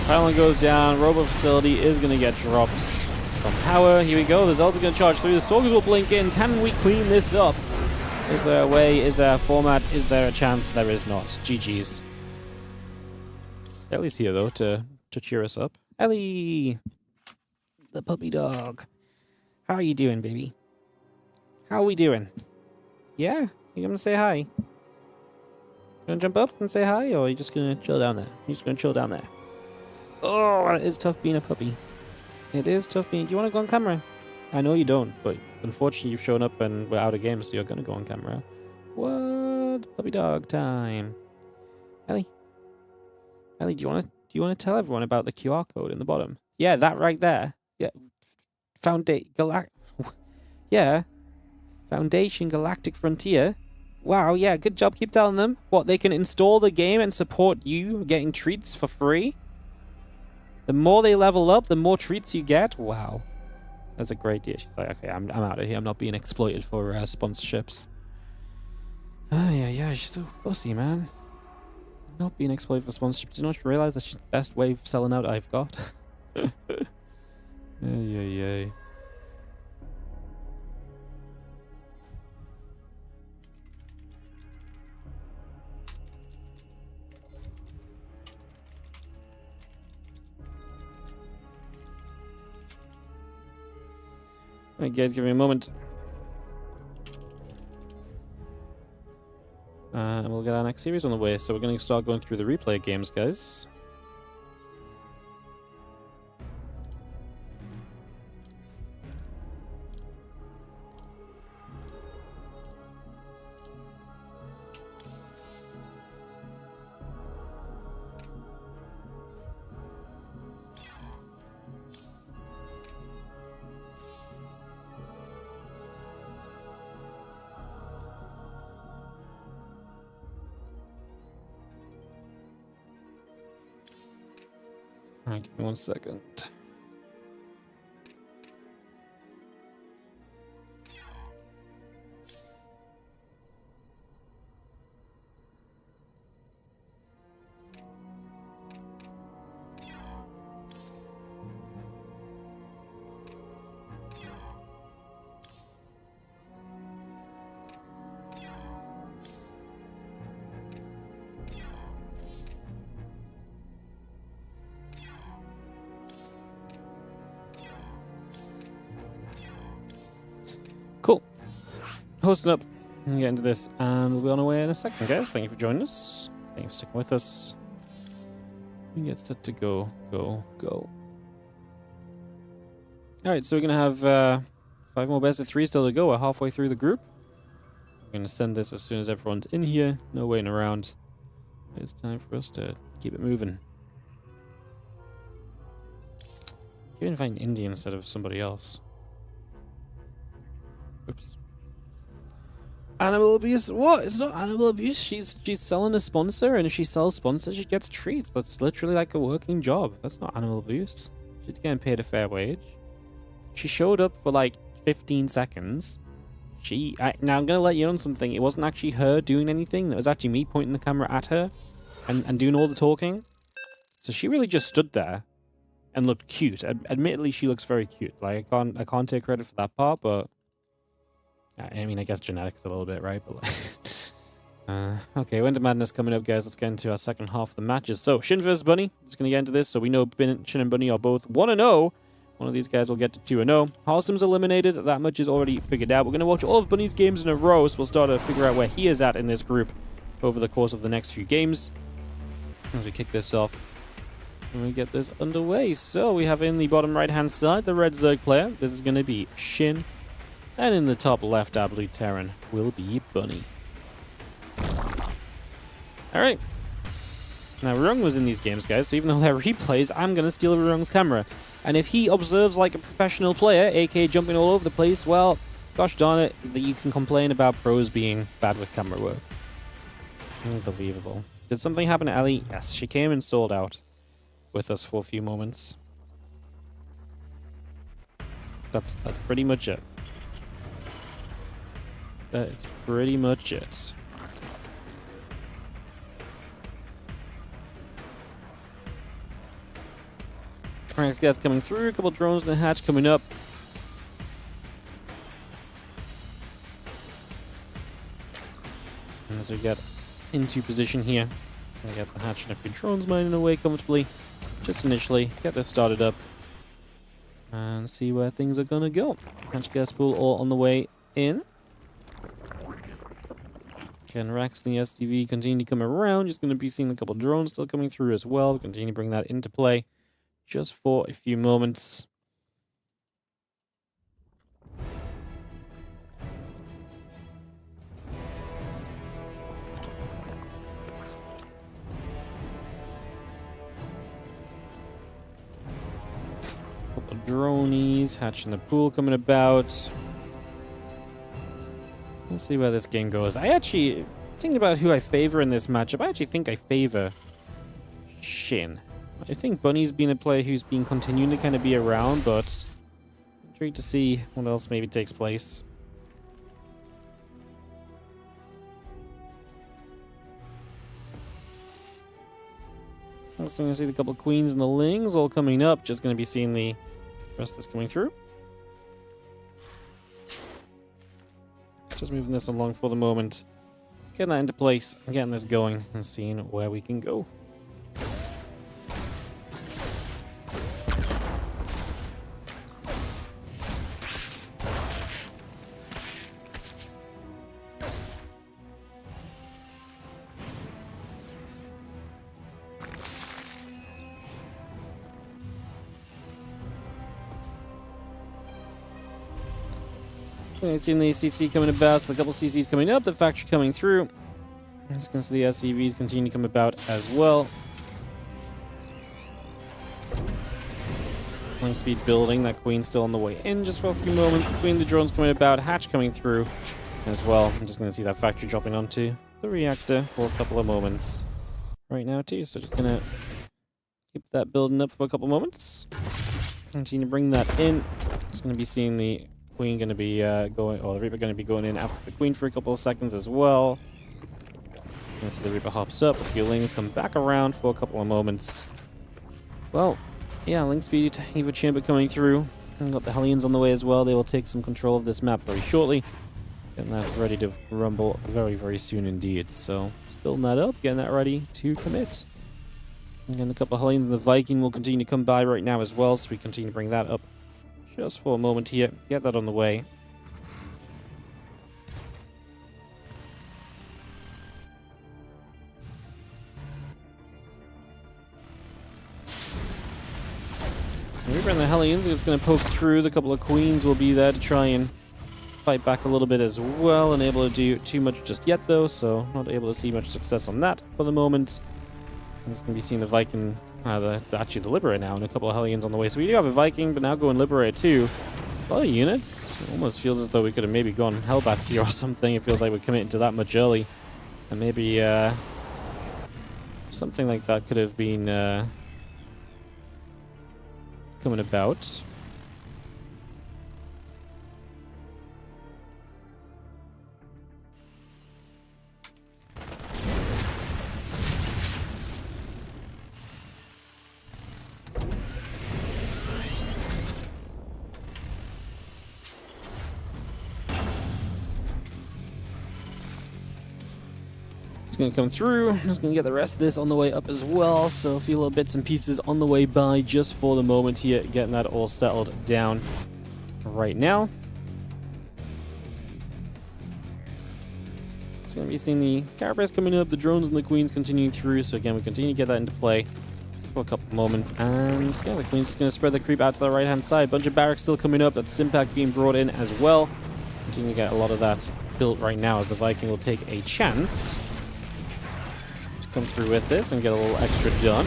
Pylon goes down. Robo facility is going to get dropped from power. Here we go. The Zelda's going to charge through. The Stalkers will blink in. Can we clean this up? Is there a way? Is there a format? Is there a chance? There is not. GG's. Ellie's here, though, to cheer us up. Ellie! The puppy dog. How are you doing, baby? How are we doing? Yeah? You gonna say hi? Gonna jump up and say hi, or are you just gonna chill down there? You're just gonna chill down there. Oh, it is tough being a puppy. It is tough being... Do you want to go on camera? I know you don't, but unfortunately you've shown up and we're out of game, so you're gonna go on camera. What? Puppy dog time. Ellie? Ellie, do you want to tell everyone about the QR code in the bottom? Yeah, that right there. Yeah. Yeah. Foundation Galactic Frontier. Wow, yeah, good job. Keep telling them. What, they can install the game and support you getting treats for free? The more they level up, the more treats you get? Wow. That's a great deal. She's like, okay, I'm out of here. I'm not being exploited for sponsorships. Oh, yeah, she's so fussy, man. Not being exploited for sponsorships. Do you not realize that's just the best way of selling out I've got? Yeah. Alright guys, give me a moment. And we'll get our next series on the way, so we're going to start going through the replay games, guys. Alright, give me 1 second. Cool. Hosting up and get into this, and we'll be on our way in a second, guys. Thank you for joining us. Thank you for sticking with us. We get set to go. Alright, so we're going to have 5 more best of 3 still to go. We're halfway through the group. We're going to send this as soon as everyone's in here. No waiting around. It's time for us to keep it moving. You can find India instead of somebody else. Oops. Animal abuse? What? It's not animal abuse. She's selling a sponsor, and if she sells sponsors, she gets treats. That's literally like a working job. That's not animal abuse. She's getting paid a fair wage. She showed up for like 15 seconds. Now I'm gonna let you know something. It wasn't actually her doing anything. That was actually me pointing the camera at her and doing all the talking. So she really just stood there and looked cute. Admittedly, she looks very cute. Like I can't take credit for that part, but I mean, I guess genetics a little bit, right? But like, okay, Winter Madness coming up, guys. Let's get into our second half of the matches. So Shin versus Bunny. Just gonna get into this. So we know Shin and Bunny are both 1-0. One of these guys will get to 2-0. Harstem's eliminated. That much is already figured out. We're going to watch all of Bunny's games in a row, so we'll start to figure out where he is at in this group over the course of the next few games. As we kick this off and we get this underway. So we have in the bottom right-hand side the red Zerg player. This is going to be Shin. And in the top left, our blue Terran will be Bunny. Alright. Now, Rung was in these games, guys, so even though they're replays, I'm going to steal Rung's camera. And if he observes like a professional player, aka jumping all over the place, well, gosh darn it, you can complain about pros being bad with camera work. Unbelievable. Did something happen to Ellie? Yes, she came and sold out with us for a few moments. That's pretty much it. That is pretty much it. Ranks gas coming through, a couple drones in the hatch coming up. And as we get into position here, we get the hatch and a few drones mining away comfortably. Just initially, get this started up and see where things are gonna go. Hatch gas pool all on the way in. Again, Rex and the STV continue to come around. Just gonna be seeing a couple drones still coming through as well. Continue to bring that into play just for a few moments. Couple of dronies, hatch in the pool coming about. Let's see where this game goes. I actually, thinking about who I favor in this matchup, I actually think I favor Shin. I think Bunny's been a player who's been continuing to kind of be around, but intrigued to see what else maybe takes place. Also going to see the couple of queens and the lings all coming up. Just going to be seeing the rest of this coming through. Just moving this along for the moment. Getting that into place, getting this going, and seeing where we can go. We've seen the CC coming about, so a couple CCs coming up, the factory coming through. It's going to see the SCVs continue to come about as well. Link speed building, that queen still on the way in just for a few moments. The queen, the drones coming about, hatch coming through as well. I'm just going to see that factory dropping onto the reactor for a couple of moments right now too. So just going to keep that building up for a couple of moments. Continue to bring that in. Just going to be seeing the queen going to be going, or the Reaper going to be going in after the queen for a couple of seconds as well. And so the Reaper hops up, a few lings come back around for a couple of moments. Well, yeah, link speed, Eva Chamber coming through. And got the Hellions on the way as well. They will take some control of this map very shortly. Getting that ready to rumble very, very soon indeed. So, building that up, getting that ready to commit. Again, a couple of Hellions and the Viking will continue to come by right now as well, so we continue to bring that up just for a moment here. Get that on the way. Reaper and the Hellions, it's going to poke through. The couple of queens will be there to try and fight back a little bit as well. Unable to do too much just yet, though, so not able to see much success on that for the moment. It's going to be seeing the Viking, actually the Liberator now, and a couple of Hellions on the way. So we do have a Viking, but now going Liberator too. A lot of units. It almost feels as though we could have maybe gone Hellbats here or something. It feels like we're committing to that much early. And maybe something like that could have been coming about. Going to come through. Just going to get the rest of this on the way up as well. So a few little bits and pieces on the way by just for the moment here, getting that all settled down right now. It's going to be seeing the Carapace coming up, the drones and the queens continuing through. So again, we continue to get that into play for a couple moments. And yeah, the queen's just going to spread the creep out to the right hand side. Bunch of barracks still coming up. That Stimpack being brought in as well. Continue to get a lot of that built right now as the Viking will take a chance. Come through with this and get a little extra done.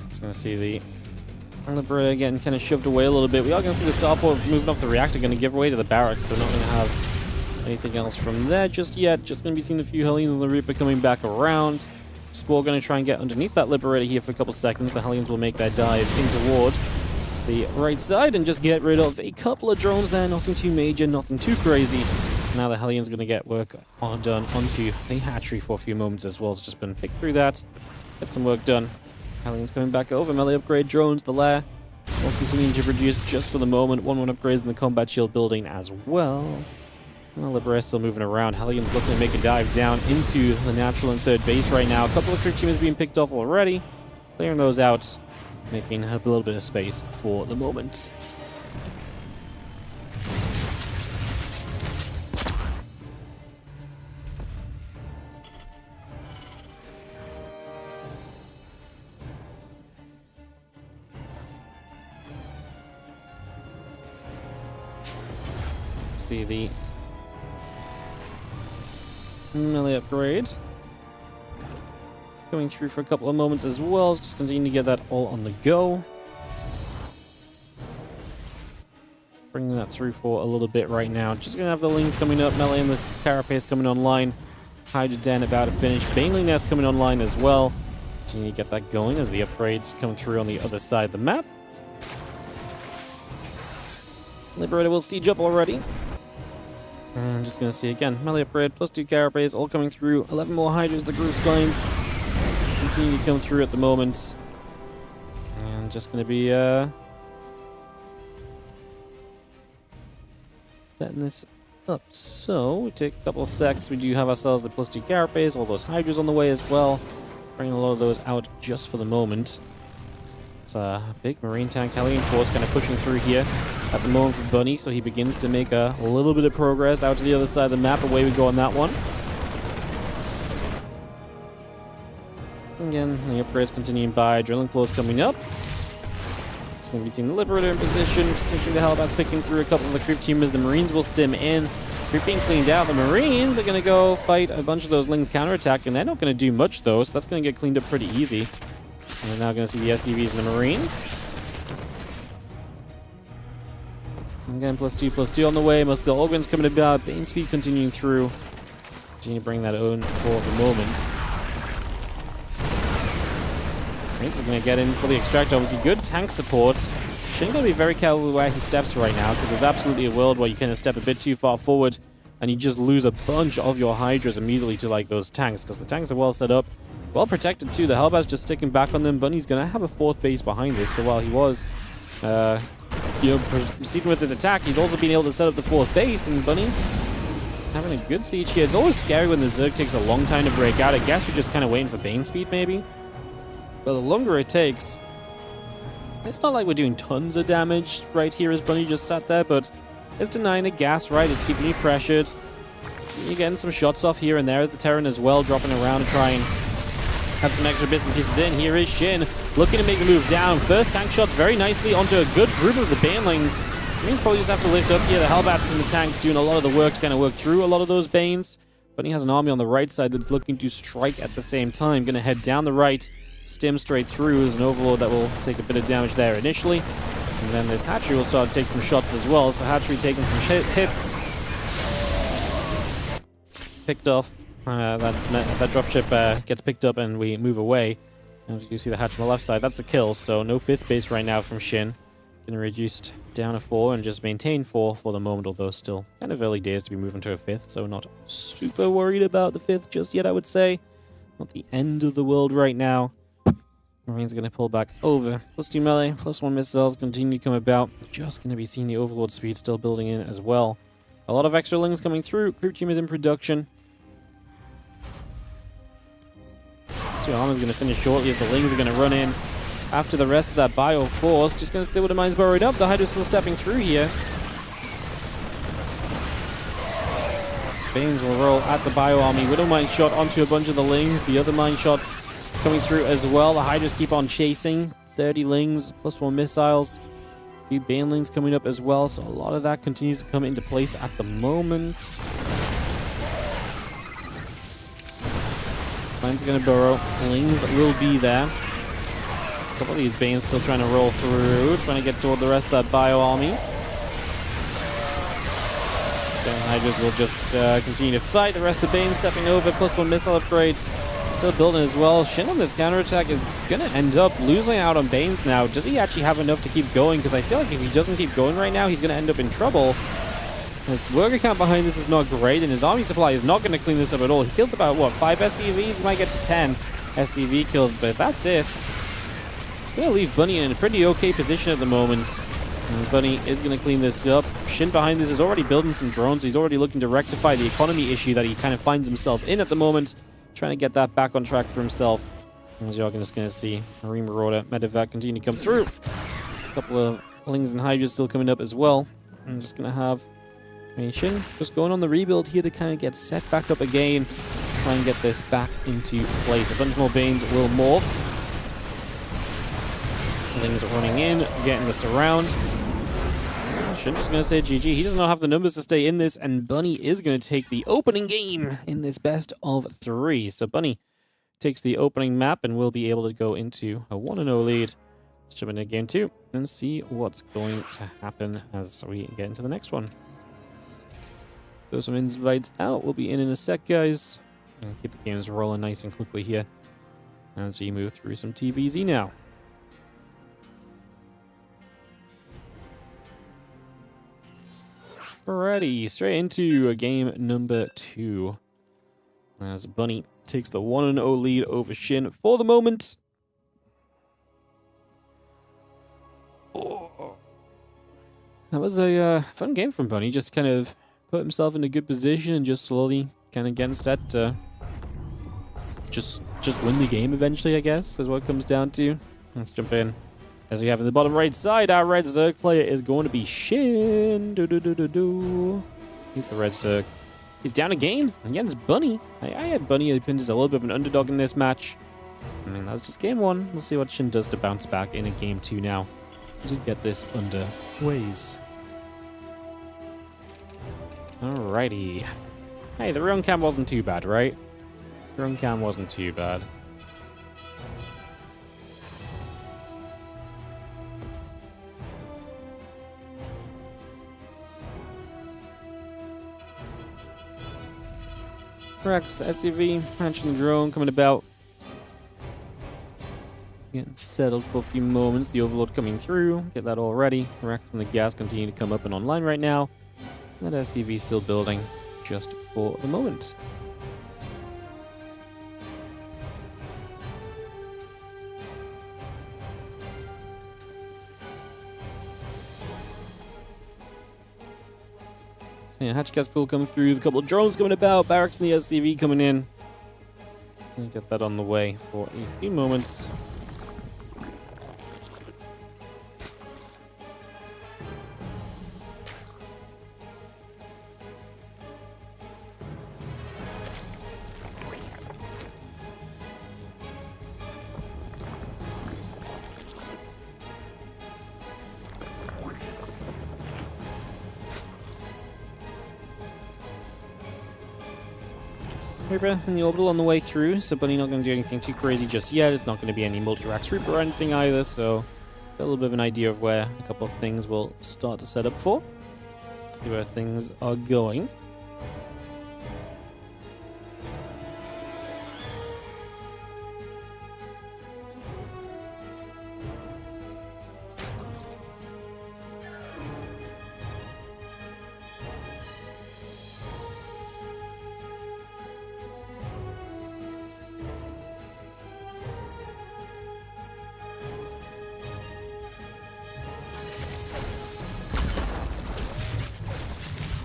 Just gonna see the Liberator getting kind of shoved away a little bit. We are gonna see the starport moving off the reactor, gonna give way to the barracks, so not gonna have anything else from there just yet. Just gonna be seeing a few Hellions and the Reaper coming back around. Spore going to try and get underneath that Liberator here for a couple seconds. The Hellions will make their dive into ward. the right side and just get rid of a couple of drones there. Nothing too major, nothing too crazy. Now the Hellions going to get work done onto the hatchery for a few moments as well. It's just been picked through that. Get some work done. Hellions coming back over. Melee upgrade drones, the lair. Will continuing to produce just for the moment. 1-1 upgrades in the combat shield building as well. And the Libera's still moving around. Hellions looking to make a dive down into the natural and third base right now. A couple of creep teams being picked off already. Clearing those out. Making a little bit of space for the moment. See the melee upgrade coming through for a couple of moments as well. Just continue to get that all on the go. Bringing that through for a little bit right now. Just gonna have the Lings coming up, melee and the Carapace coming online. Hydra Den about to finish. Baneling Nest coming online as well. Continue to get that going as the upgrades come through on the other side of the map. Liberator will siege up already. And I'm just going to see again, melee upgrade, +2 Carapace, all coming through. 11 more Hydras, the Groove Spines continue to come through at the moment. And just going to be setting this up. So, we take a couple of secs. We do have ourselves the +2 Carapace, all those Hydras on the way as well. Bringing a lot of those out just for the moment. It's a big Marine tank Hellion force kind of pushing through here at the moment for Bunny, so he begins to make a little bit of progress out to the other side of the map. Away we go on that one. Again, the upgrades continuing by. Drilling Claws coming up. It's going to be seeing the Liberator in position. Sensing the Hellbats picking through a couple of the creep teamers. The Marines will stim in. Creep being cleaned out. The Marines are going to go fight a bunch of those Lings counterattack, and they're not going to do much though, so that's going to get cleaned up pretty easy. And we're now going to see the SCVs and the Marines. Again, +2 on the way. Muscle Organs coming about. Bane Speed continuing through. Continue to bring that on for the moment. Marines is going to get in for the extract. Obviously, good tank support. Shin going to be very careful where he steps right now, because there's absolutely a world where you kind of step a bit too far forward and you just lose a bunch of your Hydras immediately to like those tanks, because the tanks are well set up. Well protected too. The Hellbat's just sticking back on them. Bunny's going to have a fourth base behind this. So while he was, proceeding with his attack, he's also been able to set up the fourth base. And Bunny having a good siege here. It's always scary when the Zerg takes a long time to break out. I guess we're just kind of waiting for Bane speed maybe. But the longer it takes, it's not like we're doing tons of damage right here as Bunny just sat there. But it's denying a gas, right? It's keeping you pressured. You're getting some shots off here and there as the Terran as well, dropping around to try and add some extra bits and pieces in. Here is Shin looking to make the move down. First tank shots very nicely onto a good group of the Banelings. Marines probably just have to lift up here. The Hellbats and the tanks doing a lot of the work to kind of work through a lot of those Banes. But he has an army on the right side that's looking to strike at the same time. Going to head down the right, stim straight through. There's an Overlord that will take a bit of damage there initially. And then this Hatchery will start to take some shots as well. So Hatchery taking some hits. Picked off. That dropship gets picked up and we move away. And you see the hatch on the left side. That's a kill, so no fifth base right now from Shin. Getting reduced down to 4 and just maintain 4 for the moment, although still kind of early days to be moving to a 5th, so not super worried about the 5th just yet, I would say. Not the end of the world right now. Marine's going to pull back over. +2 melee, +1 missiles continue to come about. Just going to be seeing the Overlord speed still building in as well. A lot of extra Lings coming through. Creep team is in production. Armor's going to finish shortly as the Lings are going to run in after the rest of that Bio Force. Just going to stay with the mines burrowed up. The Hydra's still stepping through here. Banes will roll at the Bio Army. Widow Mine shot onto a bunch of the Lings. The other mine shots coming through as well. The Hydras keep on chasing. 30 Lings, +1 missiles. A few Banelings coming up as well. So a lot of that continues to come into place at the moment. Mine's going to burrow. Lings will be there. A couple of these Banes still trying to roll through, trying to get toward the rest of that Bio Army. Then Hydras will just continue to fight. The rest of the Banes stepping over, +1 missile upgrade Still building as well. Shin on this counterattack is going to end up losing out on Banes now. Does he actually have enough to keep going? Because I feel like if he doesn't keep going right now, he's going to end up in trouble. His worker count behind this is not great, and his army supply is not going to clean this up at all. He kills about, what, 5 SCVs? He might get to 10 SCV kills, but that's it. It's going to leave Bunny in a pretty okay position at the moment. And this Bunny is going to clean this up. Shin behind this is already building some drones. He's already looking to rectify the economy issue that he kind of finds himself in at the moment. Trying to get that back on track for himself. As you're just going to see Marine Marauder, Medevac continue to come through. A couple of Lings and Hydras still coming up as well. I'm just going to have Shin just going on the rebuild here to kind of get set back up again. Try and get this back into place. A bunch more Banes will morph. Lings are running in, getting this around. Shin just going to say GG. He does not have the numbers to stay in this, and Bunny is going to take the opening game in this best of 3. So Bunny takes the opening map and will be able to go into a 1-0 lead. Let's jump into game 2 and see what's going to happen as we get into the next one. Throw some invites out. We'll be in a sec, guys. And keep the games rolling nice and quickly here as we move through some TVZ now. Alrighty, straight into game number 2. As Bunny takes the 1-0 lead over Shin for the moment. Oh. That was a fun game from Bunny. Just kind of put himself in a good position and just slowly kind of getting set to just win the game eventually, I guess, is what it comes down to. Let's jump in. As we have in the bottom right side, our red Zerg player is going to be Shin. He's the red Zerg. He's down a game against Bunny. I had Bunny opened as a little bit of an underdog in this match. I mean, that was just game 1. We'll see what Shin does to bounce back in a game 2 now as we get this underways. Alrighty. Hey, the run cam wasn't too bad, right? The run cam wasn't too bad. Rex, SCV, hatching the drone, coming about. Getting settled for a few moments. The Overlord coming through. Get that all ready. Rex and the gas continue to come up and online right now. That SCV still building just for the moment. So yeah, hatch gas pool coming through, a couple of drones coming about, barracks and the SCV coming in. Gonna get that on the way for a few moments. Reaper and the orbital on the way through, so Bunny not going to do anything too crazy just yet. It's not going to be any multi-racks Reaper or anything either, so got a little bit of an idea of where a couple of things will start to set up for. See where things are going.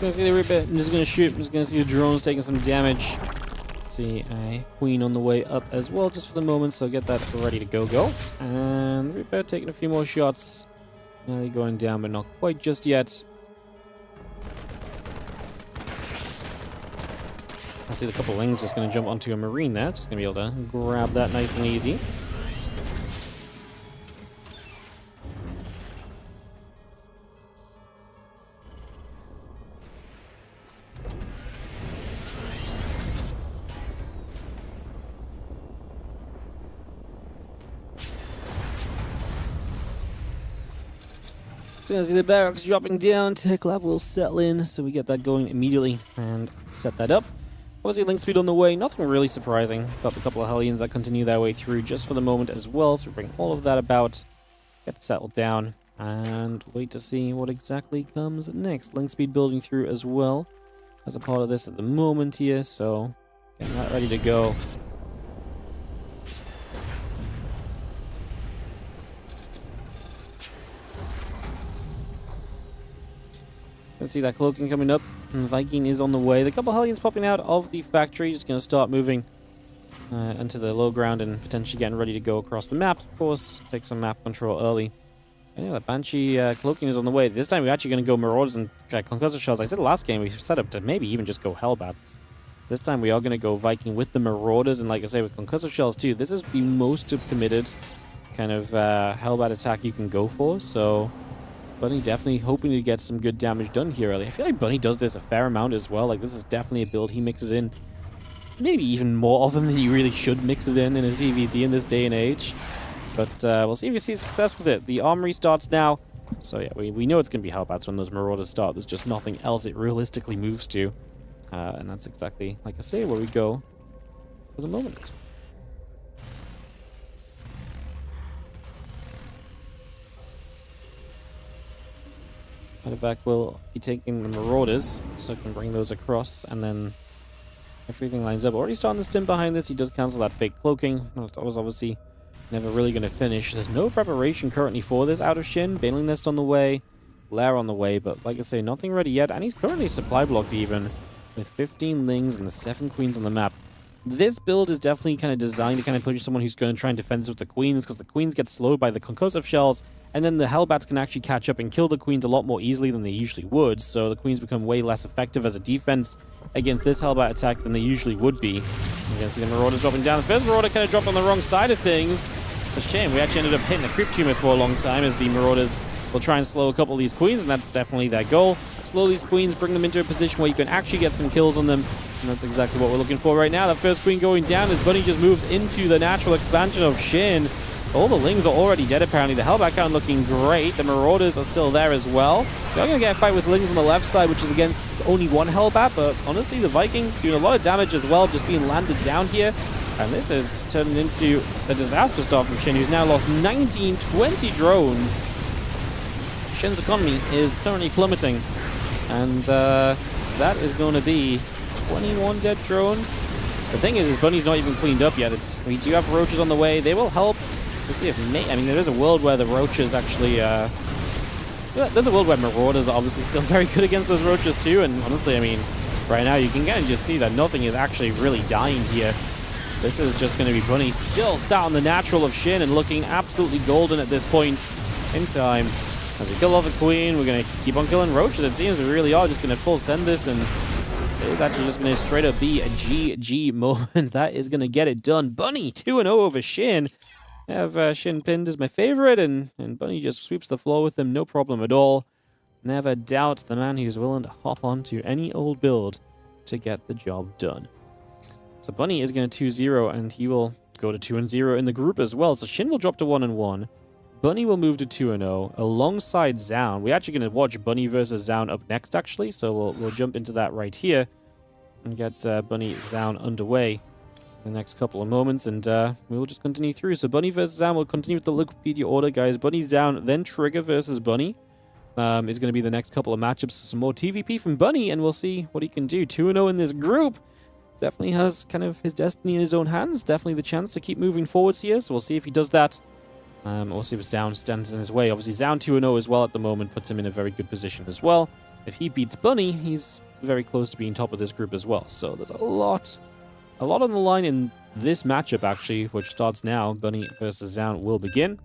Gonna see the Reaper. I'm just gonna shoot. I'm just gonna see the drones taking some damage. Let's see a Queen on the way up as well, just for the moment. So get that ready to go. And the Reaper taking a few more shots. Nearly going down, but not quite just yet. I see the couple Lings just gonna jump onto a Marine there. Just gonna be able to grab that nice and easy. As the barracks dropping down, tech lab will settle in, so we get that going immediately and set that up. Obviously, link speed on the way, nothing really surprising. Got a couple of Hellions that continue their way through just for the moment as well, so we bring all of that about, get settled down, and wait to see what exactly comes next. Link speed building through as well as a part of this at the moment here, so getting that ready to go. Let's see that cloaking coming up. And Viking is on the way. The couple Hellions popping out of the factory. Just going to start moving into the low ground and potentially getting ready to go across the map. Of course, take some map control early. And yeah, that Banshee cloaking is on the way. This time we're actually going to go Marauders and Concussive Shells. I said last game we set up to maybe even just go Hellbats. This time we are going to go Viking with the Marauders. And like I say, with Concussive Shells too, this is the most committed kind of Hellbat attack you can go for. So Bunny definitely hoping to get some good damage done here early. I feel like Bunny does this a fair amount as well. Like, this is definitely a build he mixes in maybe even more often than you really should mix it in a TVZ in this day and age. But we'll see if you see success with it. The Armory starts now. So yeah, we know it's going to be Hellbats when those Marauders start. There's just nothing else it realistically moves to. And that's exactly, like I say, where we go for the moment. Medevac will be taking the Marauders, so I can bring those across, and then everything lines up. Already starting the stim behind this, he does cancel that fake cloaking. That was obviously never really going to finish. There's no preparation currently for this out of Shin. Baneling Nest on the way, Lair on the way, but like I say, nothing ready yet, and he's currently supply blocked even, with 15 Lings and the 7 Queens on the map. This build is definitely kind of designed to kind of put you someone who's going to try and defend with the Queens, because the Queens get slowed by the Concussive Shells, and then the Hellbats can actually catch up and kill the Queens a lot more easily than they usually would, so the Queens become way less effective as a defense against this Hellbat attack than they usually would be. You're going to see the Marauders dropping down. The first Marauder kind of dropped on the wrong side of things. It's a shame. We actually ended up hitting the Creep Tumor for a long time as the Marauders will try and slow a couple of these Queens, and that's definitely their goal. Slow these Queens, bring them into a position where you can actually get some kills on them, and that's exactly what we're looking for right now. That first Queen going down as Bunny just moves into the natural expansion of Shin. All the Lings are already dead, apparently. The Hellbat count looking great. The Marauders are still there as well. You're going to get a fight with Lings on the left side, which is against only one Hellbat, but honestly, the Viking doing a lot of damage as well, just being landed down here. And this is turning into a disaster start from Shin, who's now lost 19, 20 drones. Shin's economy is currently plummeting, and that is going to be 21 dead drones. The thing is Bunny's not even cleaned up yet. We do have Roaches on the way. They will help. We'll see if I mean, there is a world where the Roaches actually there's a world where Marauders are obviously still very good against those Roaches too, and honestly, I mean, right now you can kind of just see that nothing is actually really dying here. This is just going to be Bunny still sat on the natural of Shin and looking absolutely golden at this point in time. As we kill off the Queen, we're going to keep on killing Roaches. It seems we really are just going to full send this, and it is actually just going to straight up be a GG moment. That is going to get it done. Bunny 2-0 over Shin. I have Shin pinned as my favorite, and Bunny just sweeps the floor with him, no problem at all. Never doubt the man who's willing to hop onto any old build to get the job done. So Bunny is going to 2-0, and he will go to 2-0 in the group as well. So Shin will drop to 1-1. Bunny will move to 2-0 alongside Zoun. We're actually going to watch Bunny versus Zoun up next, actually. So we'll jump into that right here and get Bunny Zoun underway in the next couple of moments, and we will just continue through. So Bunny versus Zoun will continue with the Wikipedia order, guys. Bunny Zoun, then Trigger versus Bunny is going to be the next couple of matchups. Some more TVP from Bunny, and we'll see what he can do. 2-0 in this group. Definitely has kind of his destiny in his own hands. Definitely the chance to keep moving forwards here. So we'll see if he does that. We'll see if Zoun stands in his way. Obviously, Zoun 2-0 as well at the moment puts him in a very good position as well. If he beats Bunny, he's very close to being top of this group as well. So there's a lot on the line in this matchup, actually, which starts now. Bunny versus Zoun will begin.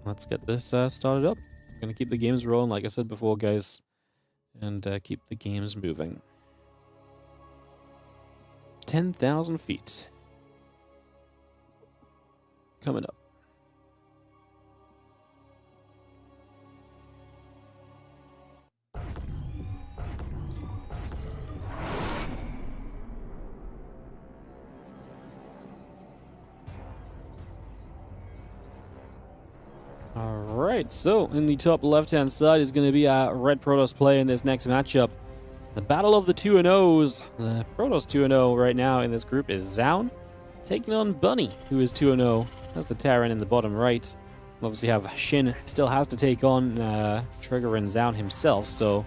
Let's get this started up. I'm going to keep the games rolling, like I said before, guys, and keep the games moving. 10,000 feet. Coming up. Alright, so in the top left-hand side is going to be our Red Protoss player in this next matchup. The battle of the 2-0s. The Protoss 2-0 right now in this group is Zoun, taking on Bunny, who is 2-0. That's the Terran in the bottom right. Obviously have Shin still has to take on Trigger and Zoun himself, so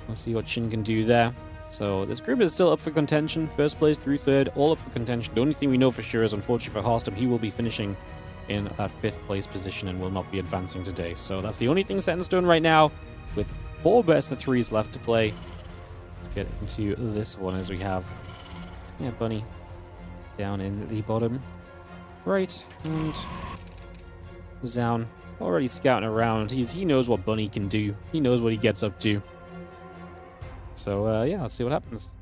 we'll see what Shin can do there. So this group is still up for contention. First place through third, all up for contention. The only thing we know for sure is, unfortunately for Harstem, he will be finishing in that 5th place position and will not be advancing today. So that's the only thing set in stone right now, with 4 best of 3s left to play. Let's get into this one as we have, yeah, Bunny down in the bottom right, and Zoun already scouting around. He knows what Bunny can do. He knows what he gets up to. So, yeah, let's see what happens.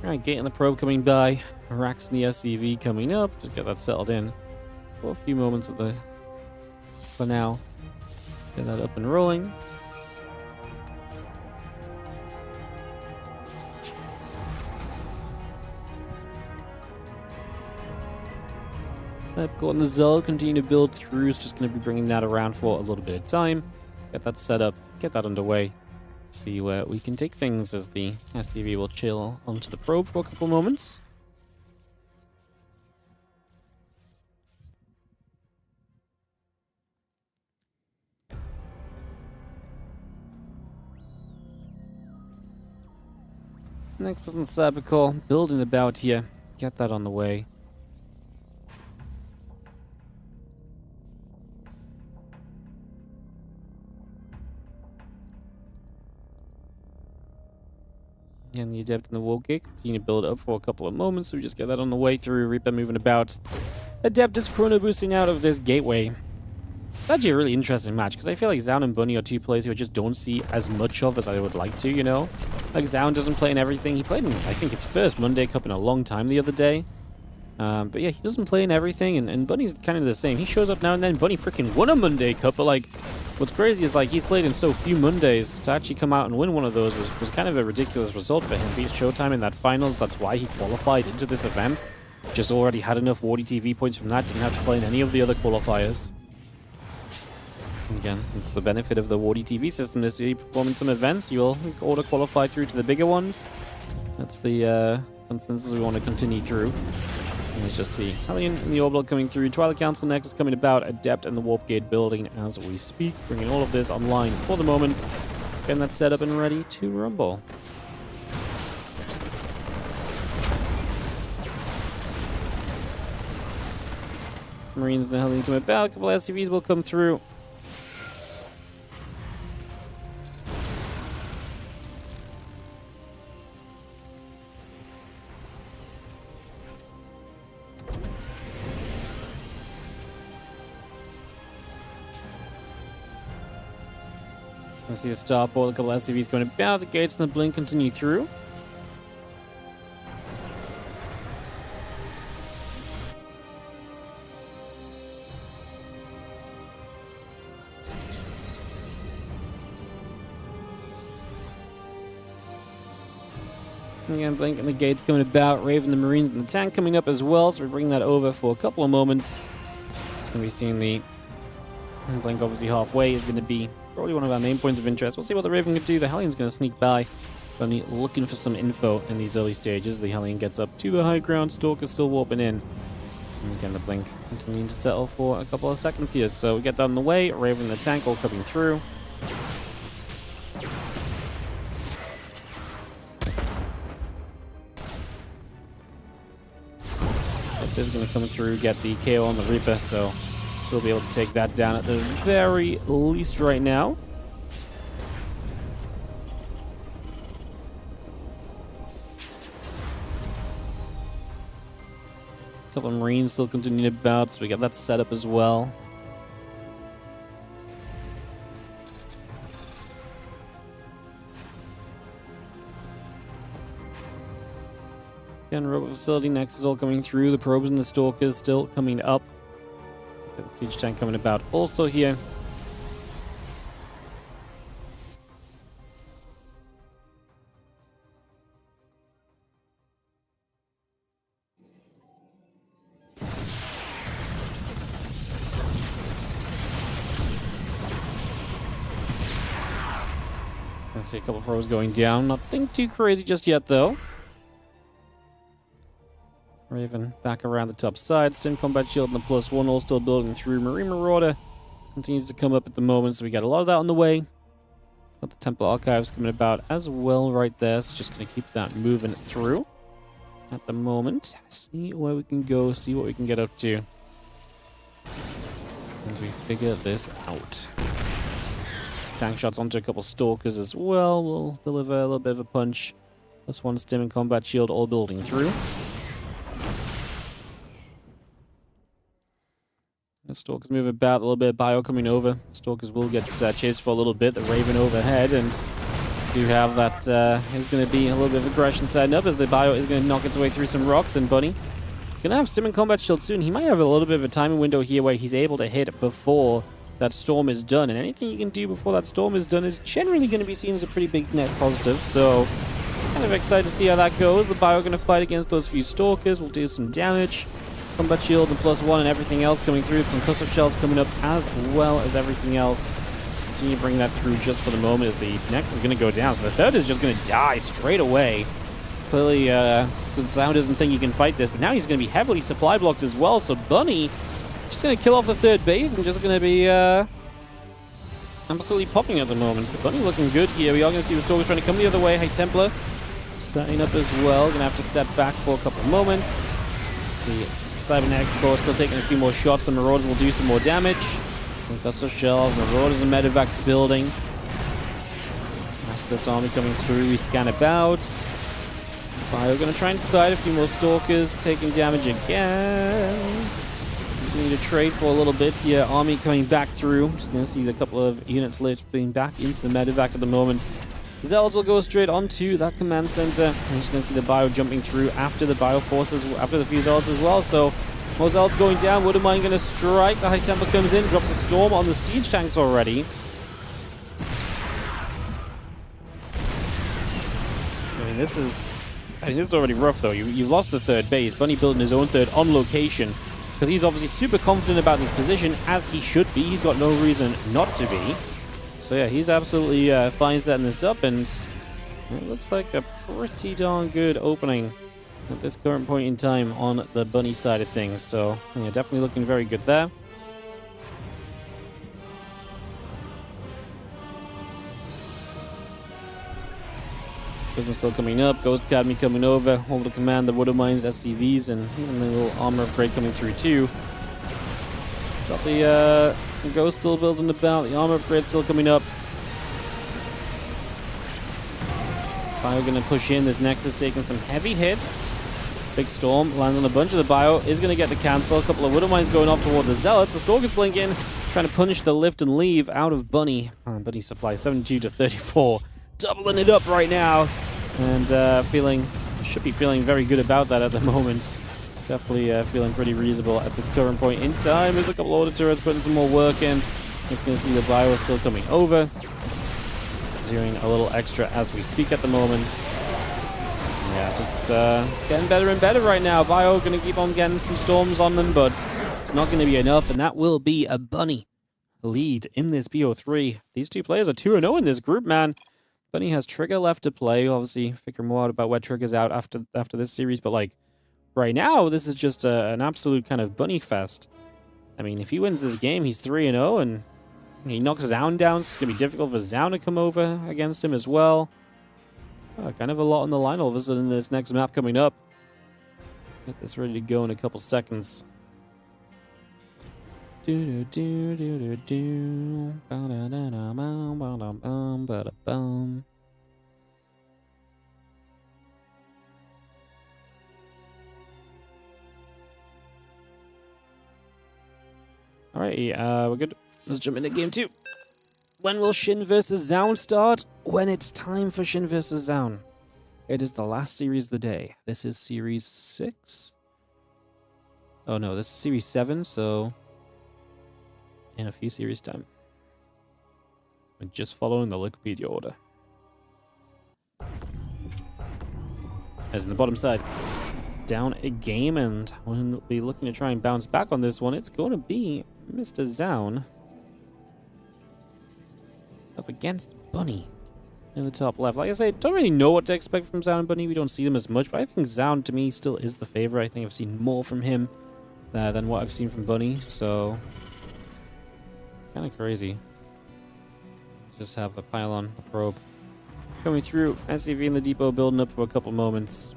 Alright, getting the probe coming by. Racks and the SCV coming up. Just get that settled in for a few moments for now. Get that up and rolling. Go on the Zoun, continue to build through. It's just going to be bringing that around for a little bit of time. Get that set up, get that underway. See where we can take things as the SCV will chill onto the probe for a couple moments. Next is the Sabical, building about here. Get that on the way. And the Adept and the Warp Gate continue to build up for a couple of moments, so we just get that on the way through. Reaper moving about. Adept is chrono boosting out of this gateway. It's actually a really interesting match, because I feel like Zoun and Bunny are 2 players who I just don't see as much of as I would like to, you know? Like, Zoun doesn't play in everything. He played in, I think, his first Monday Cup in a long time the other day. But yeah, he doesn't play in everything, and Bunny's kind of the same. He shows up now and then. Bunny freaking won a Monday Cup, but like, what's crazy is like he's played in so few Mondays. To actually come out and win one of those was kind of a ridiculous result for him. Beat Showtime in that finals. That's why he qualified into this event. Just already had enough WardiTV points from that. Didn't have to play in any of the other qualifiers. Again, it's the benefit of the WardiTV system. This year, you perform in some events, you'll auto qualify through to the bigger ones. That's the consensus we want to continue through. Let's just see. Hellion and the Orbital coming through. Twilight Council next coming about. Adept and the Warp Gate building as we speak. Bringing all of this online for the moment. Getting that set up and ready to rumble. Marines and the Hellion coming about. A couple of SCVs will come through. I see the starport, a couple of SCVs going about, the gates and the blink continue through. Again, blink and the gates coming about, Raven, the Marines, and the tank coming up as well, so we bring that over for a couple of moments. It's going to be seeing the blink obviously halfway is going to be probably one of our main points of interest. We'll see what the Raven can do. The Hellion's going to sneak by. Bunny looking for some info in these early stages. The Hellion gets up to the high ground. Stalker's still warping in. And again, the blink continuing to settle for a couple of seconds here. So we get that on the way. Raven and the tank all coming through. Is going to come through, get the KO on the Reaper, so we'll be able to take that down at the very least right now. A couple of Marines still continuing to bounce, so we got that set up as well. Again, robot facility next is all coming through. The probes and the stalkers still coming up. Got the siege tank coming about also here. I see a couple of throws going down. Nothing too crazy just yet, though. Raven back around the top side. Stim combat shield and the +1 all still building through. Marine Marauder continues to come up at the moment, so we got a lot of that on the way. Got the Temple Archives coming about as well right there, so just going to keep that moving through at the moment. See where we can go, see what we can get up to as we figure this out. Tank shots onto a couple Stalkers as well will deliver a little bit of a punch. +1 Stim and combat shield all building through. The Stalkers move about, a little bit of bio coming over. Stalkers will get chased for a little bit. The Raven overhead, and do have that. Is going to be a little bit of aggression setting up as the bio is going to knock its way through some rocks. And Bunny going to have Stim and combat shield soon. He might have a little bit of a timing window here where he's able to hit before that storm is done. And anything you can do before that storm is done is generally going to be seen as a pretty big net positive. So kind of excited to see how that goes. The bio going to fight against those few Stalkers. Will do some damage. Combat shield and +1 and everything else coming through. Concussive shells coming up as well as everything else. Continue to bring that through just for the moment as the next is going to go down. So the third is just going to die straight away. Clearly, Zoun doesn't think he can fight this, but now he's going to be heavily supply blocked as well. So Bunny just going to kill off the third base and just going to be absolutely popping at the moment. So Bunny looking good here. We are going to see the Stalkers trying to come the other way. Hey, Templar setting up as well. Going to have to step back for a couple of moments. The Cybernetics core still taking a few more shots. The Marauders will do some more damage. Concussive shells, Marauders and Medivacs building. That's this army coming through. We scan about. Bio going to try and fight a few more Stalkers, taking damage again. Continue to trade for a little bit here. Army coming back through. Just going to see a couple of units lifting back into the Medivac at the moment. Zealots will go straight onto that command center. I'm just going to see the bio jumping through after the bio forces, after the few Zealots as well. So, more Zealots going down. Woodermine going to strike. The High Temple comes in, drops the storm on the siege tanks already. I mean, this is already rough though. You've lost the third base. Bunny building his own third on location because he's obviously super confident about his position, as he should be. He's got no reason not to be. So yeah, he's absolutely fine setting this up, and it looks like a pretty darn good opening at this current point in time on the Bunny side of things. So yeah, definitely looking very good there. Prism still coming up, Ghost Academy coming over, all the command, the Woodermines, SCVs, and even the little armor upgrade coming through too. Got the Ghost still building about, the armor upgrade still coming up. Bio going to push in, this Nexus taking some heavy hits. Big Storm lands on a bunch of the Bio, is going to get the cancel. A couple of Woodermines going off toward the Zealots. The Stalkers blinking, trying to punish the lift and leave out of Bunny. Bunny supply 72 to 34. Doubling it up right now. And should be feeling very good about that at the moment. Definitely feeling pretty reasonable at this current point in time. There's a couple of order turrets putting some more work in. Just going to see the bio still coming over. Doing a little extra as we speak at the moment. Yeah, just getting better and better right now. Bio going to keep on getting some storms on them, but it's not going to be enough, and that will be a Bunny lead in this BO3. These two players are 2-0 in this group, man. Bunny has Trigger left to play. Obviously, figure more out about where Trigger's out after this series, but like right now, this is just an absolute kind of Bunny fest. I mean, if he wins this game, he's 3-0, and he knocks Zoun down. It's going to be difficult for Zoun to come over against him as well. Kind of a lot on the line all of a sudden in this next map coming up. Get this ready to go in a couple seconds. Alright, we're good. Let's jump into game 2. When will Shin versus Zoun start? When it's time for Shin versus Zoun. It is the last series of the day. This is series 6? Oh no, this is series 7, so in a few series time. We're just following the Wikipedia order. As in the bottom side. Down a game, and we'll be looking to try and bounce back on this one. It's going to be Mr. Zoun up against Bunny. in the top left. Like I say, don't really know what to expect from Zoun and Bunny. We don't see them as much, but I think Zoun to me still is the favorite. I think I've seen more from him than what I've seen from Bunny, so kind of crazy. Just have the pylon, the probe coming through. SCV in the depot building up for a couple moments.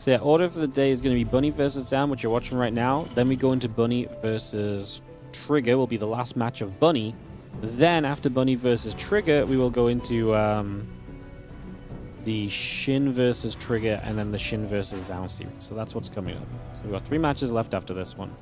So yeah, order for the day is going to be Bunny versus Zoun, which you're watching right now. Then we go into Bunny versus Trigger, will be the last match of Bunny. Then after Bunny versus Trigger, we will go into the Shin versus Trigger, and then the Shin versus Zoun series. So that's what's coming up. So we've got 3 matches left after this one.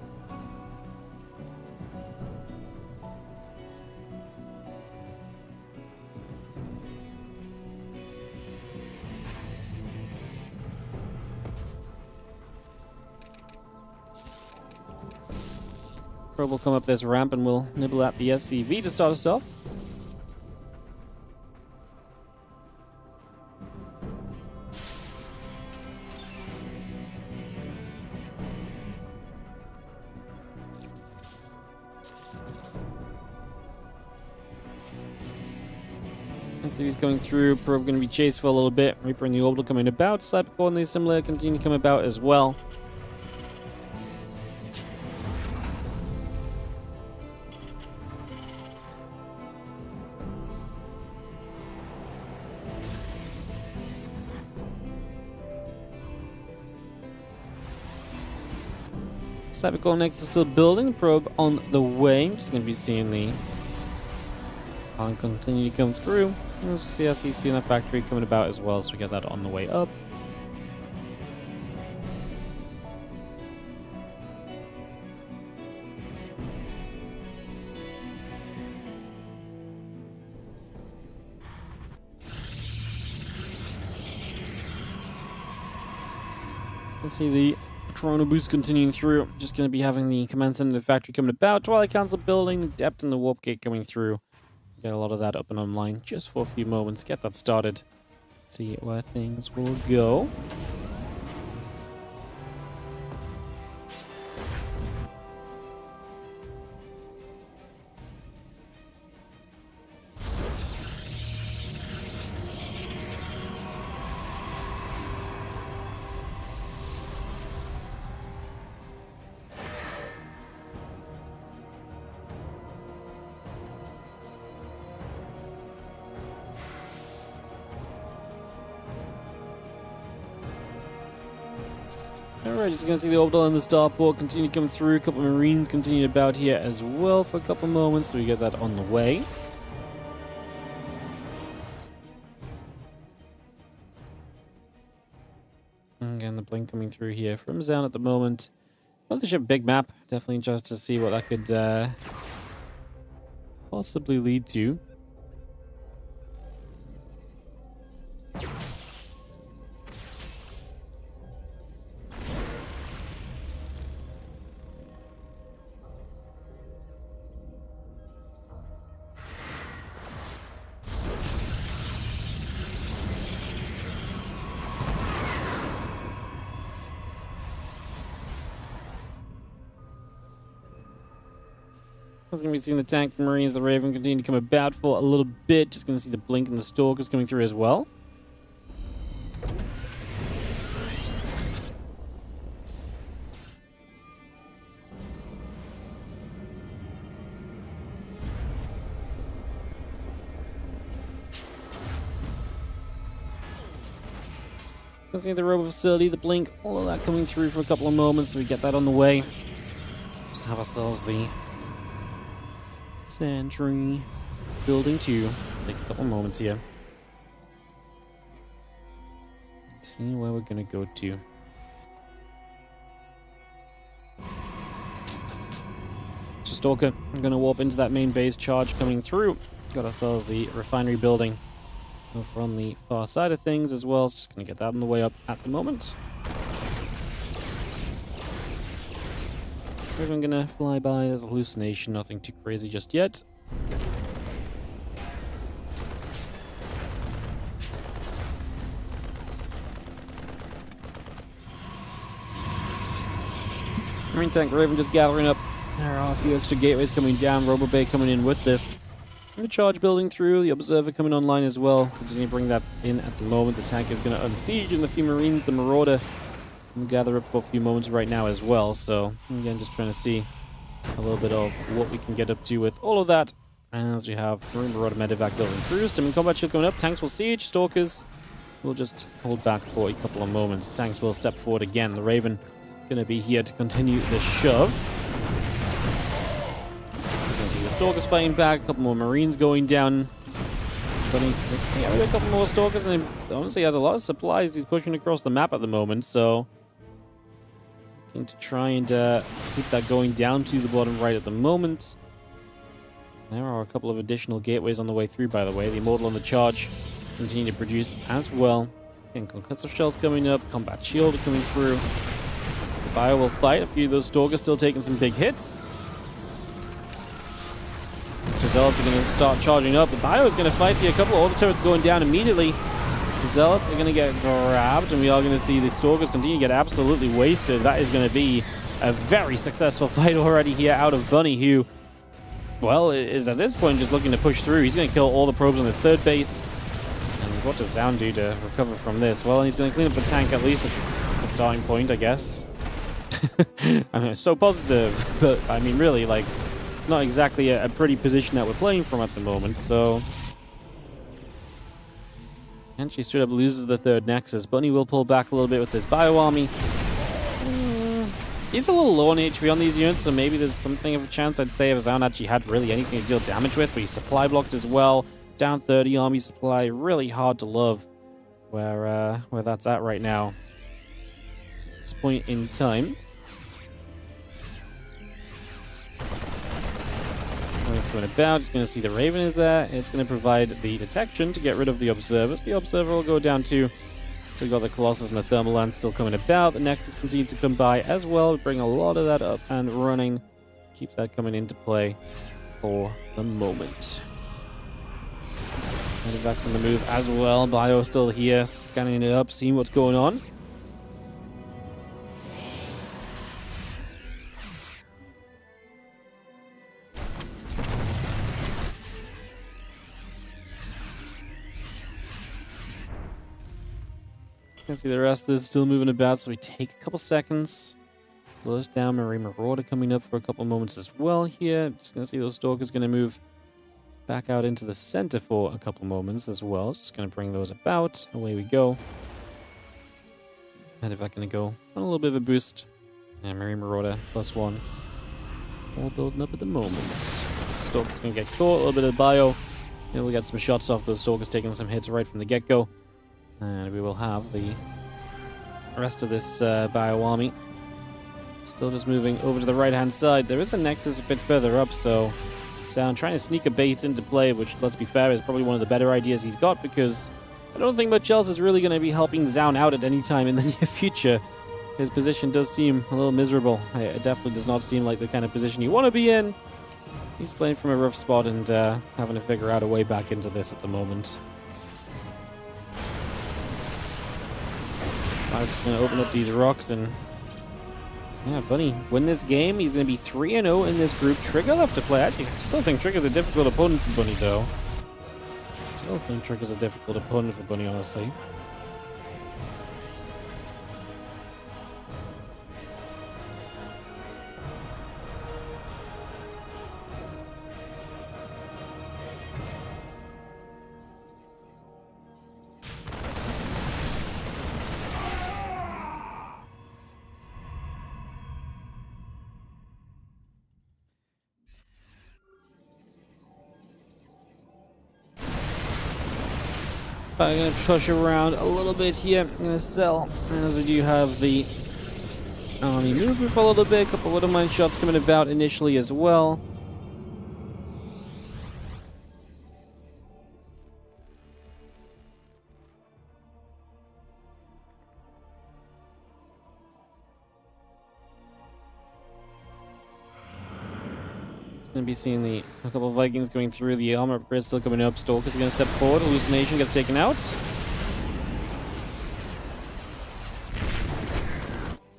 Probe will come up this ramp and we'll nibble at the SCV to start us off. SCV's going through, probe going to be chased for a little bit. Reaper and the orbital coming about. Cybercore and the similar continue to come about as well. Cybercore next is still building. Probe on the way. Just going to be seeing the pylon continue to come through. And there's a CRCC in the factory coming about as well, so we get that on the way up. Let's see the Chrono Boost continuing through. Just going to be having the command center of the factory coming about. Twilight Council building, Depth and the Warp Gate coming through. Get a lot of that up and online just for a few moments. Get that started. See where things will go. Alright, just gonna see the orbital and the starport continue to come through. A couple of Marines continue about here as well for a couple moments, so we get that on the way. And again, the blink coming through here from Zoun at the moment. Mothership big map. Definitely just to see what that could possibly lead to. We're going to be seeing the tank, the Marines, the Raven continue to come about for a little bit. Just going to see the Blink and the Stalkers coming through as well. Let's see the Robo Facility, the Blink, all of that coming through for a couple of moments, so we get that on the way. Just have ourselves the Sentry building 2. Take a couple moments here. Let's see where we're gonna go to. Stalker, I'm gonna warp into that main base. Charge coming through. Got ourselves the refinery building over on the far side of things as well. Just gonna get that on the way up at the moment. I'm gonna fly by. There's a hallucination, nothing too crazy just yet. Marine tank Raven just gathering up. There are a few extra gateways coming down. Robobay coming in with this. And the charge building through. The Observer coming online as well. We just need to bring that in at the moment. The tank is going to unsiege, and the few Marines, the Marauder, can gather up for a few moments right now as well. So, again, just trying to see a little bit of what we can get up to with all of that. As we have Marine Marauder Medevac building through. Stim and combat shield coming up. Tanks will siege. Stalkers will just hold back for a couple of moments. Tanks will step forward again. The Raven going to be here to continue the shove. You can see the Stalkers fighting back. A couple more Marines going down. But he's got a couple more Stalkers, and he honestly has a lot of supplies he's pushing across the map at the moment. So, looking to try and keep that going down to the bottom right at the moment. There are a couple of additional gateways on the way through, by the way. The Immortal and the Charge continue to produce as well. Again, concussive shells coming up, combat shield coming through. The Bio will fight. A few of those Stalkers still taking some big hits. So Zealots are going to start charging up. The Bio is going to fight here. A couple of other turrets going down immediately. The Zealots are going to get grabbed, and we are going to see the Stalkers continue to get absolutely wasted. That is going to be a very successful fight already here out of Bunny, who, well, is at this point just looking to push through. He's going to kill all the probes on his third base. And what does Zoun do to recover from this? Well, he's going to clean up the tank. At least it's a starting point, I guess. I mean, it's so positive. But, I mean, really, like, it's not exactly a pretty position that we're playing from at the moment. So, and she straight up loses the third Nexus. Bunny will pull back a little bit with his Bio Army. He's a little low on HP on these units, so maybe there's something of a chance, I'd say, if Zoun actually had really anything to deal damage with, but he's supply blocked as well. Down 30 army supply, really hard to love where that's at right now. At this point in time. When it's going about, it's going to see the Raven is there. It's going to provide the detection to get rid of the Observers. The Observer will go down too. So we've got the Colossus and the Thermal Lance still coming about. The Nexus continues to come by as well. Bring a lot of that up and running. Keep that coming into play for the moment. Medevac's on the move as well. Bio still here, scanning it up, seeing what's going on. You can see the rest of this still moving about, so we take a couple seconds. Slow us down. Marine Marauder coming up for a couple moments as well here. Just going to see those Stalkers going to move back out into the center for a couple moments as well. Just going to bring those about. Away we go. Medevac going to go on a little bit of a boost. And Marine Marauder +1. All building up at the moment. Stalker's going to get caught. A little bit of bio. And we'll get some shots off those Stalkers, taking some hits right from the get-go. And we will have the rest of this Bio Army still just moving over to the right-hand side. There is a Nexus a bit further up, so Zoun trying to sneak a base into play, which, let's be fair, is probably one of the better ideas he's got, because I don't think much else is really going to be helping Zoun out at any time in the near future. His position does seem a little miserable. It definitely does not seem like the kind of position you want to be in. He's playing from a rough spot and having to figure out a way back into this at the moment. I'm just going to open up these rocks and, yeah, Bunny win this game. He's going to be 3-0 in this group. Trigger left to play. Actually, I still think Trigger's a difficult opponent for Bunny, though. Still think Trigger's a difficult opponent for Bunny, honestly. I'm going to push around a little bit here. I'm going to sell, as we do have the army moving for a little bit. A couple of Widowmine shots coming about initially as well. Going to be seeing a couple of Vikings going through. The armor upgrade still coming up. Stalkers are going to step forward. Hallucination gets taken out.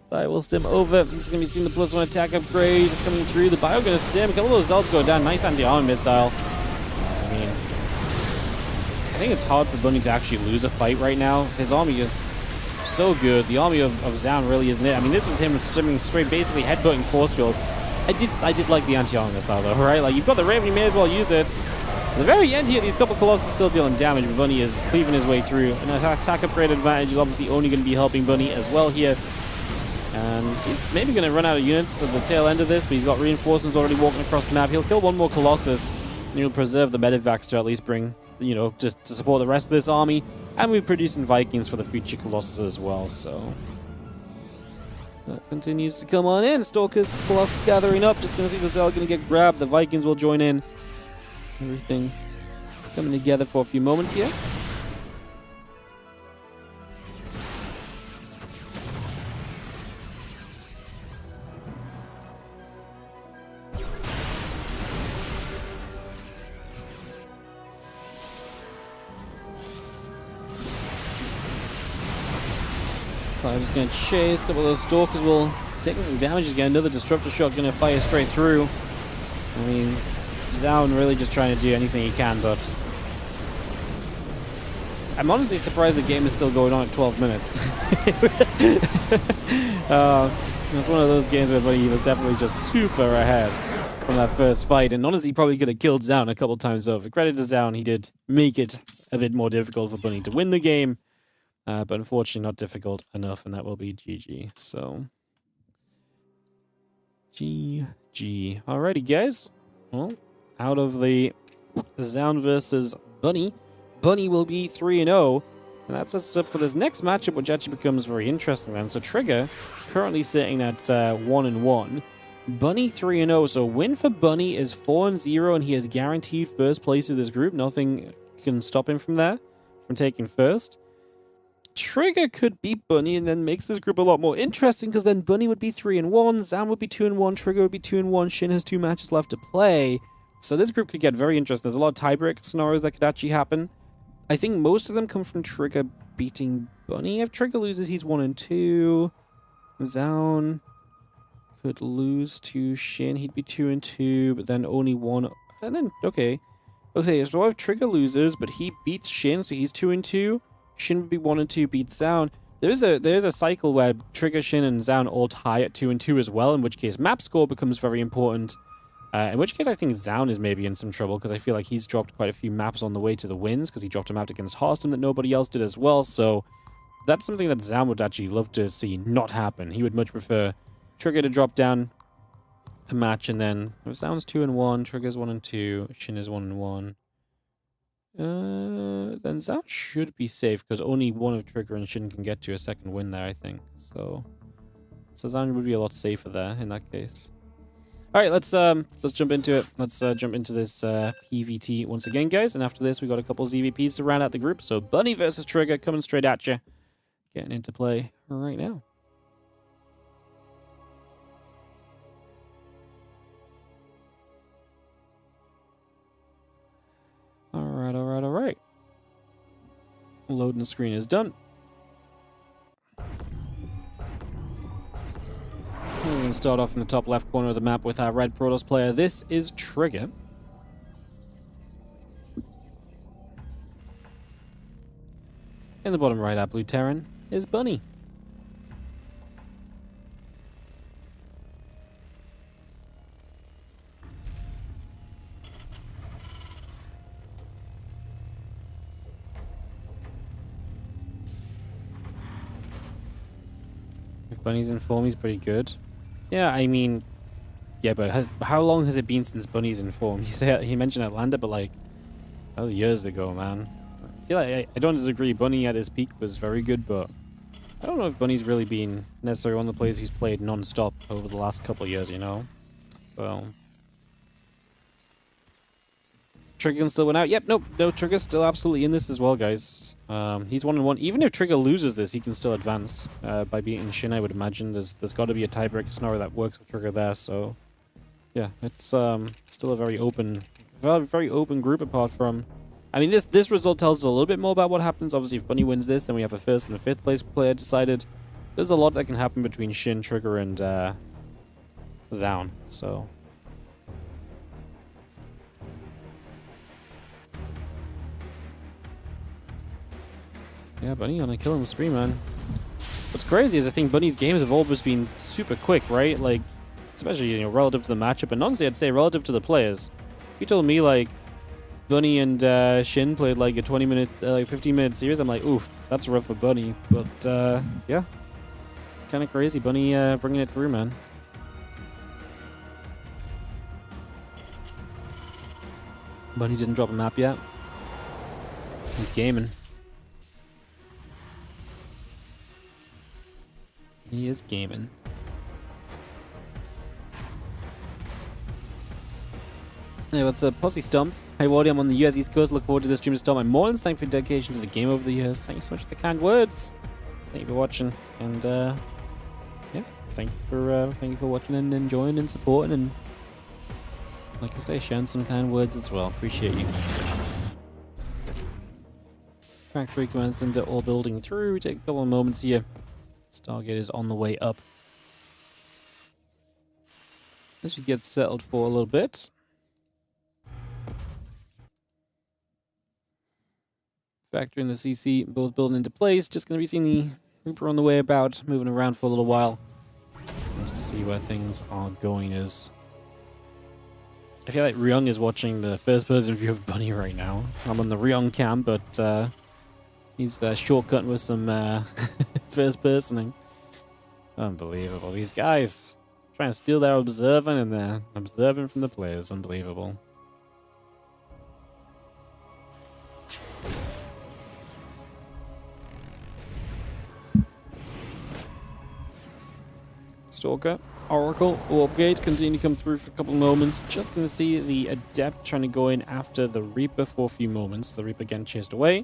That will stem over. It's going to be seeing the +1 attack upgrade coming through. The bio going to stem. A couple of those Zelds go down. Nice anti-armor missile. I mean, I think it's hard for Bunny to actually lose a fight right now. His army is so good. The army of Zoun really isn't it. I mean, this was him stemming straight, basically headbutting force fields. I did like the anti-armor missile though, right? Like, you've got the Raven, you may as well use it. At the very end here, these couple Colossus still dealing damage, but Bunny is cleaving his way through. An attack upgrade advantage is obviously only going to be helping Bunny as well here. And he's maybe going to run out of units at the tail end of this, but he's got reinforcements already walking across the map. He'll kill one more Colossus, and he'll preserve the Medivacs to at least bring, you know, just to support the rest of this army. And we're producing Vikings for the future Colossus as well, so... that continues to come on in. Stalkers, Colossus gathering up. Just going to see the Zell going to get grabbed. The Vikings will join in. Everything coming together for a few moments here. I'm just going to chase. A couple of those Stalkers will taking some damage again. Another Disruptor Shot going to fire straight through. I mean, Zoun really just trying to do anything he can, but I'm honestly surprised the game is still going on at 12 minutes. It's one of those games where he was definitely just super ahead from that first fight, and honestly probably could have killed Zoun a couple times over. Credit to Zoun, he did make it a bit more difficult for Bunny to win the game. But unfortunately not difficult enough, and that will be GG. So, GG. Alrighty, guys. Well, out of the Zoun versus Bunny, Bunny will be 3-0. And that sets us up for this next matchup, which actually becomes very interesting then. So Trigger, currently sitting at 1-1. Bunny 3-0. So win for Bunny is 4-0, and he is guaranteed first place of this group. Nothing can stop him from there, from taking first. Trigger could beat Bunny and then makes this group a lot more interesting, because then Bunny would be 3-1, Zoun would be 2-1, Trigger would be 2-1, Shin has 2 matches left to play. So this group could get very interesting. There's a lot of tiebreak scenarios that could actually happen. I think most of them come from Trigger beating Bunny. If Trigger loses, he's 1-2. Zoun could lose to Shin, he'd be 2-2, but then only 1. And then, okay, so if Trigger loses, but he beats Shin, so he's 2-2. Shin would be 1-2, beats Zoun. There is a cycle where Trigger, Shin, and Zoun all tie at 2-2 as well, in which case map score becomes very important. In which case I think Zoun is maybe in some trouble, because I feel like he's dropped quite a few maps on the way to the wins, because he dropped a map against Harstem that nobody else did as well, so that's something that Zoun would actually love to see not happen. He would much prefer Trigger to drop down a match, and then if Zoun's 2-1, Trigger's 1-2, Shin is 1-1. Then Zoun should be safe, because only one of Trigger and Shin can get to a second win there, I think. So Zoun would be a lot safer there in that case. All right, let's jump into it. Let's jump into this PVT once again, guys. And after this, we got a couple ZVPs to round out the group. So Bunny versus Trigger coming straight at you, getting into play right now. All right. Loading screen is done. We're going to start off in the top left corner of the map with our red Protoss player. This is Trigger. In the bottom right, our blue Terran is Bunny. Bunny's in form, he's pretty good. Yeah, I mean, yeah, but how long has it been since Bunny's in form? He mentioned Atlanta, but like, that was years ago, man. I feel like I don't disagree. Bunny at his peak was very good, but I don't know if Bunny's really been necessarily one of the players who's played non-stop over the last couple of years, you know? So... Trigger can still win out. Yep, nope, no, Trigger's still absolutely in this as well, guys. He's 1-1. Even if Trigger loses this, he can still advance by beating Shin, I would imagine. There's got to be a tiebreaker scenario that works with Trigger there, so... Yeah, it's still a very open group apart from... I mean, this result tells us a little bit more about what happens. Obviously, if Bunny wins this, then we have a first and a fifth place player decided. there's a lot that can happen between Shin, Trigger, and Zoun, so... Yeah, Bunny on a killing spree, man. What's crazy is I think Bunny's games have always been super quick, right? Like, especially, you know, relative to the matchup, and honestly, I'd say relative to the players. If you told me, like, Bunny and Shin played, like, a 20-minute, like, 15-minute series, I'm like, oof, that's rough for Bunny. But, yeah. Kind of crazy. Bunny bringing it through, man. Bunny didn't drop a map yet. He's gaming. He is gaming. Hey, what's up? Posse Stomp. Hey, Wardy, I'm on the US East Coast. Look forward to this stream to start my mornings. Thank you for your dedication to the game over the years. Thank you so much for the kind words. Thank you for watching. And, yeah, thank you for watching and enjoying and supporting. And, like I say, sharing some kind words as well. Appreciate you. Factory commences into all building through. Take a couple of moments here. Stargate is on the way up. As she gets settled for a little bit. Factory and the CC both building into place. Just going to be seeing the Reaper on the way about, moving around for a little while. Just see where things are going as... I feel like Ryung is watching the first-person view of Bunny right now. I'm on the Ryung cam, but he's shortcutting with some first-personing. Unbelievable. These guys trying to steal their observing, and they're observing from the players. Unbelievable. Stalker, Oracle, Orb Gate continue to come through for a couple of moments. Just going to see the Adept trying to go in after the Reaper for a few moments. The Reaper getting chased away.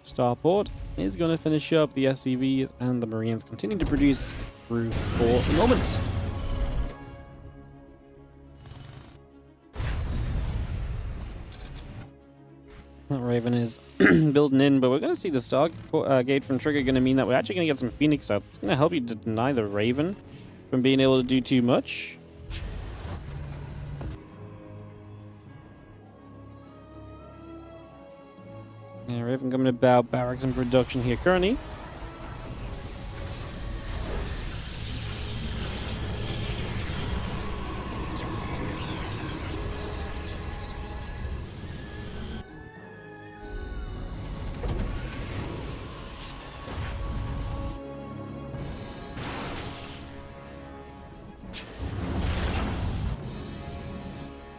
Starport is going to finish up the SCVs, and the Marines continue to produce through for the moment. That Raven is building in, but we're going to see the Stargate from Trigger going to mean that we're actually going to get some Phoenix out. It's going to help you to deny the Raven from being able to do too much. Yeah, Raven coming about barracks in production here currently.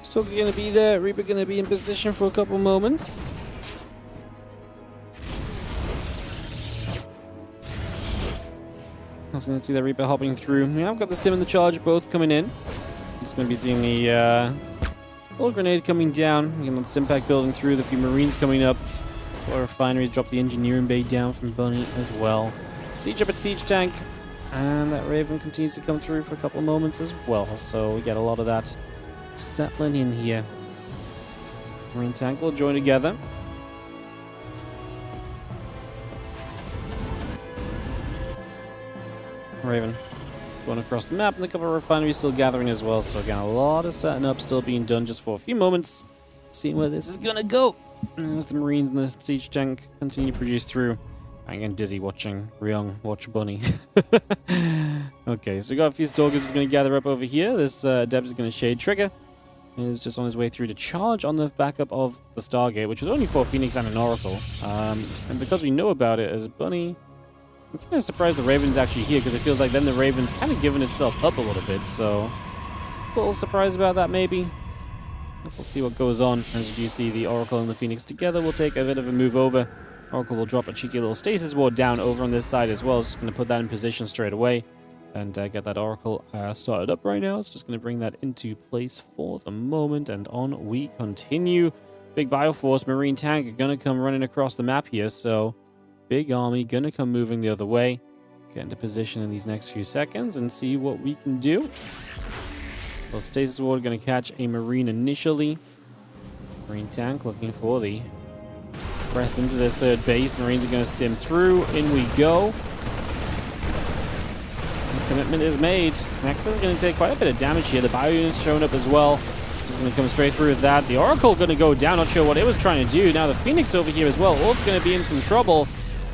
Stalker gonna be there, Reaper gonna be in position for a couple moments. I was gonna see the Reaper hopping through. Yeah, I've got the Stim and the Charge both coming in. Just gonna be seeing the little grenade coming down. Again, the Stim pack building through, the few Marines coming up. Four refineries, drop the engineering bay down from Bunny as well. Siege up at Siege Tank. And that Raven continues to come through for a couple of moments as well. So we get a lot of that settling in here. Marine tank will join together. Raven going across the map, and a couple of refineries still gathering as well. So again, a lot of setting up still being done just for a few moments. Seeing where this is gonna go. As the Marines and the siege tank continue to produce through. I'm getting dizzy watching Ryung watch Bunny. Okay, so we got a few Stalkers just gonna gather up over here. This Adept is gonna shade Trigger. Is just on his way through to charge on the backup of the Stargate, which was only for Phoenix and an Oracle. And because we know about it as Bunny, I'm kind of surprised the Raven's actually here, because it feels like then the Raven's kind of given itself up a little bit, so a little surprised about that maybe. Let's see what goes on. As you see the Oracle and the Phoenix together, we'll take a bit of a move over. Oracle will drop a cheeky little stasis ward down over on this side as well. It's just going to put that in position straight away. And get that Oracle started up right now. It's just going to bring that into place for the moment. And on we continue. Big Bioforce Marine tank are going to come running across the map here. So big army going to come moving the other way. Get into position in these next few seconds and see what we can do. Well, Stasis Ward going to catch a Marine initially. Marine tank looking for the press into this third base. Marines are going to stim through. In we go. Commitment is made. Nexus is going to take quite a bit of damage here. The bio unit's showing up as well. Just going to come straight through with that. The Oracle going to go down. Not sure what it was trying to do. Now the Phoenix over here as well. Also going to be in some trouble.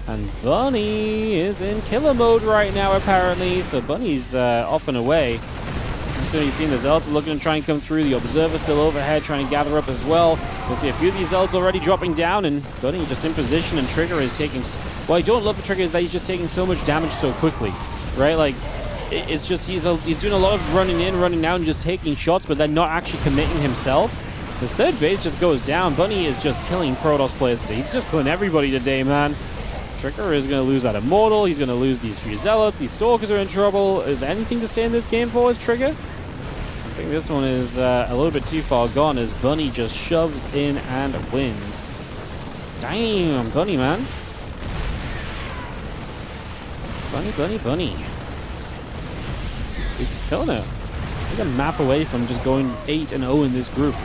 And Bunny is in killer mode right now, apparently. So Bunny's off and away. So you've seen the Zelda looking to try and come through. The Observer still overhead, trying to gather up as well. You'll see a few of these Zeldas already dropping down, and Bunny just in position, and Trigger is taking... What I don't love for Trigger is that he's just taking so much damage so quickly, right? Like, it's just he's doing a lot of running in, running out, and just taking shots, but then not actually committing himself. His third base just goes down. Bunny is just killing Protoss players today. He's just killing everybody today, man. Trigger is going to lose that Immortal. He's going to lose these few Zealots. These Stalkers are in trouble. Is there anything to stay in this game for us, Trigger? I think this one is a little bit too far gone as Bunny just shoves in and wins. Damn, Bunny, man. Bunny. He's just killing it. He's a map away from just going 8-0 in this group,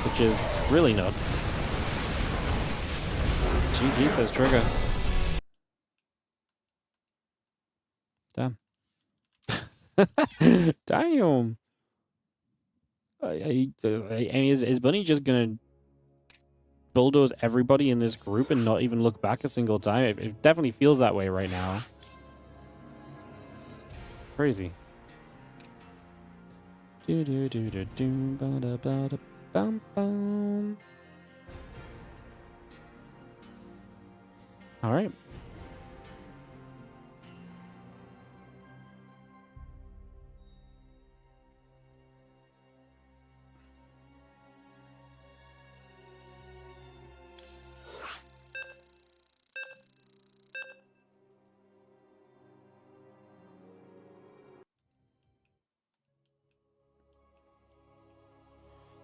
which is really nuts. GG, says Trigger. Damn. Damn. Is Bunny just gonna bulldoze everybody in this group and not even look back a single time? It definitely feels that way right now. Crazy. All right.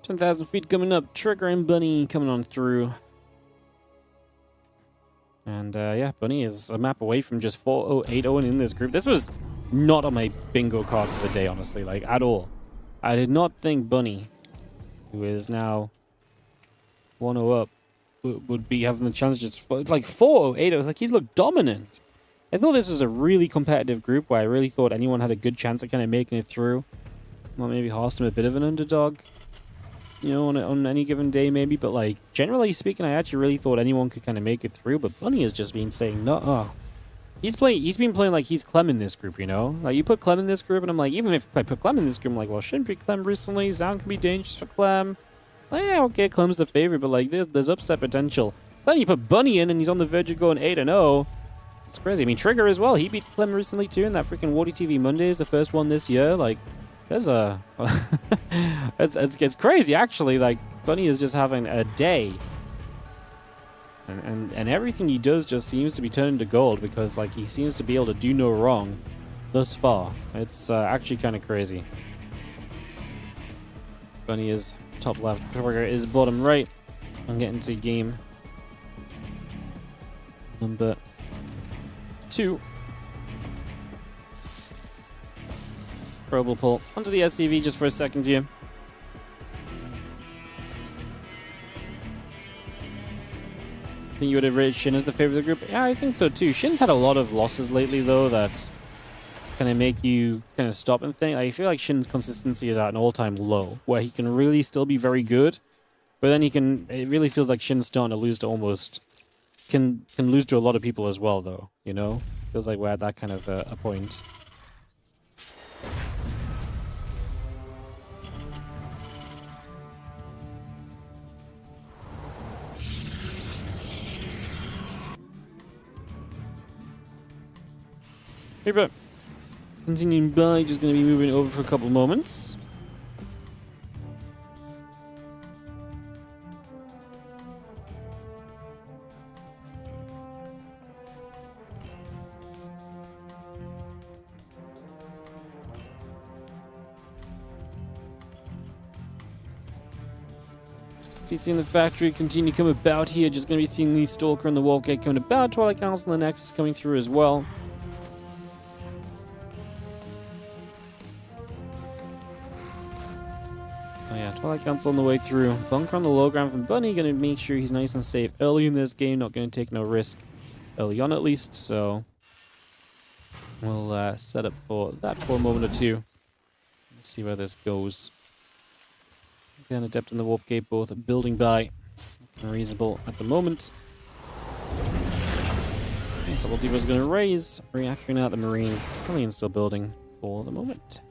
$10,000 feet coming up. Trigger and Bunny coming on through. And yeah, Bunny is a map away from just 4-0, 8-0 in this group. This was not on my bingo card for the day, honestly, like at all. I did not think Bunny, who is now 1-0 up, would be having the chance to just like 4-0, 8-0. Like he's looked dominant. I thought this was a really competitive group where I really thought anyone had a good chance of kind of making it through. Well, maybe Harstem a bit of an underdog, you know, on any given day maybe, but like generally speaking, I actually really thought anyone could kind of make it through. But Bunny has just been saying no. He's been playing like he's Clem in this group, you know. Like you put Clem in this group, and I'm like, even if I put Clem in this group, I'm like, well, shouldn't be Clem recently. Zoun can be dangerous for Clem. Like, yeah, okay, Clem's the favorite, but like there's upset potential. So then you put Bunny in, and he's on the verge of going 8-0. It's crazy. I mean, Trigger as well. He beat Clem recently too in that freaking WardiTV Mondays, the first one this year. Like, there's a it's crazy actually. Like Bunny is just having a day, and everything he does just seems to be turned to gold because like he seems to be able to do no wrong thus far. It's actually kind of crazy. Bunny is top left, Trigger is bottom right. I'm getting to game number 2. Probable pull onto the SCV just for a second here. Think you would have rated Shin as the favorite of the group? Yeah, I think so too. Shin's had a lot of losses lately though that kind of make you kind of stop and think. I feel like Shin's consistency is at an all-time low where he can really still be very good, but then it really feels like Shin's starting to lose to almost can lose to a lot of people as well though, you know? Feels like we're at that kind of a point. Hey, but continuing by, just going to be moving over for a couple moments. Be seeing the factory continue to come about here. Just going to be seeing the Stalker and the Wildcat coming about. Twilight Council and the Nexus coming through as well. Oh yeah, Twilight Council on the way through. Bunker on the low ground from Bunny. Going to make sure he's nice and safe early in this game. Not going to take no risk early on at least. So We'll set up for that for a moment or two. Let's see where this goes. Again, Adept and the Warp Gate both building by. Reasonable at the moment. A couple Devo's going to raise. Reaction out the Marines. Hellion still building for the moment.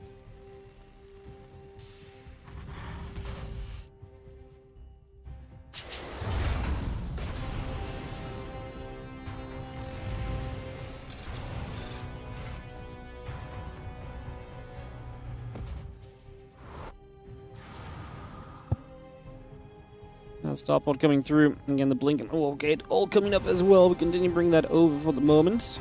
Now starport coming through. Again, the blink and the wall gate all coming up as well. We continue to bring that over for the moment.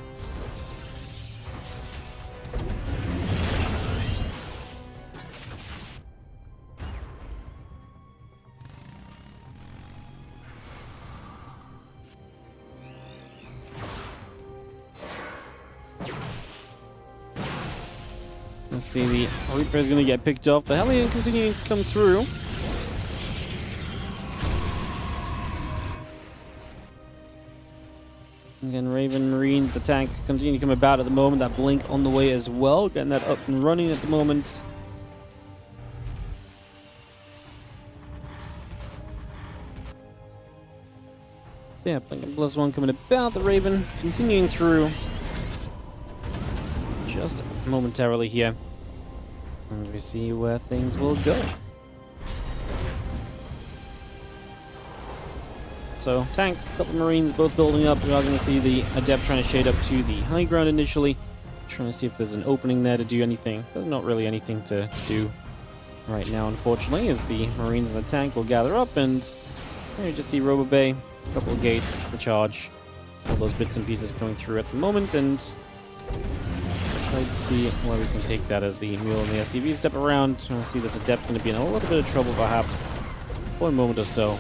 Let's see, the Reaper is going to get picked off. The Hellion continuing to come through. Again, Raven, Marines, the tank continue to come about at the moment. That blink on the way as well. Getting that up and running at the moment. So yeah, blink and +1 coming about. The Raven continuing through. Just momentarily here. And we see where things will go. So, tank, couple Marines both building up. We are going to see the Adept trying to shade up to the high ground initially. Trying to see if there's an opening there to do anything. There's not really anything to do right now, unfortunately, as the Marines and the tank will gather up. And you just see Robo Bay, a couple of gates, the charge, all those bits and pieces coming through at the moment. And excited to see where we can take that as the Mule and the SCV step around. I see this Adept going to be in a little bit of trouble, perhaps, for a moment or so.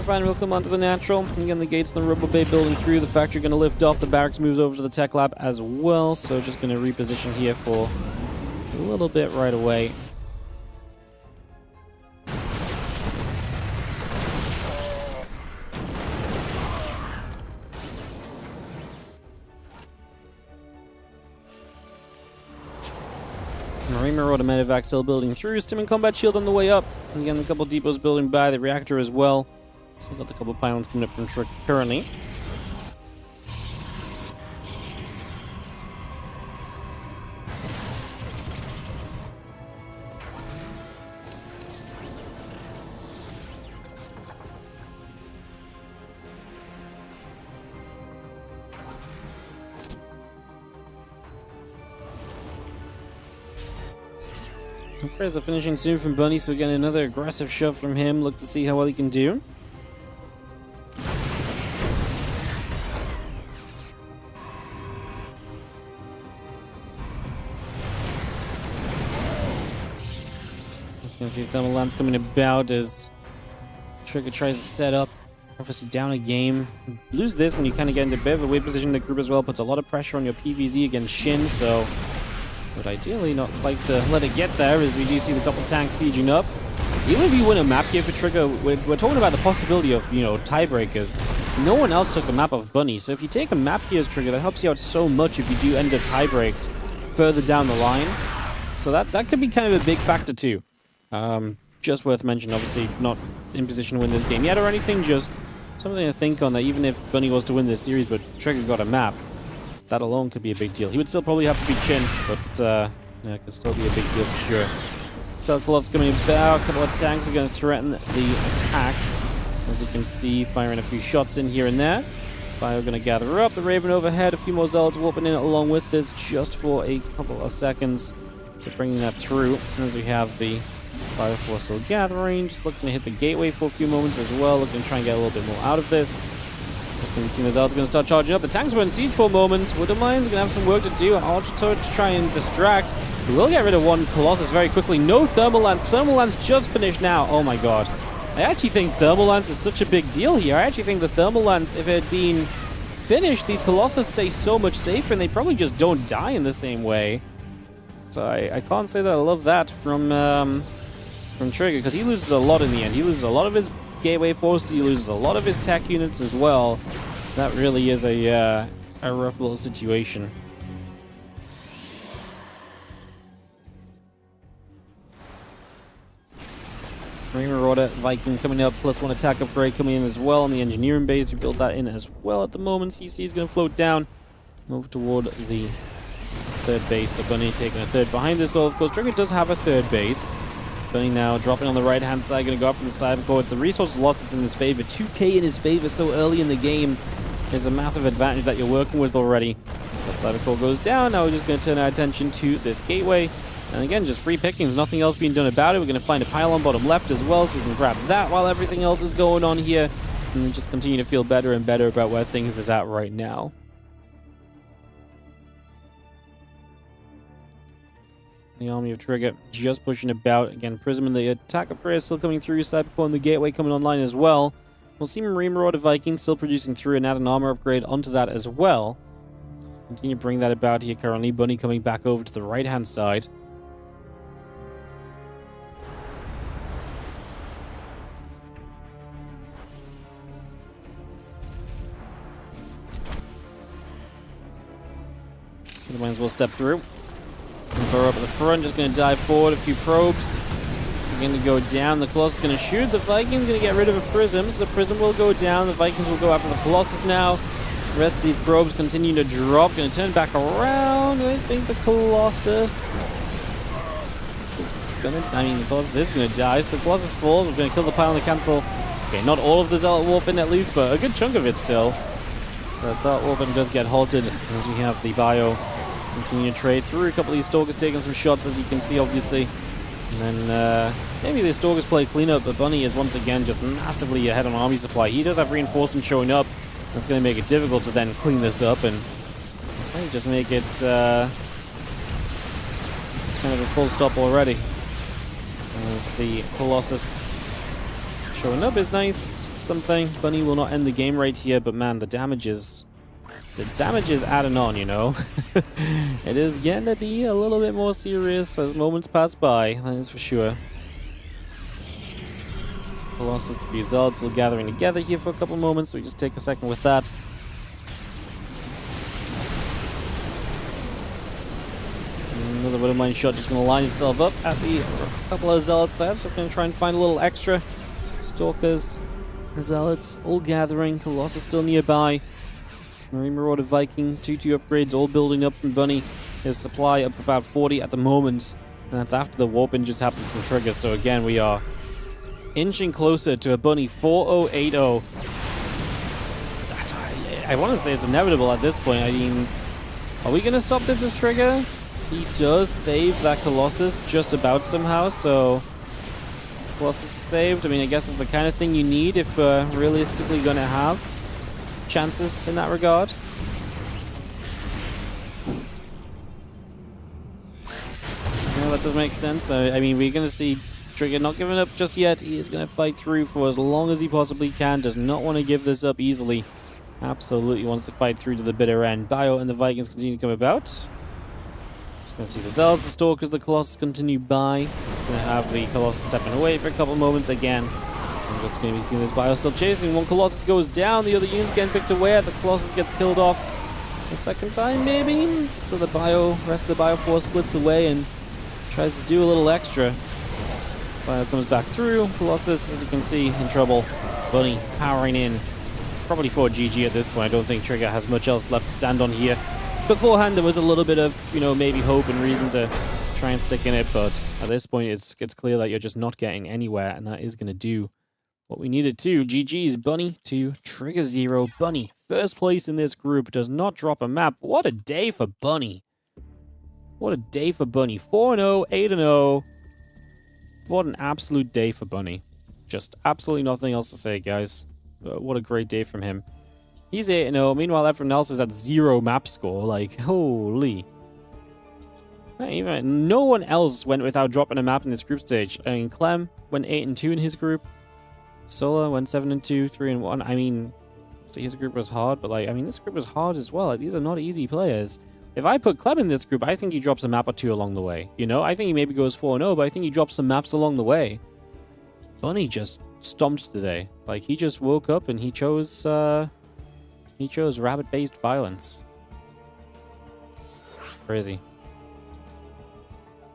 Fine, we'll come onto the natural. Again, the gates in the Robo Bay building through. The factory going to lift off. The barracks moves over to the tech lab as well. So just going to reposition here for a little bit right away. Marine Marauder Medevac still building through. Stim and Combat Shield on the way up. Again, a couple depots building by the reactor as well. So got a couple of pylons coming up from Trick currently. Upgrades are finishing soon from Bunny, so we get another aggressive shove from him. Look to see how well he can do. Just gonna see Thermal Lance coming about as Trigger tries to set up. Obviously down a game. Lose this and you kind of get into a bit of a weird position in the group as well. Puts a lot of pressure on your PVZ against Shin, so would ideally not like to let it get there, as we do see the couple tanks sieging up. Even if you win a map here for Trigger, we're talking about the possibility of, you know, tiebreakers. No one else took a map of Bunny, so if you take a map here as Trigger, that helps you out so much if you do end up tiebreaked further down the line. So that could be kind of a big factor too. Just worth mentioning, obviously not in position to win this game yet or anything, just something to think on, that even if Bunny was to win this series but Trigger got a map, that alone could be a big deal. He would still probably have to beat Shin, but yeah, it could still be a big deal for sure. Telecolot's coming about. A couple of tanks are going to threaten the attack. As you can see, firing a few shots in here and there. Fire going to gather up. The Raven overhead. A few more Zealots warping in along with this just for a couple of seconds. So bringing that through. As we have the Fire Force still gathering. Just looking to hit the gateway for a few moments as well. Looking to try and get a little bit more out of this. Just going to see the Zealots going to start charging up. The tanks were in siege for a moment. Woodermines going to have some work to do. Ultra Turret to try and distract. We will get rid of one Colossus very quickly. No Thermal Lance. Thermal Lance just finished now. Oh my god. I actually think Thermal Lance is such a big deal here. I actually think the Thermal Lance, if it had been finished, these Colossus stay so much safer and they probably just don't die in the same way. So I can't say that I love that from from Trigger, because he loses a lot in the end. He loses a lot of his gateway forces, he loses a lot of his tech units as well. That really is a rough little situation. Marauder Viking coming up, +1 attack upgrade coming in as well on the engineering base. We built that in as well at the moment. CC is going to float down over toward the third base. So Bunny taking a third behind this. So of course Trigger does have a third base. Bunny now dropping on the right hand side, going to go up from the side. Of course, the resources lost, it's in his favor. 2k in his favor so early in the game is a massive advantage that you're working with already. That cyber core goes down. Now we're just going to turn our attention to this gateway. And again, just free pickings, nothing else being done about it. We're going to find a pylon bottom left as well, so we can grab that while everything else is going on here. And then just continue to feel better and better about where things is at right now. The army of Trigger just pushing about. Again, Prism and the attack upgrade is still coming through. Cybercore and the gateway coming online as well. We'll see Marine Marauder Viking still producing through and add an armor upgrade onto that as well. So continue to bring that about here currently. Bunny coming back over to the right-hand side. Might as well step through. Burrow up at the front, just going to dive forward. A few probes. We're going to go down. The Colossus is going to shoot. The Viking's going to get rid of a Prism, so the Prism will go down. The Vikings will go after the Colossus now. The rest of these probes continue to drop. Going to turn back around. I think the Colossus is going to... the Colossus is going to die. So the Colossus falls. We're going to kill the pylon to cancel. Okay, not all of the Zealot Warping at least, but a good chunk of it still. So that Zealot Warping does get halted as we have the Bio continue to trade through. A couple of these Stalkers taking some shots, as you can see, obviously. And then maybe the Stalkers play cleanup, but Bunny is once again just massively ahead on army supply. He does have reinforcements showing up. That's going to make it difficult to then clean this up and maybe just make it kind of a full stop already. As the Colossus showing up is nice. Something. Bunny will not end the game right here, but man, the damage is adding on, you know. It is getting to be a little bit more serious as moments pass by, that is for sure. Colossus, the results still gathering together here for a couple moments, so we just take a second with that. Another Widowmine shot just going to line itself up at the couple of Zealots there, so going to try and find a little extra. Stalkers, Zealots, all gathering. Colossus still nearby. Marine Marauder Viking, 2-2 upgrades, all building up from Bunny. His supply up about 40 at the moment. And that's after the warping just happened from Trigger. So again, we are inching closer to a Bunny 4-0-8-0. I want to say it's inevitable at this point. I mean, are we going to stop this as Trigger? He does save that Colossus just about somehow, so... Colossus saved. I mean, I guess it's the kind of thing you need if we're realistically going to have chances in that regard. So that does make sense. I mean, we're going to see Trigger not giving up just yet. He is going to fight through for as long as he possibly can. Does not want to give this up easily. Absolutely wants to fight through to the bitter end. Bio and the Vikings continue to come about. Just going to see the Zealots, the Stalkers, the Colossus continue by. Just going to have the Colossus stepping away for a couple moments again. I'm just going to be seeing this Bio still chasing. One Colossus goes down, the other unit's getting picked away. The Colossus gets killed off the second time, maybe? So the rest of the Bio force splits away and tries to do a little extra. Bio comes back through. Colossus, as you can see, in trouble. Bunny powering in. Probably for GG at this point. I don't think Trigger has much else left to stand on here. Beforehand, there was a little bit of, maybe hope and reason to try and stick in it, but at this point, it's clear that you're just not getting anywhere, and that is going to do what we needed to. GG's Bunny to Trigger 0. Bunny, first place in this group, does not drop a map. What a day for Bunny. What a day for Bunny. 4-0, 8-0. What an absolute day for Bunny. Just absolutely nothing else to say, guys. What a great day from him. He's 8-0. Meanwhile, everyone else is at 0 map score. Like, holy. Even no one else went without dropping a map in this group stage. I mean, Clem went 8-2 in his group. Sola went 7-2, 3-1. I mean, see, his group was hard, but this group was hard as well. Like, these are not easy players. If I put Clem in this group, I think he drops a map or two along the way. I think he maybe goes 4-0, but I think he drops some maps along the way. Bunny just stomped today. Like, he just woke up and he chose rabbit-based violence. Crazy.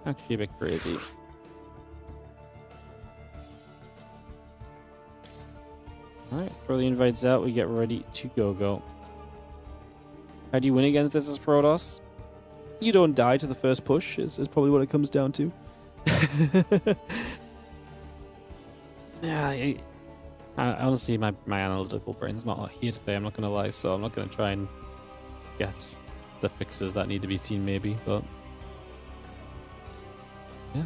Actually a bit crazy. Alright, throw the invites out, we get ready to go. How do you win against this as Protoss? You don't die to the first push, is probably what it comes down to. Yeah, honestly, my analytical brain's not here today, I'm not going to lie, so I'm not going to try and guess the fixes that need to be seen, maybe, but... yeah.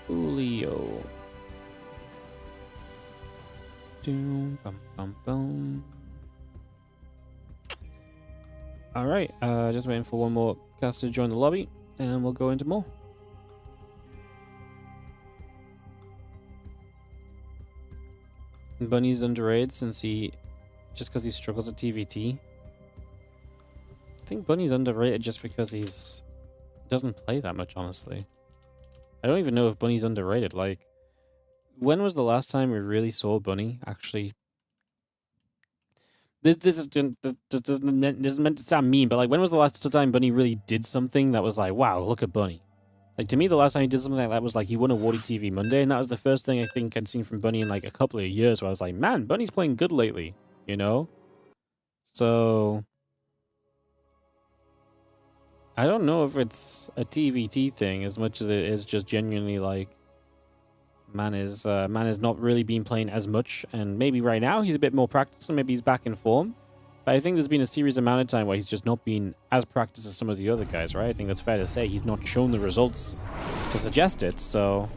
Julio. Alright, just waiting for one more caster to join the lobby, and we'll go into more. Bunny's underrated since just because he struggles at TVT. I think Bunny's underrated just because he doesn't play that much, honestly. I don't even know if Bunny's underrated. Like, when was the last time we really saw Bunny actually? This isn't meant to sound mean, but like, when was the last time Bunny really did something that was like, wow, look at Bunny? Like, to me, the last time he did something like that was like he won a WardiTV Monday, and that was the first thing I think I'd seen from Bunny in like a couple of years where I was like, man, Bunny's playing good lately, you know? So I don't know if it's a TVT thing as much as it is just genuinely like man is not really been playing as much, and maybe right now he's a bit more practiced and maybe he's back in form. But I think there's been a serious amount of time where he's just not been as practiced as some of the other guys, right? I think that's fair to say. He's not shown the results to suggest it, so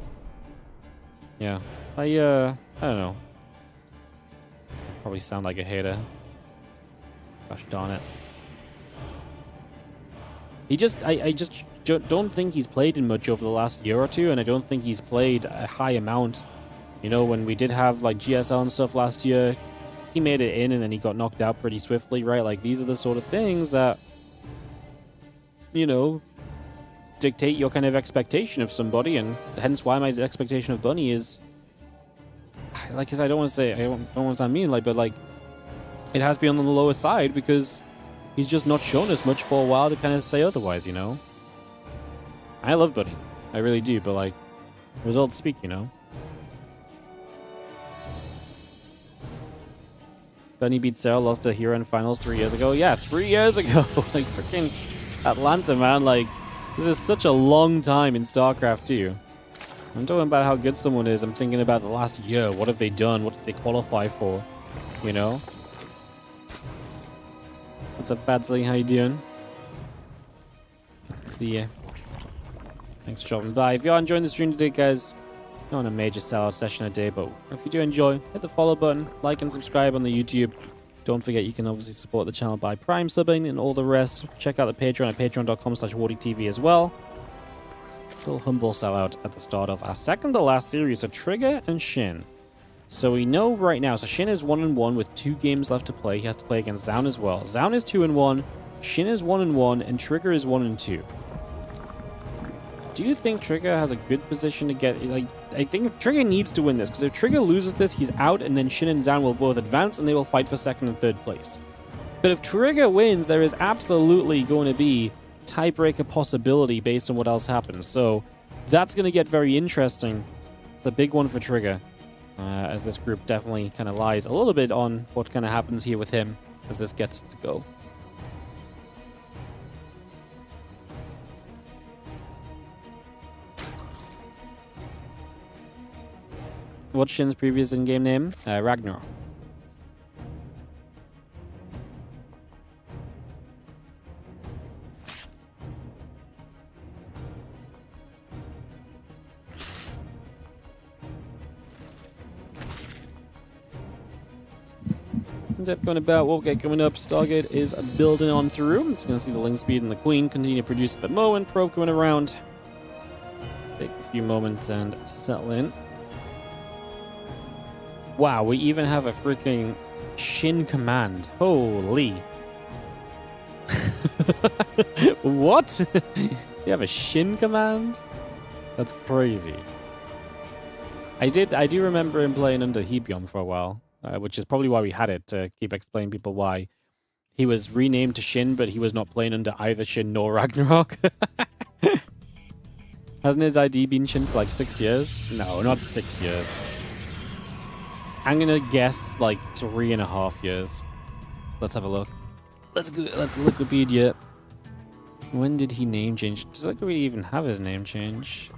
yeah. I don't know. Probably sound like a hater. Gosh darn it. I just don't think he's played in much over the last year or two, and I don't think he's played a high amount. You know, when we did have like GSL and stuff last year, he made it in and then he got knocked out pretty swiftly, right? Like, these are the sort of things that, you know, dictate your kind of expectation of somebody, and hence why my expectation of Bunny is, like, cause I don't want to sound mean, like, but like, it has to be on the lower side because he's just not shown us much for a while to kind of say otherwise, you know? I love Bunny. I really do, but like, results speak, you know? Bunny beat Sarah, lost to Hero in finals 3 years ago. Yeah, 3 years ago. Like, freaking Atlanta, man. Like, this is such a long time in StarCraft 2. I'm talking about how good someone is. I'm thinking about the last year. What have they done? What did they qualify for? You know? What's up, Fadsley? How you doing? Good to see you. Thanks for dropping by. If you are enjoying the stream today, guys, not on a major sellout session a day, but if you do enjoy, hit the follow button, like and subscribe on the YouTube. Don't forget you can obviously support the channel by Prime subbing and all the rest. Check out the Patreon at patreon.com/WardiTV as well. Little humble sellout at the start of our second to last series of Trigger and Shin. So we know right now, so Shin is 1-1 with 2 games left to play. He has to play against Zoun as well. Zoun is 2-1, Shin is 1-1, and Trigger is 1-2. Do you think Trigger has a good position to get, like, I think Trigger needs to win this, because if Trigger loses this, he's out, and then Shin and Zoun will both advance, and they will fight for 2nd and 3rd place. But if Trigger wins, there is absolutely going to be tiebreaker possibility based on what else happens. So that's going to get very interesting. It's a big one for Trigger, as this group definitely kind of lies a little bit on what kind of happens here with him as this gets to go. What's Shin's previous in-game name? Ragnarok. Going about what we'll get coming up. Stargate is building on through. It's going to see the Link Speed and the Queen continue to produce at the moment. Probe coming around. Take few moments and settle in. Wow, we even have a freaking Shin command. Holy. What? You have a Shin command? That's crazy. I do remember him playing under Hebion for a while, which is probably why we had it, to keep explaining people why he was renamed to Shin, but he was not playing under either Shin nor Ragnarok. Hasn't his ID been Shin for like 6 years? No, not 6 years. I'm gonna guess like 3.5 years. Let's have a look. Let's Wikipedia. When did he name change? Does Wikipedia even have his name change?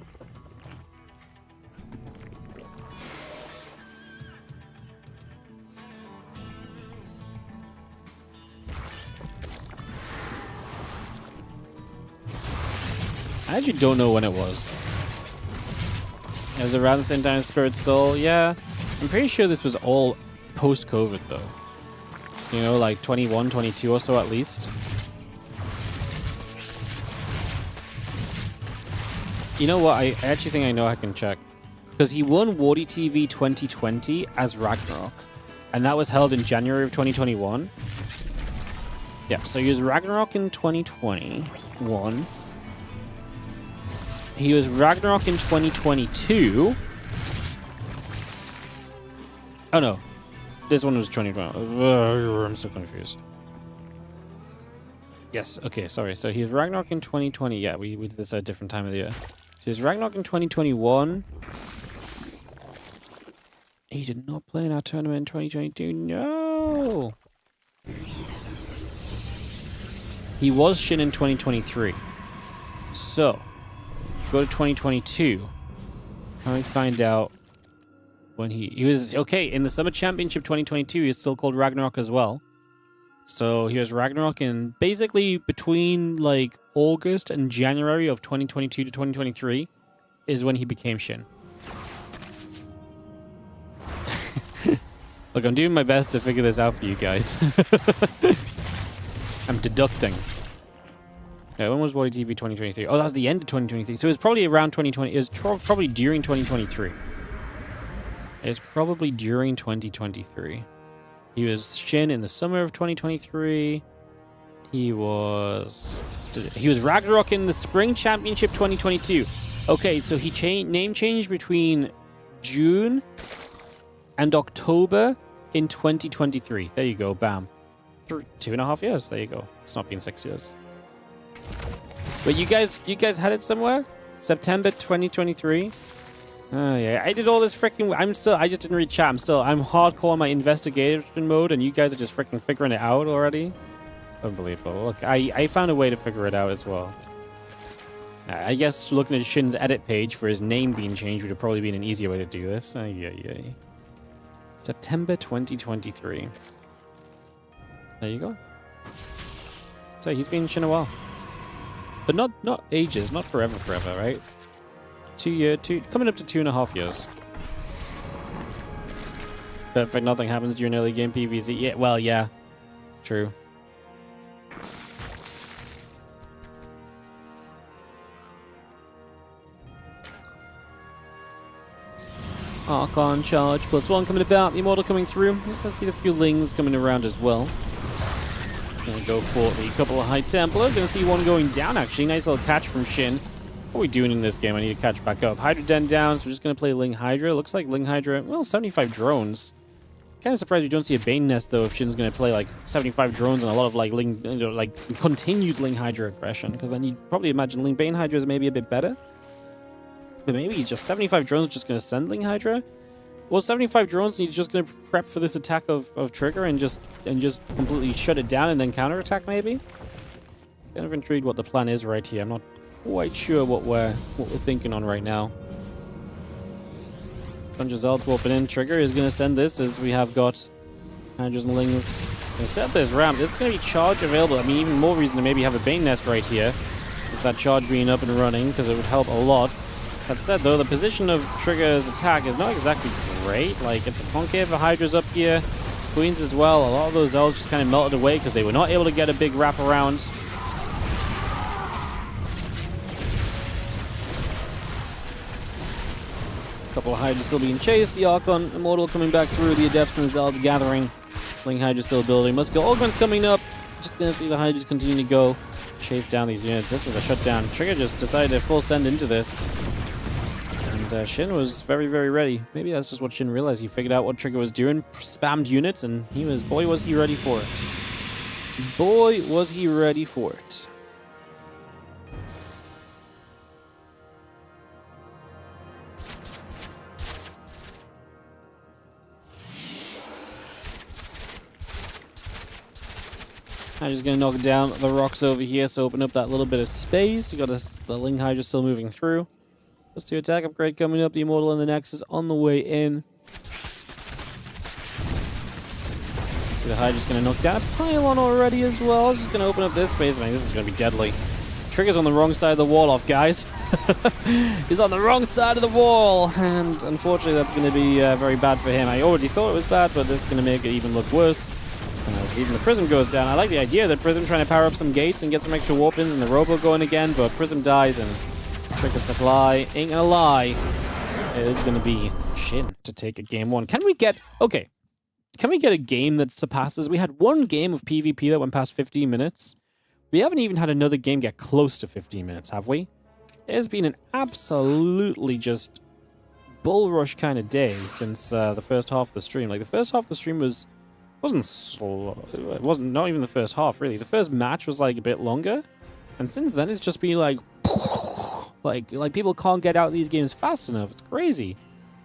I actually don't know when it was. It was around the same time as Spirit Soul. Yeah, I'm pretty sure this was all post-COVID though. You know, like 21, 22 or so at least. You know what? I actually think I know I can check. Because he won WardiTV 2020 as Ragnarok. And that was held in January of 2021. Yep, so he was Ragnarok in 2021. He was Ragnarok in 2022. Oh no. This one was 2020. I'm so confused. Yes, okay, sorry. So he was Ragnarok in 2020. Yeah, we did this at a different time of the year. So he's Ragnarok in 2021. He did not play in our tournament in 2022. No! He was Shin in 2023. So, go to 2022. How do we find out when he was... Okay, in the Summer Championship 2022, he was still called Ragnarok as well. So he was Ragnarok in basically between like August and January of 2022 to 2023 is when he became Shin. Look, I'm doing my best to figure this out for you guys. I'm deducting. Okay, when was WardiTV 2023? Oh, that was the end of 2023. So it was probably around 2020. It was probably during 2023. It's probably during 2023. He was Shin in the summer of 2023. He was Ragnarok in the Spring Championship 2022. Okay, so he name changed between June and October in 2023. There you go, bam. 2.5 years. There you go. It's not been 6 years. But you guys had it somewhere? September 2023. Oh yeah, I did all this freaking. I just didn't read chat. I'm hardcore in my investigation mode, and you guys are just freaking figuring it out already. Unbelievable. Look, I found a way to figure it out as well. I guess looking at Shin's edit page for his name being changed would have probably been an easier way to do this. Yeah. September 2023. There you go. So he's been Shin a while, but not ages, not forever, right? 2 years, coming up to 2.5 years. Perfect, nothing happens during early game PvZ. Yeah, well, yeah. True. Archon charge +1 coming about. The Immortal coming through. Just gonna see the few Lings coming around as well. Gonna go for the couple of High Templar. Gonna see one going down, actually. Nice little catch from Shin. What are we doing in this game? I need to catch back up. Hydra Den down, so we're just going to play Ling Hydra. Looks like Ling Hydra, well, 75 drones. Kind of surprised we don't see a Bane Nest, though, if Shin's going to play, like, 75 drones and a lot of, like, Ling, you know, like, continued Ling Hydra aggression. Because then you'd probably imagine Ling Bane Hydra is maybe a bit better. But maybe just 75 drones just going to send Ling Hydra? Well, 75 drones and he's just going to prep for this attack of Trigger and just completely shut it down and then counterattack, maybe? Kind of intrigued what the plan is right here. I'm not quite sure what we're thinking on right now. Bunch of Zelds warping in. Trigger is going to send this as we have got Hydras and Lings. Going to set up this ramp. There's going to be charge available. I mean, even more reason to maybe have a Bane Nest right here. With that charge being up and running, because it would help a lot. That said, though, the position of Trigger's attack is not exactly great. Like, it's a concave of Hydras up here. Queens as well. A lot of those Zelds just kind of melted away because they were not able to get a big wrap around. Couple of Hydras still being chased. The Archon Immortal coming back through. The Adepts and the Zealots gathering. Link Hydra still building. Let's go. Augment's coming up. Just gonna see the Hydras continue to go. Chase down these units. This was a shutdown. Trigger just decided to full send into this. And Shin was very, very ready. Maybe that's just what Shin realized. He figured out what Trigger was doing. Spammed units, and boy, was he ready for it. Boy, was he ready for it. I'm just going to knock down the rocks over here, so open up that little bit of space. You got the Ling Hydra still moving through. Let's do attack upgrade coming up. The Immortal and the Nexus on the way in. See, the Hydra's going to knock down a pylon already as well. Just going to open up this space. I mean, this is going to be deadly. Trigger's on the wrong side of the wall off, guys. He's on the wrong side of the wall. And unfortunately, that's going to be very bad for him. I already thought it was bad, but this is going to make it even look worse. As even the Prism goes down. I like the idea of the Prism trying to power up some gates and get some extra warp-ins and the Robo going again, but Prism dies and Trigger supply ain't gonna lie. It is gonna be Shin to take a game one. Can we get a game that surpasses? We had one game of PvP that went past 15 minutes. We haven't even had another game get close to 15 minutes, have we? It has been an absolutely just bull rush kind of day since the first half of the stream. Like, the first half of the stream wasn't slow. It wasn't, not even the first half, really. The first match was like a bit longer, and since then it's just been like people can't get out these games fast enough. It's crazy.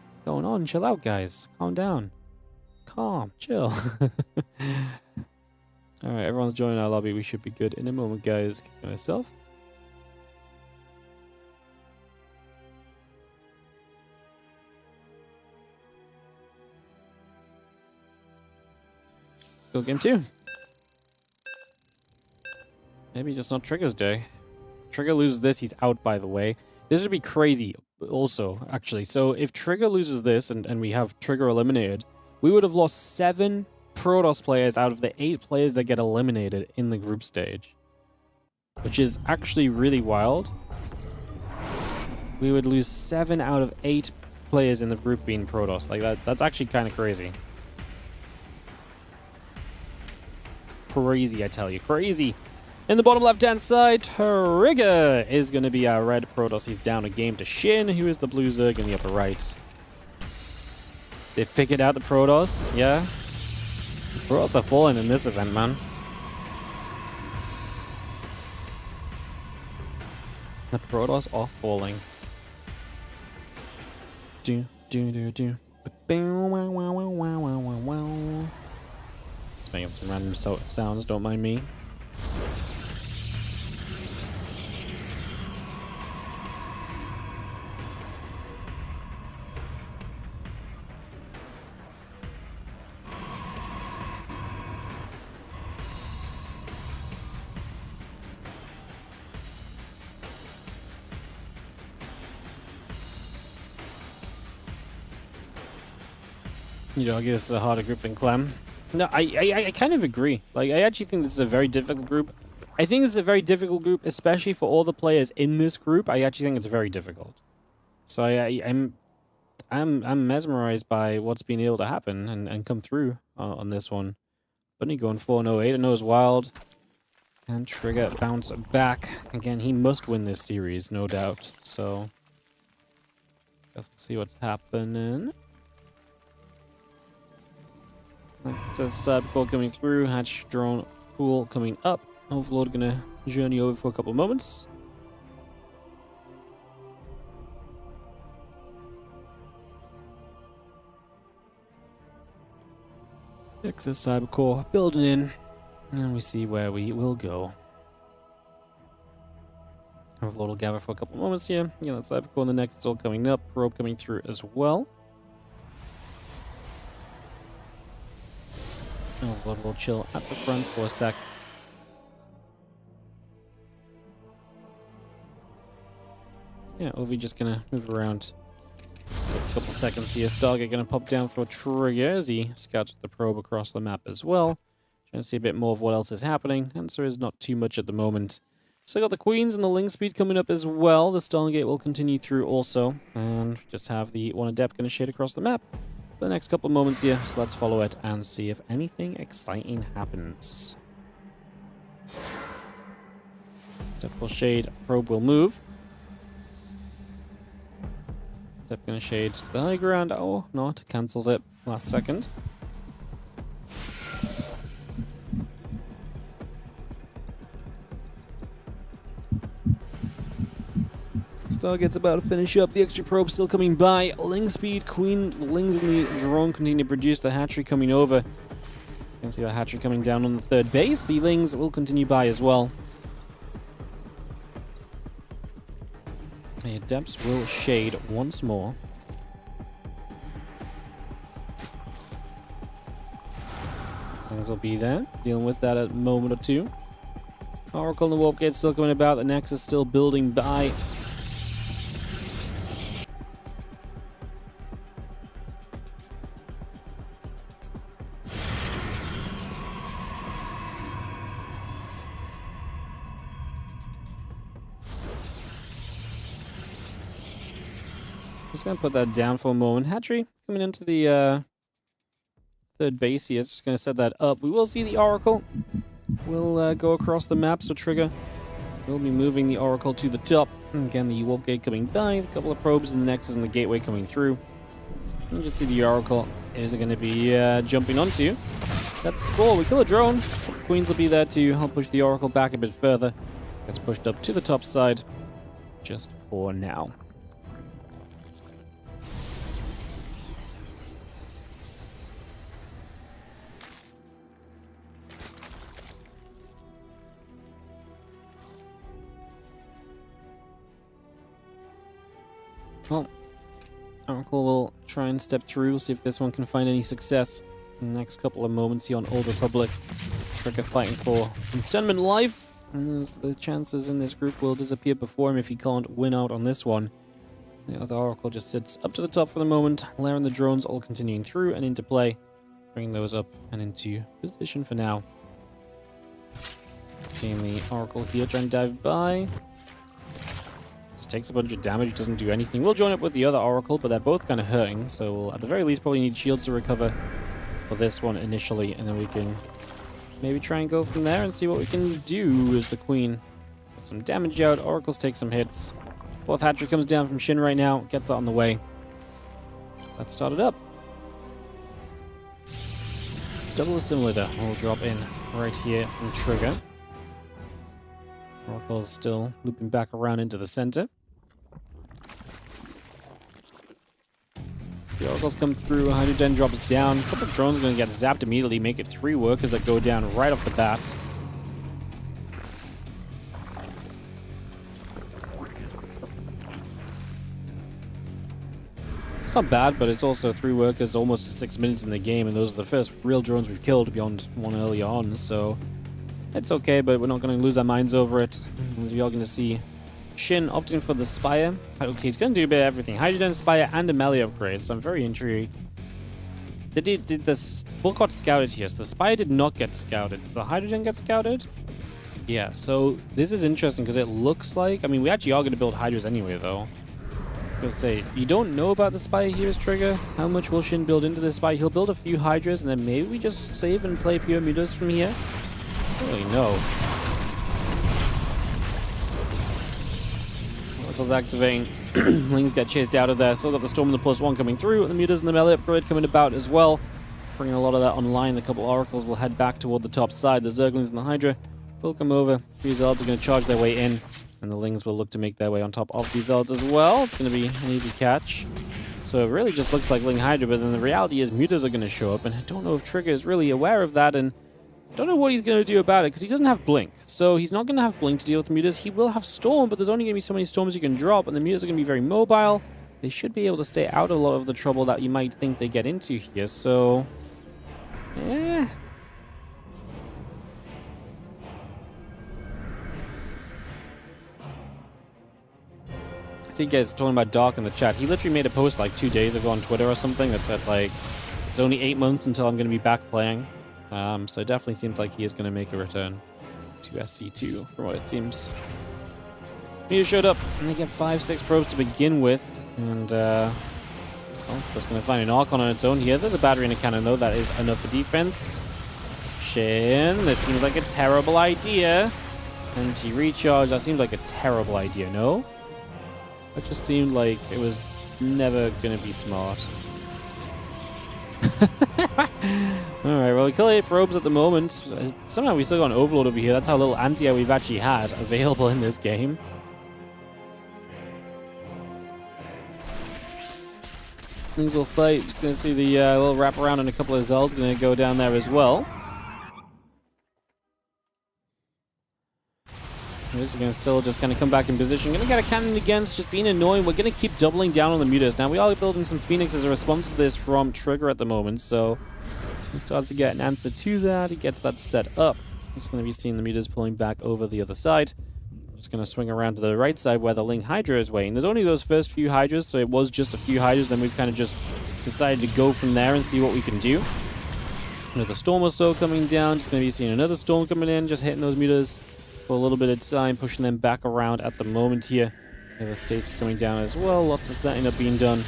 What's going on? Chill out, guys. Calm down. Calm. Chill. All right, everyone's joining our lobby. We should be good in a moment, guys. Get myself. Go game 2. Maybe just not Trigger's day. Trigger loses this, he's out, by the way. This would be crazy also, actually. So if Trigger loses this and we have Trigger eliminated, we would have lost 7 Protoss players out of the 8 players that get eliminated in the group stage. Which is actually really wild. We would lose 7 out of 8 players in the group being Protoss. Like that's actually kind of crazy. Crazy, I tell you. Crazy. In the bottom left-hand side, Trigger is going to be our red Protoss. He's down a game to Shin, who is the blue Zerg in the upper right. They figured out the Protoss, yeah? The Protoss are falling in this event, man. The Protoss are falling. Do, do, do, do. Just making some random sounds, don't mind me. You know, I guess it's a harder group than Clem. No, I kind of agree. Like, I actually think this is a very difficult group. I think this is a very difficult group, especially for all the players in this group. I actually think it's very difficult. So I'm mesmerized by what's been able to happen and come through on this one. Bunny going 4-0-8. I know it's wild. Can Trigger bounce back again? He must win this series, no doubt. So, let's see what's happening. It's a sub call coming through. Hatch drone pool coming up. Overlord gonna journey over for a couple of moments. Excess cyber core building in, and we see where we will go. Overlord will gather for a couple of moments here. Yeah, that cyber core in the next. It's all coming up. Probe coming through as well. Overlord will chill at the front for a sec. Yeah, Ovi just gonna move around. Take a couple seconds here. Stargate gonna pop down for Trigger as he scouts the probe across the map as well. Trying to see a bit more of what else is happening. Answer is not too much at the moment. So got the Queens and the Ling Speed coming up as well. The Stargate will continue through also. And just have the one Adept going to shade across the map for the next couple of moments here. So let's follow it and see if anything exciting happens. Adept will shade, Probe will move. Adept going to shade to the high ground. Oh, not. Cancels it last second. Stargate's about to finish up. The extra probe still coming by. Ling Speed, Queen, Lings in the drone continue to produce. The hatchery coming over. You can see the hatchery coming down on the third base. The Lings will continue by as well. The Adepts will shade once more. Things will be there. Dealing with that at a moment or two. Oracle and the Warp Gate still coming about. The Nexus still building by. Just gonna put that down for a moment. Hatchery coming into the third base here. Just gonna set that up. We will see the Oracle. We'll go across the map, so Trigger will be moving the Oracle to the top. And again, the Warp Gate coming by. A couple of probes in the Nexus and the Gateway coming through. You just see the Oracle is going to be jumping onto. That's Spore. We kill a drone. Queens will be there to help push the Oracle back a bit further. Gets pushed up to the top side just for now. Well, Oracle will try and step through, see if this one can find any success in the next couple of moments here on Old Republic. Trigger fighting for Installment life, and the chances in this group will disappear before him if he can't win out on this one. The other Oracle just sits up to the top for the moment. Lair and the drones all continuing through and into play, bringing those up and into position for now. Seeing the Oracle here trying to dive by. Just takes a bunch of damage, doesn't do anything. We'll join up with the other Oracle, but they're both kind of hurting, so we'll at the very least probably need shields to recover for this one initially, and then we can maybe try and go from there and see what we can do as the Queen. Get some damage out, Oracles take some hits. Fourth hatchery comes down from Shin right now, gets that on the way. Let's start it up. Double assimilator will drop in right here from Trigger. Oracle is still looping back around into the center. The Oracles come through, Hydrogen drops down. A couple of drones are going to get zapped immediately, make it 3 workers that go down right off the bat. It's not bad, but it's also 3 workers almost 6 minutes in the game, and those are the first real drones we've killed beyond one earlier on, so it's okay, but we're not going to lose our minds over it. You're all going to see Shin opting for the Spire. Okay, he's going to do a bit of everything. Hydrogen, Spire, and a melee upgrade, so I'm very intrigued. Did this Bull got scouted here, so the Spire did not get scouted. Did the Hydrogen get scouted? Yeah, so this is interesting because it looks like... I mean, we actually are going to build Hydras anyway, though. I was going to say, you don't know about the Spire here as Trigger. How much will Shin build into the Spire? He'll build a few Hydras, and then maybe we just save and play pure mutas from here. I don't really know. Oracle's activating. Lings get chased out of there. Still got the Storm and the +1 coming through, and the mutas and the melee upgrade coming about as well. Bringing a lot of that online. The couple Oracles will head back toward the top side. The Zerglings and the Hydra will come over. These Zards are going to charge their way in, and the Lings will look to make their way on top of these Zards as well. It's going to be an easy catch. So it really just looks like Ling Hydra, but then the reality is mutas are going to show up, and I don't know if Trigger is really aware of that, and don't know what he's going to do about it, because he doesn't have Blink. So he's not going to have Blink to deal with mutas. He will have Storm, but there's only going to be so many Storms you can drop, and the mutas are going to be very mobile. They should be able to stay out of a lot of the trouble that you might think they get into here, so... yeah. I see you guys talking about Dark in the chat. He literally made a post like 2 days ago on Twitter or something that said, like, it's only 8 months until I'm going to be back playing. So it definitely seems like he is going to make a return to SC2, from what it seems. Meteor showed up, and they get 5-6 probes to begin with, and well, just going to find an Archon on its own here. There's a battery and a cannon, though. That is enough for defense. Shin, this seems like a terrible idea. Energy recharge, that seemed like a terrible idea, no? That just seemed like it was never going to be smart. Alright, well, we kill 8 probes at the moment. Somehow we still got an overload over here. That's how little anti-air we've actually had available in this game. Things will fight. Just going to see the little wraparound and a couple of Zelds going to go down there as well. We're just going to still just kind of come back in position. Going to get a cannon again. It's just being annoying. We're going to keep doubling down on the mutas. Now, we are building some Phoenix as a response to this from Trigger at the moment. So, he starts to get an answer to that. He gets that set up. It's going to be seeing the mutas pulling back over the other side. Just going to swing around to the right side where the Ling Hydra is waiting. There's only those first few Hydras, so it was just a few Hydras. Then we've kind of just decided to go from there and see what we can do. Another Storm or so coming down. Just going to be seeing another Storm coming in, just hitting those mutas for a little bit of time, pushing them back around at the moment here. The Stasis coming down as well. Lots of setting up being done.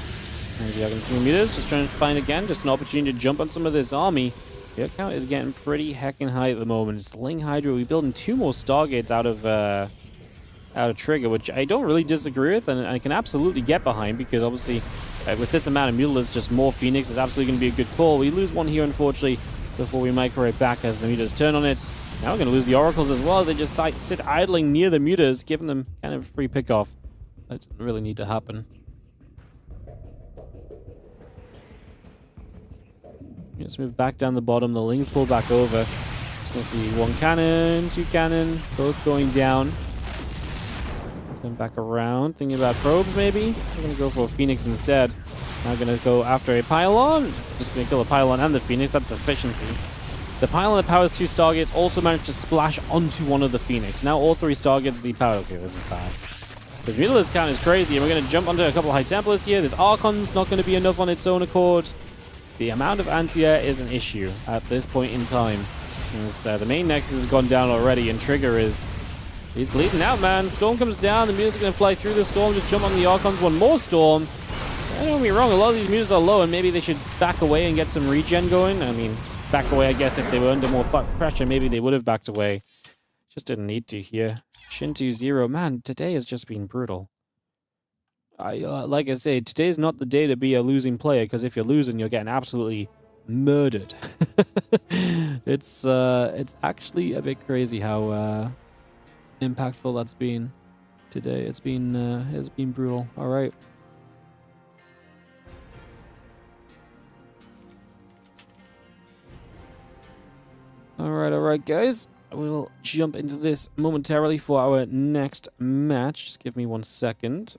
And we have some meters, just trying to find again, just an opportunity to jump on some of this army. The count is getting pretty heckin' high at the moment. It's Ling Hydra. We're building 2 more Stargates out of Trigger, which I don't really disagree with, and I can absolutely get behind, because obviously with this amount of Mutilas, just more Phoenix is absolutely going to be a good call. We lose one here, unfortunately, before we micro it back as the mutas turn on it. Now we're going to lose the Oracles as well. They just sit idling near the mutas, giving them kind of free pickoff. That doesn't really need to happen. Let's move back down the bottom. The Lings pull back over. Just going to see 1 cannon, 2 cannon, both going down. Turn back around, thinking about probes maybe. We're going to go for a Phoenix instead. Now going to go after a Pylon. Just going to kill the Pylon and the Phoenix. That's efficiency. The Pylon that powers 2 Stargates also managed to splash onto one of the Phoenix. Now all 3 Stargates are depowered. Okay, this is bad. This Mutila's count is crazy, and we're going to jump onto a couple of High Templars here. This Archon's not going to be enough on its own accord. The amount of anti-air is an issue at this point in time. As, the main Nexus has gone down already, and Trigger is... He's bleeding out, man. Storm comes down. The mutas are going to fly through the storm. Just jump on the Archons. One more Storm. Don't get me wrong. A lot of these mutas are low, and maybe they should back away and get some regen going. I mean, back away, I guess, if they were under more pressure, maybe they would have backed away. Just didn't need to here. Shin 2-0. Man, today has just been brutal. Like I say, today's not the day to be a losing player, because if you're losing, you're getting absolutely murdered. It's actually a bit crazy how impactful that's been today. It's been brutal. All right. All right, guys. We'll jump into this momentarily for our next match. Just give me 1 second.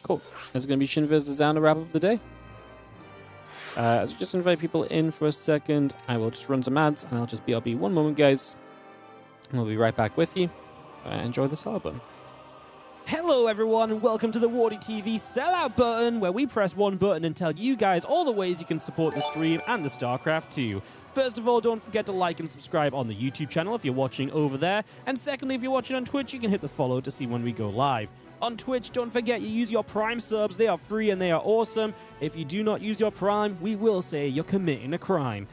Cool. It's going to be Shin vs. Zoun to wrap up the day. As we just invite people in for a second, I will just run some ads, and I'll just BRB 1 moment, guys. And we'll be right back with you. Enjoy this album. Hello everyone, and welcome to the WardiTV sellout button, where we press 1 button and tell you guys all the ways you can support the stream and the StarCraft 2. First of all, don't forget to like and subscribe on the YouTube channel if you're watching over there. And secondly, if you're watching on Twitch, you can hit the follow to see when we go live. On Twitch, don't forget you use your Prime subs. They are free and they are awesome. If you do not use your Prime, we will say you're committing a crime.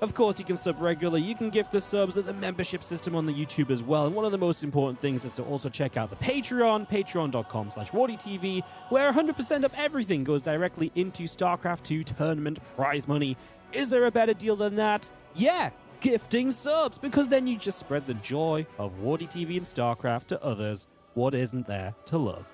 Of course, you can sub regularly, you can gift the subs, there's a membership system on the YouTube as well, and one of the most important things is to also check out the Patreon, patreon.com/WardiTV, where 100% of everything goes directly into StarCraft 2 tournament prize money. Is there a better deal than that? Yeah, gifting subs, because then you just spread the joy of WardiTV and StarCraft to others. What isn't there to love?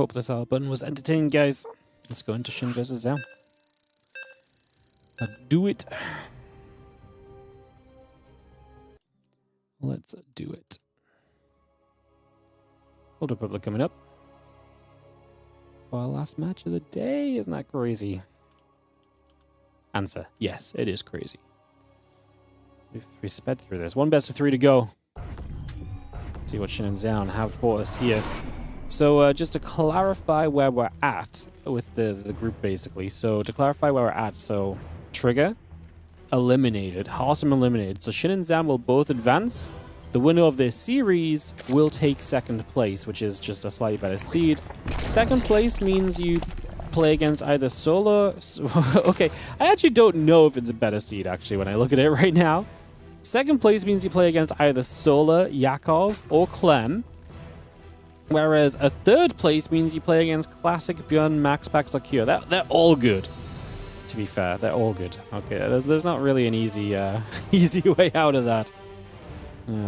Hope this button was entertaining, guys. Let's go into Shin versus Zoun. Let's do it. Let's do it. Old Republic coming up for our last match of the day. Isn't that crazy? Answer: yes, it is crazy. We sped through this. One best of 3 to go. Let's see what Shin and Zoun have for us here. So just to clarify where we're at with the group, basically. So to clarify where we're at, so Trigger eliminated, Harstem eliminated. So Shin and Zoun will both advance. The winner of this series will take second place, which is just a slightly better seed. Second place means you play against either Solar... okay, I actually don't know if it's a better seed, actually, when I look at it right now. Second place means you play against either Solar, Yakov, or Clem. Whereas a third place means you play against Classic, Björn, Max, Pax, or Cure. They're all good. To be fair, they're all good. Okay, there's not really an easy easy way out of that.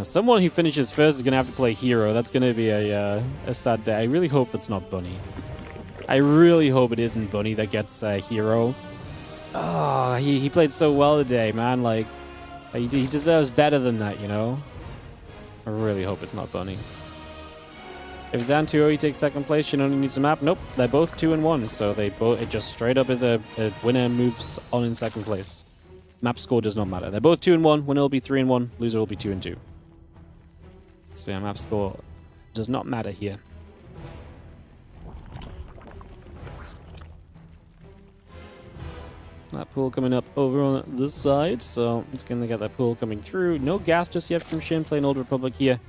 Someone who finishes first is going to have to play Hero. That's going to be a sad day. I really hope that's not Bunny. I really hope it isn't Bunny that gets Hero. Oh, he played so well today, man. Like, he deserves better than that, you know? I really hope it's not Bunny. If Zoun 2-0, he takes second place. Shin only needs a map. Nope, they're both 2-1, so it just straight up is a winner moves on in second place. Map score does not matter. They're both 2-1. Winner will be 3-1. Loser will be 2-2. So yeah, map score does not matter here. That pool coming up over on this side, so it's going to get that pool coming through. No gas just yet from Shin, playing Old Republic here.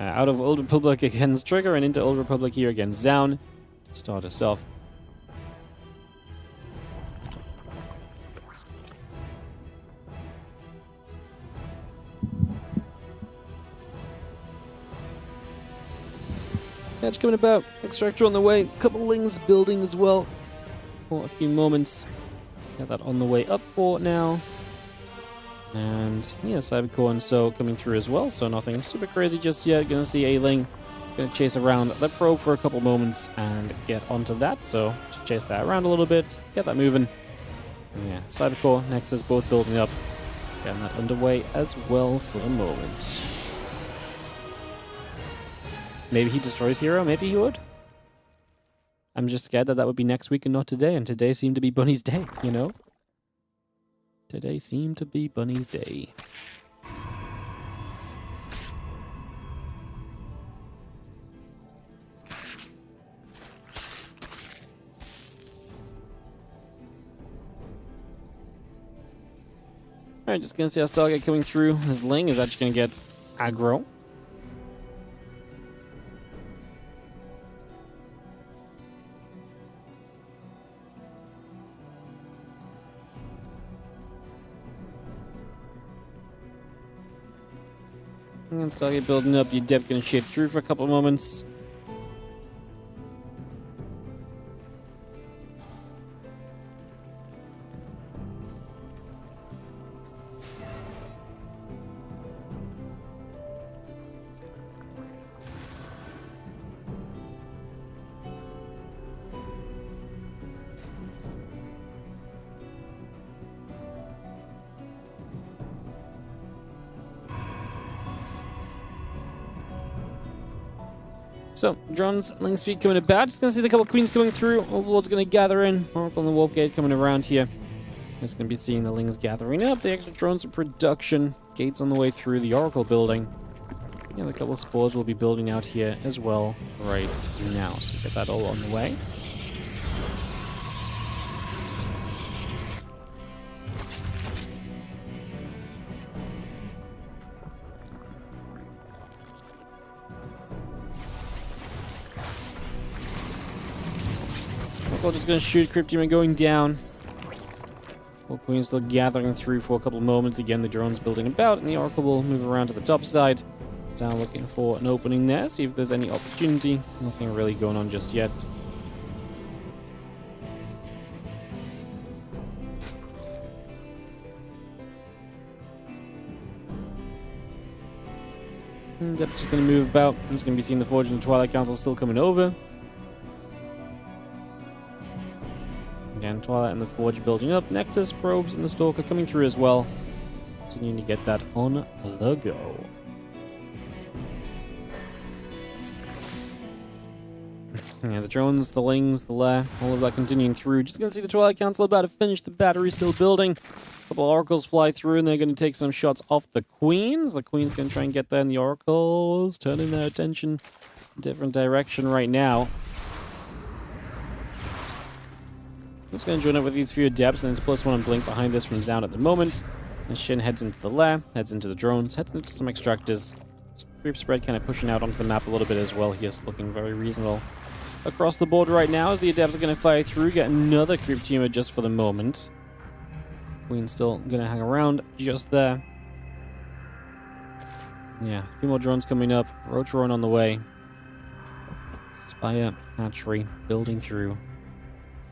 Out of Old Republic against Trigger and into Old Republic here against Zoun to start us off. Match coming about. Extractor on the way. Couple Lings building as well for a few moments. Got that on the way up for now. And yeah, Cybercorn so coming through as well, so nothing super crazy just yet. Gonna see a Ling, gonna chase around the probe for a couple moments and get onto that, so just chase that around a little bit, get that moving. And yeah, Cybercore, Nexus both building up, getting that underway as well for a moment. Maybe he destroys Hero, maybe he would. I'm just scared that would be next week and not today, and today seemed to be Bunny's day, you know? Today seemed to be Bunny's day. Alright, just gonna see our Stargate coming through. His Ling is actually gonna get aggro. And Stargate building up, the Adept gonna shape through for a couple of moments. So, drones, Ling speed coming about. Just gonna see the couple queens coming through. Overlord's gonna gather in. Oracle and the Warp Gate coming around here. Just gonna be seeing the Lings gathering up. The extra drones in production. Gates on the way through the Oracle building. Yeah, a couple of spores will be building out here as well right now. So get that all on the way. Just gonna shoot Crypt Demon going down. Well, Queen's still gathering through for a couple of moments. Again, the drone's building about, and the Oracle will move around to the top side. So I'm looking for an opening there, see if there's any opportunity. Nothing really going on just yet. And Depth's just gonna move about. It's gonna be seeing the Forge and the Twilight Council still coming over. Again, Twilight and the Forge building up. Nexus, Probes, and the Stalker coming through as well. Continuing to get that on the go. Yeah, the drones, the lings, the lair, all of that continuing through. Just gonna see the Twilight Council about to finish the battery, still building. A couple of oracles fly through, and they're gonna take some shots off the queens. The queen's gonna try and get there, and the oracles turning their attention in a different direction right now. Just gonna join up with these few adepts, and it's +1 on blink behind this from Zoun at the moment. And Shin heads into the lair, heads into the drones, heads into some extractors. Some creep spread kind of pushing out onto the map a little bit as well. He is looking very reasonable across the board right now as the adepts are going to fire through, get another creep tumor just for the moment. Queen's still going to hang around just there. Yeah, a few more drones coming up. Roach drone on the way. Spire hatchery building through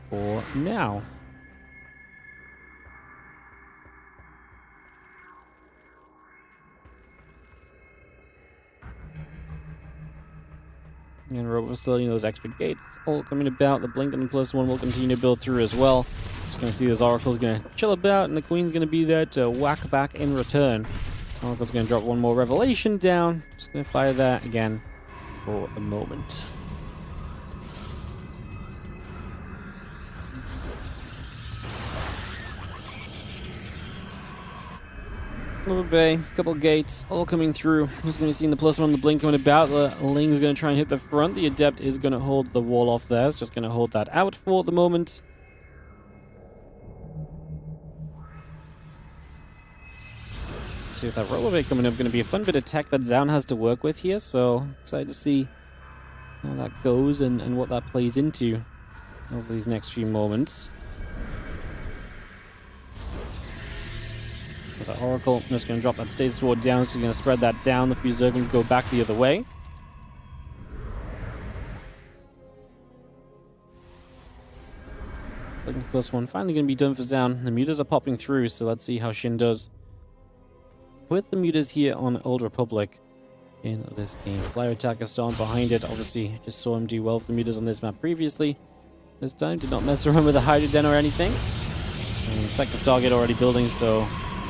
for now. And robot facility, those extra gates all coming about. The blink and the +1 will continue to build through as well. Just going to see those oracles going to chill about, and the queen's going to be there to whack back in return. Oracle's going to drop one more revelation down. Just going to fire that again for a moment. Little bay, couple gates, all coming through. Just going to see the +1, the blink coming about. The Ling's going to try and hit the front. The Adept is going to hold the wall off there. It's just going to hold that out for the moment. See with that roller bay coming up, going to be a fun bit of tech that Zoun has to work with here. So excited to see how that goes and what that plays into over these next few moments. That Oracle, just going to drop that stasis sword down, so you're going to spread that down. The few Zerglings go back the other way. Looking +1, finally going to be done for Zoun. The mutas are popping through, so let's see how Shin does with the mutas here on Old Republic in this game. Flyer attacker storm behind it. Obviously, just saw him do well with the mutas on this map previously. This time, did not mess around with the Hydra Den or anything. And second Stargate already building, so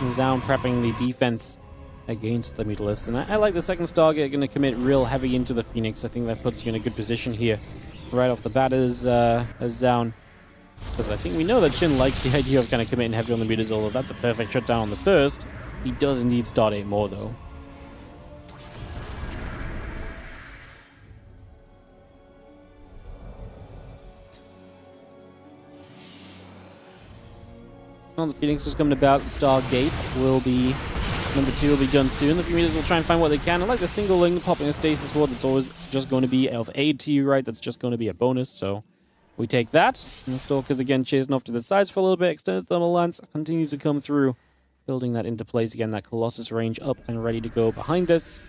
Zoun prepping the defense against the Mutalists. And I like the second Stargate going to commit real heavy into the Phoenix. I think that puts you in a good position here right off the bat as Zoun. Because I think we know that Shin likes the idea of kind of committing heavy on the mutas, although that's a perfect shutdown on the first. He does indeed start 8 more though. Well, the Phoenix is coming about. The Stargate will be... Number 2 will be done soon. The few meters will try and find what they can. I like the single Ling popping a stasis ward. That's always just going to be of aid to you, right? That's just going to be a bonus, so we take that. And the Stalker's again chasing off to the sides for a little bit. Extended Thermal Lance continues to come through, building that into place again. That Colossus range up and ready to go behind this.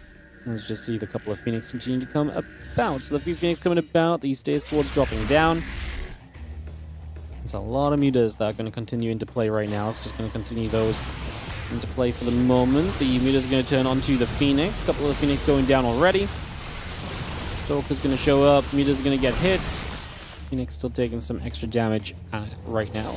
Let's just see the couple of Phoenix continue to come about. So the few Phoenix coming about. The stasis wards dropping down. It's a lot of mutas that are going to continue into play right now. It's just going to continue those into play for the moment. The muta's going to turn onto the Phoenix. A couple of the Phoenix going down already. Stalker's going to show up. Muta's going to get hit. Phoenix still taking some extra damage right now.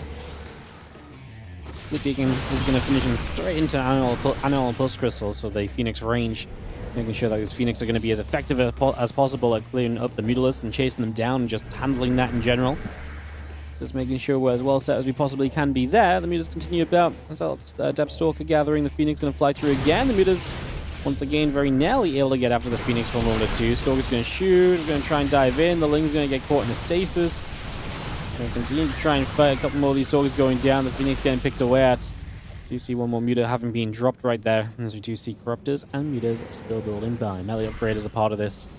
The Beacon is going to finish in straight into Annual Pulse Crystals, so the Phoenix range, making sure that these Phoenix are going to be as effective as possible at clearing up the Mutalists and chasing them down and just handling that in general. Just making sure we're as well set as we possibly can be there. The mutas continue about. Depth Stalker gathering. The Phoenix going to fly through again. The mutas, once again, very narrowly able to get after the Phoenix for a moment or two. Stalker's going to shoot. Going to try and dive in. The Ling's going to get caught in a stasis. Going to continue to try and fight a couple more of these Stalkers going down. The Phoenix getting picked away at. Do see one more muta having been dropped right there. As we do see Corruptors and mutas still building by. Melee upgrade is a part of this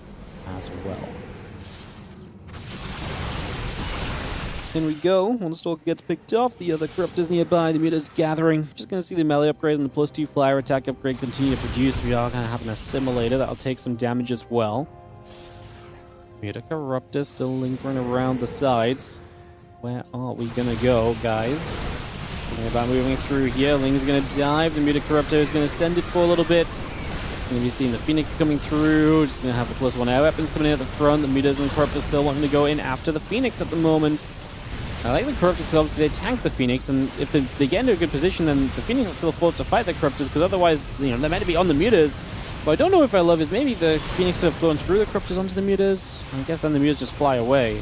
as well. In we go. One Stalker gets picked off. The other Corruptors nearby. The muta's gathering. Just going to see the melee upgrade and the +2 flyer attack upgrade continue to produce. We are going to have an assimilator. That'll take some damage as well. Muta Corruptor still lingering around the sides. Where are we going to go, guys? Thinking about moving through here. Ling's going to dive. The Muta Corruptor is going to send it for a little bit. Just going to be seeing the Phoenix coming through. Just going to have the +1 air weapons coming in at the front. The Mutas and Corruptors still wanting to go in after the Phoenix at the moment. I like the Corruptors because obviously they tank the Phoenix, and if they get into a good position, then the Phoenix is still forced to fight the Corruptors, because otherwise, you know, they're meant to be on the mutas. What I don't know if I love is maybe the Phoenix could have flown through the Corruptors onto the mutas. I guess then the mutas just fly away.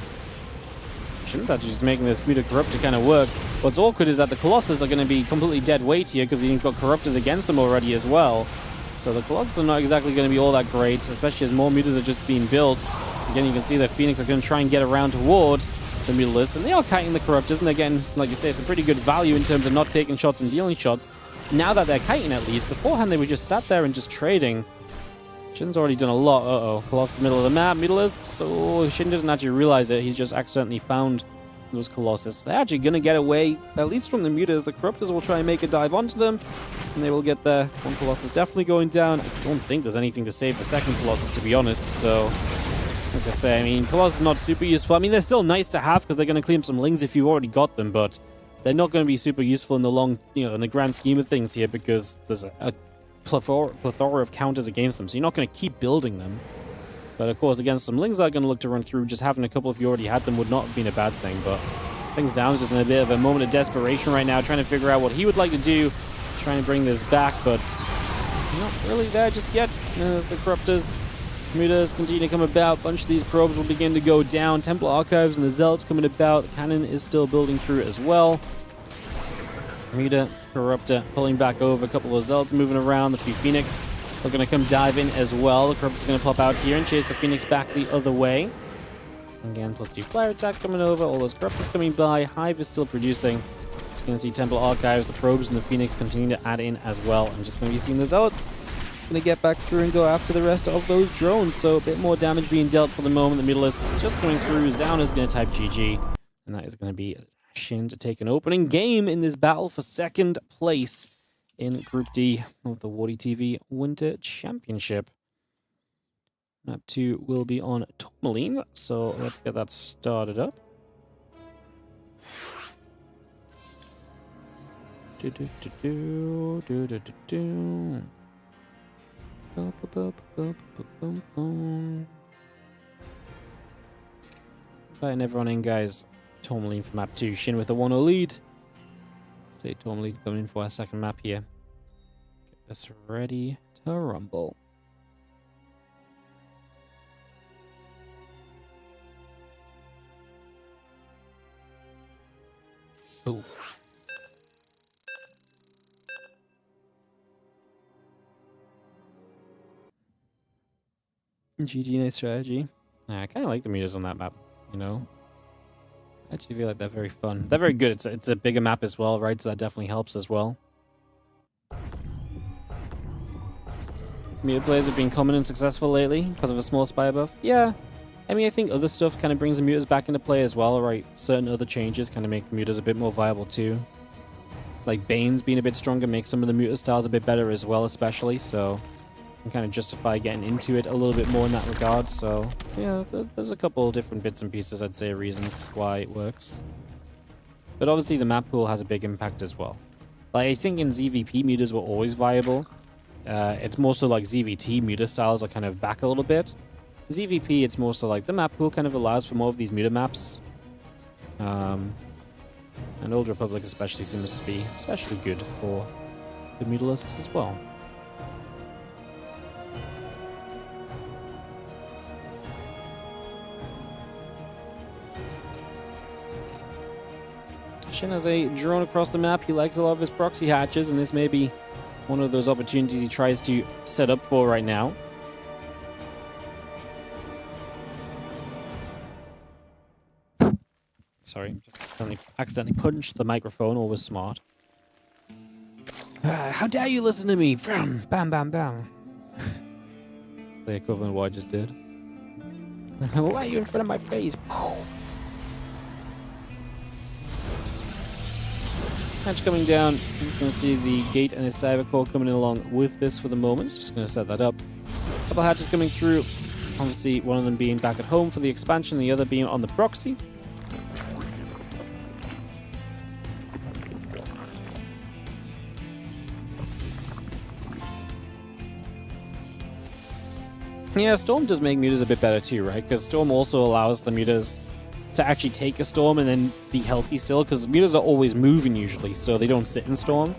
Shin's actually just making this muta Corruptor kind of work. What's awkward is that the Colossus are going to be completely dead weight here, because you've got Corruptors against them already as well. So the Colossus are not exactly going to be all that great, especially as more mutas are just being built. Again, you can see the Phoenix are going to try and get around toward the Mutalists, and they are kiting the Corruptors, and again, like you say, some pretty good value in terms of not taking shots and dealing shots. Now that they're kiting, at least. Beforehand, they were just sat there and just trading. Shin's already done a lot. Uh-oh. Colossus middle of the map. Mutalisks. So Shin didn't actually realize it. He's just accidentally found those Colossus. They're actually going to get away, at least from the mutas. The Corruptors will try and make a dive onto them, and they will get there. One Colossus definitely going down. I don't think there's anything to save the second Colossus, to be honest, so... Like I say, I mean, Colossus is not super useful. I mean, they're still nice to have because they're going to clean up some lings if you've already got them, but they're not going to be super useful in the long, you know, in the grand scheme of things here, because there's a plethora of counters against them, so you're not going to keep building them. But of course, against some lings that are going to look to run through, just having a couple if you already had them would not have been a bad thing. But I think Zoun's just in a bit of a moment of desperation right now, trying to figure out what he would like to do, trying to bring this back, but not really there just yet. As the Corruptors, mutas continue to come about, a bunch of these probes will begin to go down. Templar Archives and the Zealots coming about. The cannon is still building through as well. Muta, Corruptor pulling back over, a couple of Zealots moving around. The few Phoenix are going to come dive in as well. The Corruptor's going to pop out here and chase the Phoenix back the other way. Again, +2 flare attack coming over. All those Corruptors coming by. Hive is still producing. Just going to see Templar Archives, the probes, and the Phoenix continue to add in as well. I'm just going to be seeing the Zealots going to get back through and go after the rest of those drones. So a bit more damage being dealt for the moment. The Mutalisks just coming through. Zoun is going to type GG. And that is going to be Shin to take an opening game in this battle for second place in Group D of the WardiTV Winter Championship. Map 2 will be on Tourmaline. So let's get that started up. Inviting everyone in, guys. Tourmaline for map 2. Shin with a 1-0 lead. Say Tourmaline coming in for our second map here. Get this ready to rumble. Ooh. GG, nice strategy. Yeah, I kind of like the mutas on that map, you know? I actually feel like they're very fun. They're very good. It's a bigger map as well, right? So that definitely helps as well. Muta players have been common and successful lately because of a small spy buff. Yeah. I mean, I think other stuff kind of brings the mutas back into play as well, right? Certain other changes kind of make the mutas a bit more viable too. Like Bane's being a bit stronger makes some of the muta styles a bit better as well, especially, so... can kind of justify getting into it a little bit more in that regard. So yeah, there's a couple different bits and pieces, I'd say, reasons why it works. But obviously the map pool has a big impact as well. Like, I think in ZVP mutas were always viable. It's more so like ZVT muta styles are kind of back a little bit. ZVP, it's more so like the map pool kind of allows for more of these muta maps. And Old Republic especially seems to be especially good for the Mutalisks as well. Shin has a drone across the map. He likes a lot of his proxy hatches, and this may be one of those opportunities he tries to set up for right now. Sorry, just accidentally punched the microphone. Always smart. How dare you listen to me? Bam, bam, bam, bam. It's the equivalent of what I just did. Why are you in front of my face? Hatch coming down. He's going to see the gate and his cyber core coming in along with this for the moment. Just going to set that up. A couple hatches coming through. Obviously, one of them being back at home for the expansion, the other being on the proxy. Yeah, Storm does make mutas a bit better too, right? Because Storm also allows the mutas to actually take a storm and then be healthy still, because mutas are always moving usually, so they don't sit in storm.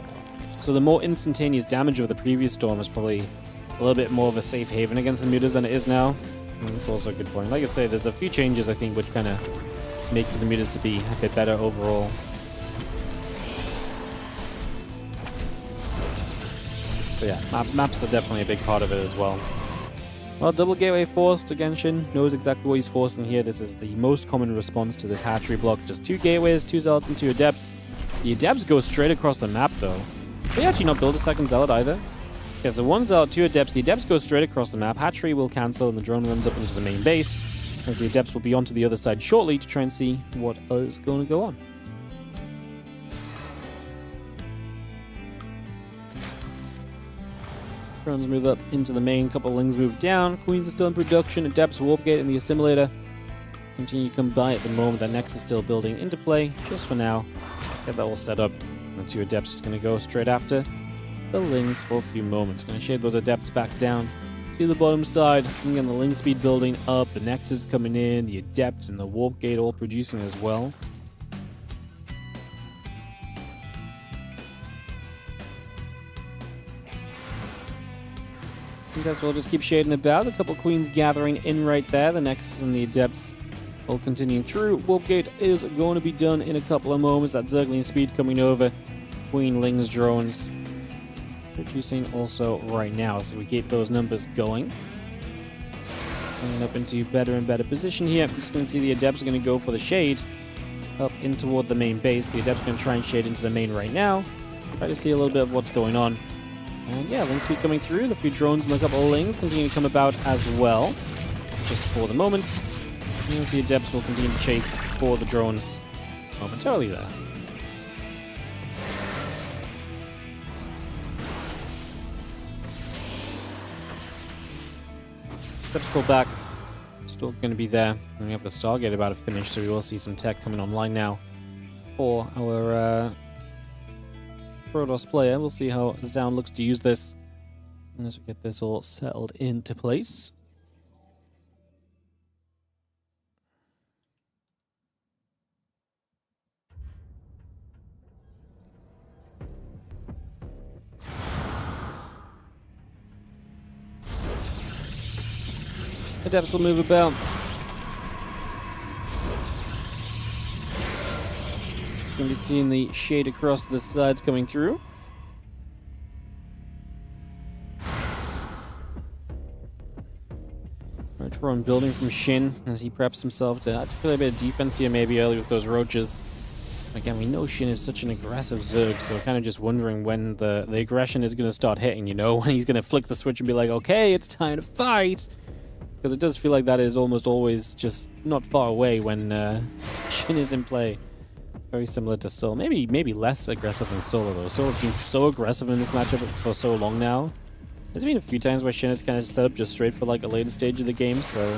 So the more instantaneous damage of the previous storm is probably a little bit more of a safe haven against the mutas than it is now. And that's also a good point. Like I say, there's a few changes I think which kind of make the mutas to be a bit better overall. But yeah, maps are definitely a big part of it as well. Well, double gateway forced. Again, Shin knows exactly what he's forcing here. This is the most common response to this hatchery block. Just 2 gateways, 2 zealots, and 2 adepts. The adepts go straight across the map, though. They actually not build a second zealot either. Okay, so 1 zealot, 2 adepts. The adepts go straight across the map. Hatchery will cancel, and the drone runs up into the main base, as the adepts will be onto the other side shortly to try and see what is going to go on. Drones move up into the main, couple of lings move down, queens are still in production, adepts, warp gate, and the assimilator continue to come by at the moment. That next is still building into play, just for now. Get that all set up. The 2 adepts just going to go straight after the lings for a few moments. Going to shade those adepts back down to the bottom side. Again, the ling speed building up, the nexus coming in, the adepts and the warp gate all producing as well. Adepts will just keep shading about. A couple queens gathering in right there. The Nexus and the Adepts will continue through. Warp Gate is going to be done in a couple of moments. That Zergling speed coming over. Queen Lings drones producing also right now. So we keep those numbers going. Coming up into better and better position here. Just going to see the Adepts are going to go for the shade up in toward the main base. The Adepts are going to try and shade into the main right now. Try to see a little bit of what's going on. And yeah, Ling speed coming through. The few drones and a couple of Lings continue to come about as well. Just for the moment. And the Adepts will continue to chase for the drones momentarily there. Adepts pull back. Still going to be there. And we have the Stargate about to finish, so we will see some tech coming online now for our Protoss player. We'll see how Zoun looks to use this as we get this all settled into place. Adepts will move about. It's going to be seeing the shade across the sides coming through. Drone building from Shin as he preps himself to play a bit of defense here maybe early with those roaches. Again, we know Shin is such an aggressive Zerg, so we're kind of just wondering when the aggression is going to start hitting, you know, when he's going to flick the switch and be like, okay, it's time to fight. Because it does feel like that is almost always just not far away when Shin is in play. Very similar to Soul. Maybe less aggressive than Solo, though. Solo's been so aggressive in this matchup for so long now. There's been a few times where Shin has kind of set up just straight for like a later stage of the game, so...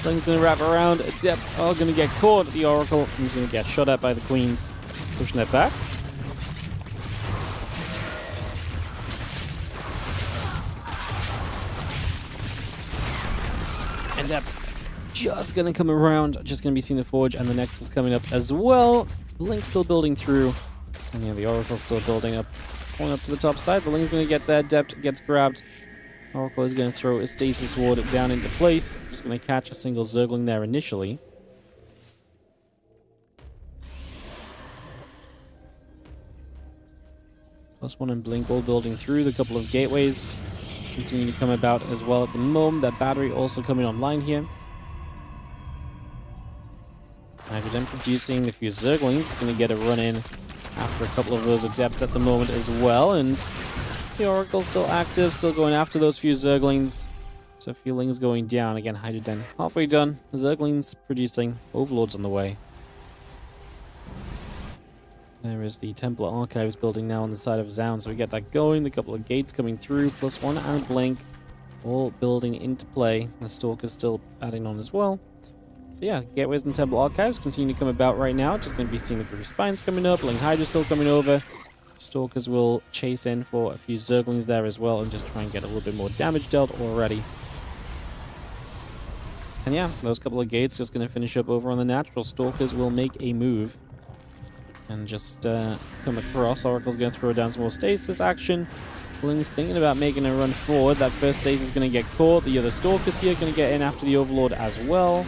Thing's gonna wrap around. Adepts are gonna get caught. The Oracle is gonna get shot at by the Queens. Pushing that back. Adepts just gonna come around. Just gonna be seeing the Forge, and the next is coming up as well. Link still building through. And yeah, the Oracle's still building up. Pulling up to the top side. The Link's gonna get there. Adept gets grabbed. Oracle is going to throw a Stasis Ward down into place. Just going to catch a single Zergling there initially. +1 and Blink all building through. The couple of gateways continue to come about as well at the moment. That battery also coming online here. Hydrogen producing a few Zerglings. Going to get a run in after a couple of those Adepts at the moment as well. And the Oracle's still active, still going after those few Zerglings. So a few Lings going down. Again, Hydrogen halfway done. Zerglings producing. Overlords on the way. There is the Templar Archives building now on the side of Zoun. So we get that going. The couple of gates coming through. +1 and Blink. All building into play. The Stalker's still adding on as well. So yeah, Gateways and Templar Archives continue to come about right now. Just going to be seeing the Groove Spines coming up. Ling Hydra's still coming over. Stalkers will chase in for a few Zerglings there as well and just try and get a little bit more damage dealt already. And yeah, those couple of gates just going to finish up over on the natural. Stalkers will make a move and just come across. Oracle's going to throw down some more stasis action. Ling's thinking about making a run forward. That first stasis is going to get caught. The other Stalkers here going to get in after the Overlord as well.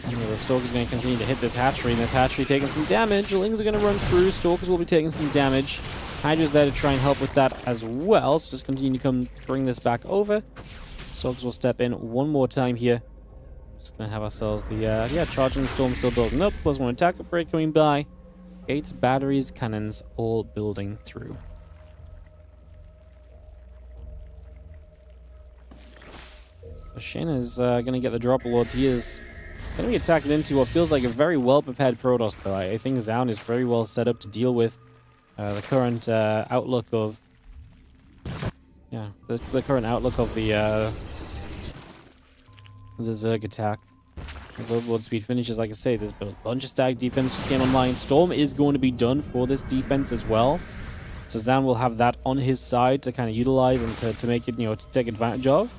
And the other Stalkers going to continue to hit this hatchery, and this hatchery taking some damage. Lings are going to run through. Stalkers will be taking some damage. Hydra's there to try and help with that as well. So just continue to come bring this back over. Stalkers will step in one more time here. Just going to have ourselves the, charging storm still building up. Plus one attack upgrade coming by. Gates, batteries, cannons all building through. So Shin is going to get the drop lords. He is going to be attacking into what feels like a very well-prepared Protoss, though. I think Zoun is very well set up to deal with the current outlook of... Yeah, the current outlook of the Zerg attack. As Overlord speed finishes, like I say, there's a bunch of static defense just came online. Storm is going to be done for this defense as well. So Zoun will have that on his side to kind of utilize and to make it, to take advantage of.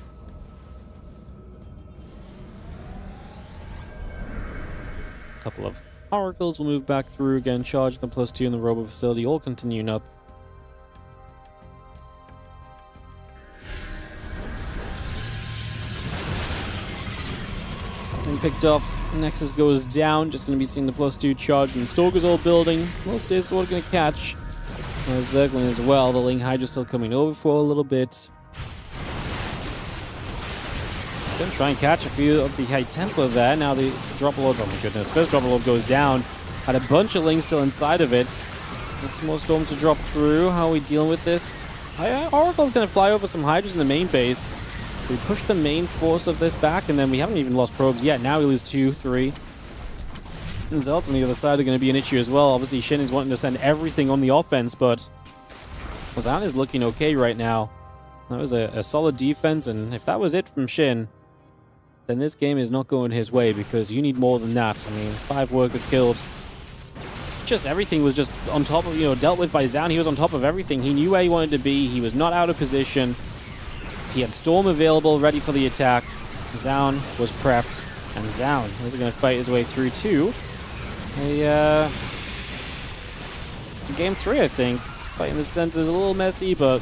A couple of Oracles will move back through again, charge the +2 in the Robo facility, all continuing up. And picked off. Nexus goes down. Just going to be seeing the +2 charge, and Stalkers all building. Most is what going to catch. Zergling as well. The Ling Hydra still coming over for a little bit. Going to try and catch a few of the High Templar there. Now the drop lords. Oh my goodness! First drop lord goes down. Had a bunch of Lings still inside of it. Got some more storms to drop through. How are we dealing with this? Oracle's going to fly over some Hydras in the main base. We push the main force of this back, and then we haven't even lost probes yet. Now we lose 2, 3. And Zelts on the other side are going to be an issue as well. Obviously, Shin is wanting to send everything on the offense, but Zoun is looking okay right now. That was a solid defense, and if that was it from Shin, then this game is not going his way, because you need more than that. I mean, 5 workers killed. Just everything was just on top of, dealt with by Zoun. He was on top of everything. He knew where he wanted to be. He was not out of position. He had Storm available, ready for the attack. Zoun was prepped, and Zoun is going to fight his way through to game 3, I think. Fighting the center is a little messy, but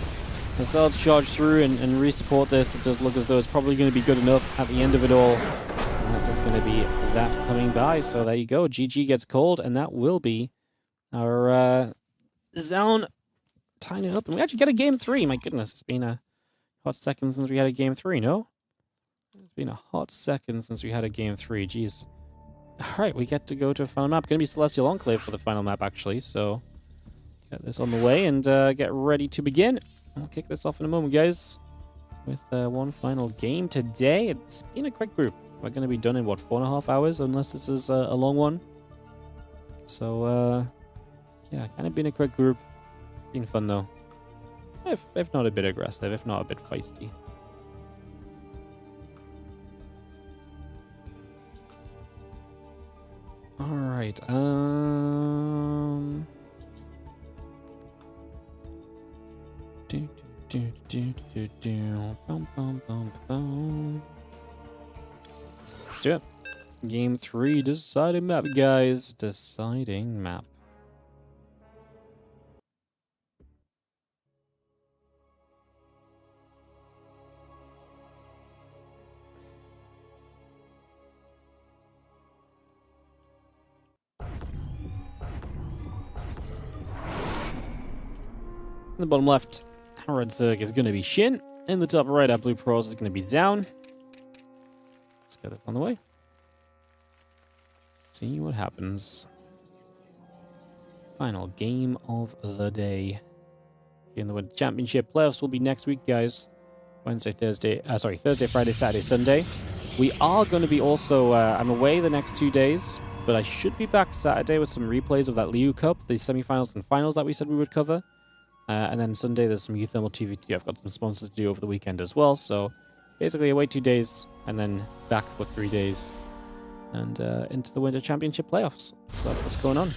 as Zelts charge through and re-support this, it does look as though it's probably going to be good enough at the end of it all. And that is going to be that coming by. So there you go. GG gets called, and that will be our Zoun tying it up. And we actually get a game 3. My goodness, it's been a hot second since we had a game 3, no? It's been a hot second since we had a game 3, jeez. Alright, we get to go to a final map. Gonna be Celestial Enclave for the final map, actually, so get this on the way and get ready to begin. I'll kick this off in a moment, guys, with one final game today. It's been a quick group. We're gonna be done in, what, 4.5 hours, unless this is a long one. So, yeah, kind of been a quick group. Been fun, though. If not a bit aggressive, if not a bit feisty. Alright, Let's do it. Game 3, deciding map, guys. Deciding map. In the bottom left, our red Zerg is going to be Shin. In the top right, our blue Pros is going to be Zoun. Let's get this on the way. See what happens. Final game of the day. In the Winter Championship playoffs will be next week, guys. Thursday, Friday, Saturday, Sunday. We are going to be also, I'm away the next 2 days, but I should be back Saturday with some replays of that Liu Cup, the semifinals and finals that we said we would cover. And then Sunday, there's some Uthermal TVT. I've got some sponsors to do over the weekend as well. So basically, away 2 days and then back for 3 days. And into the Winter Championship playoffs. So that's what's going on.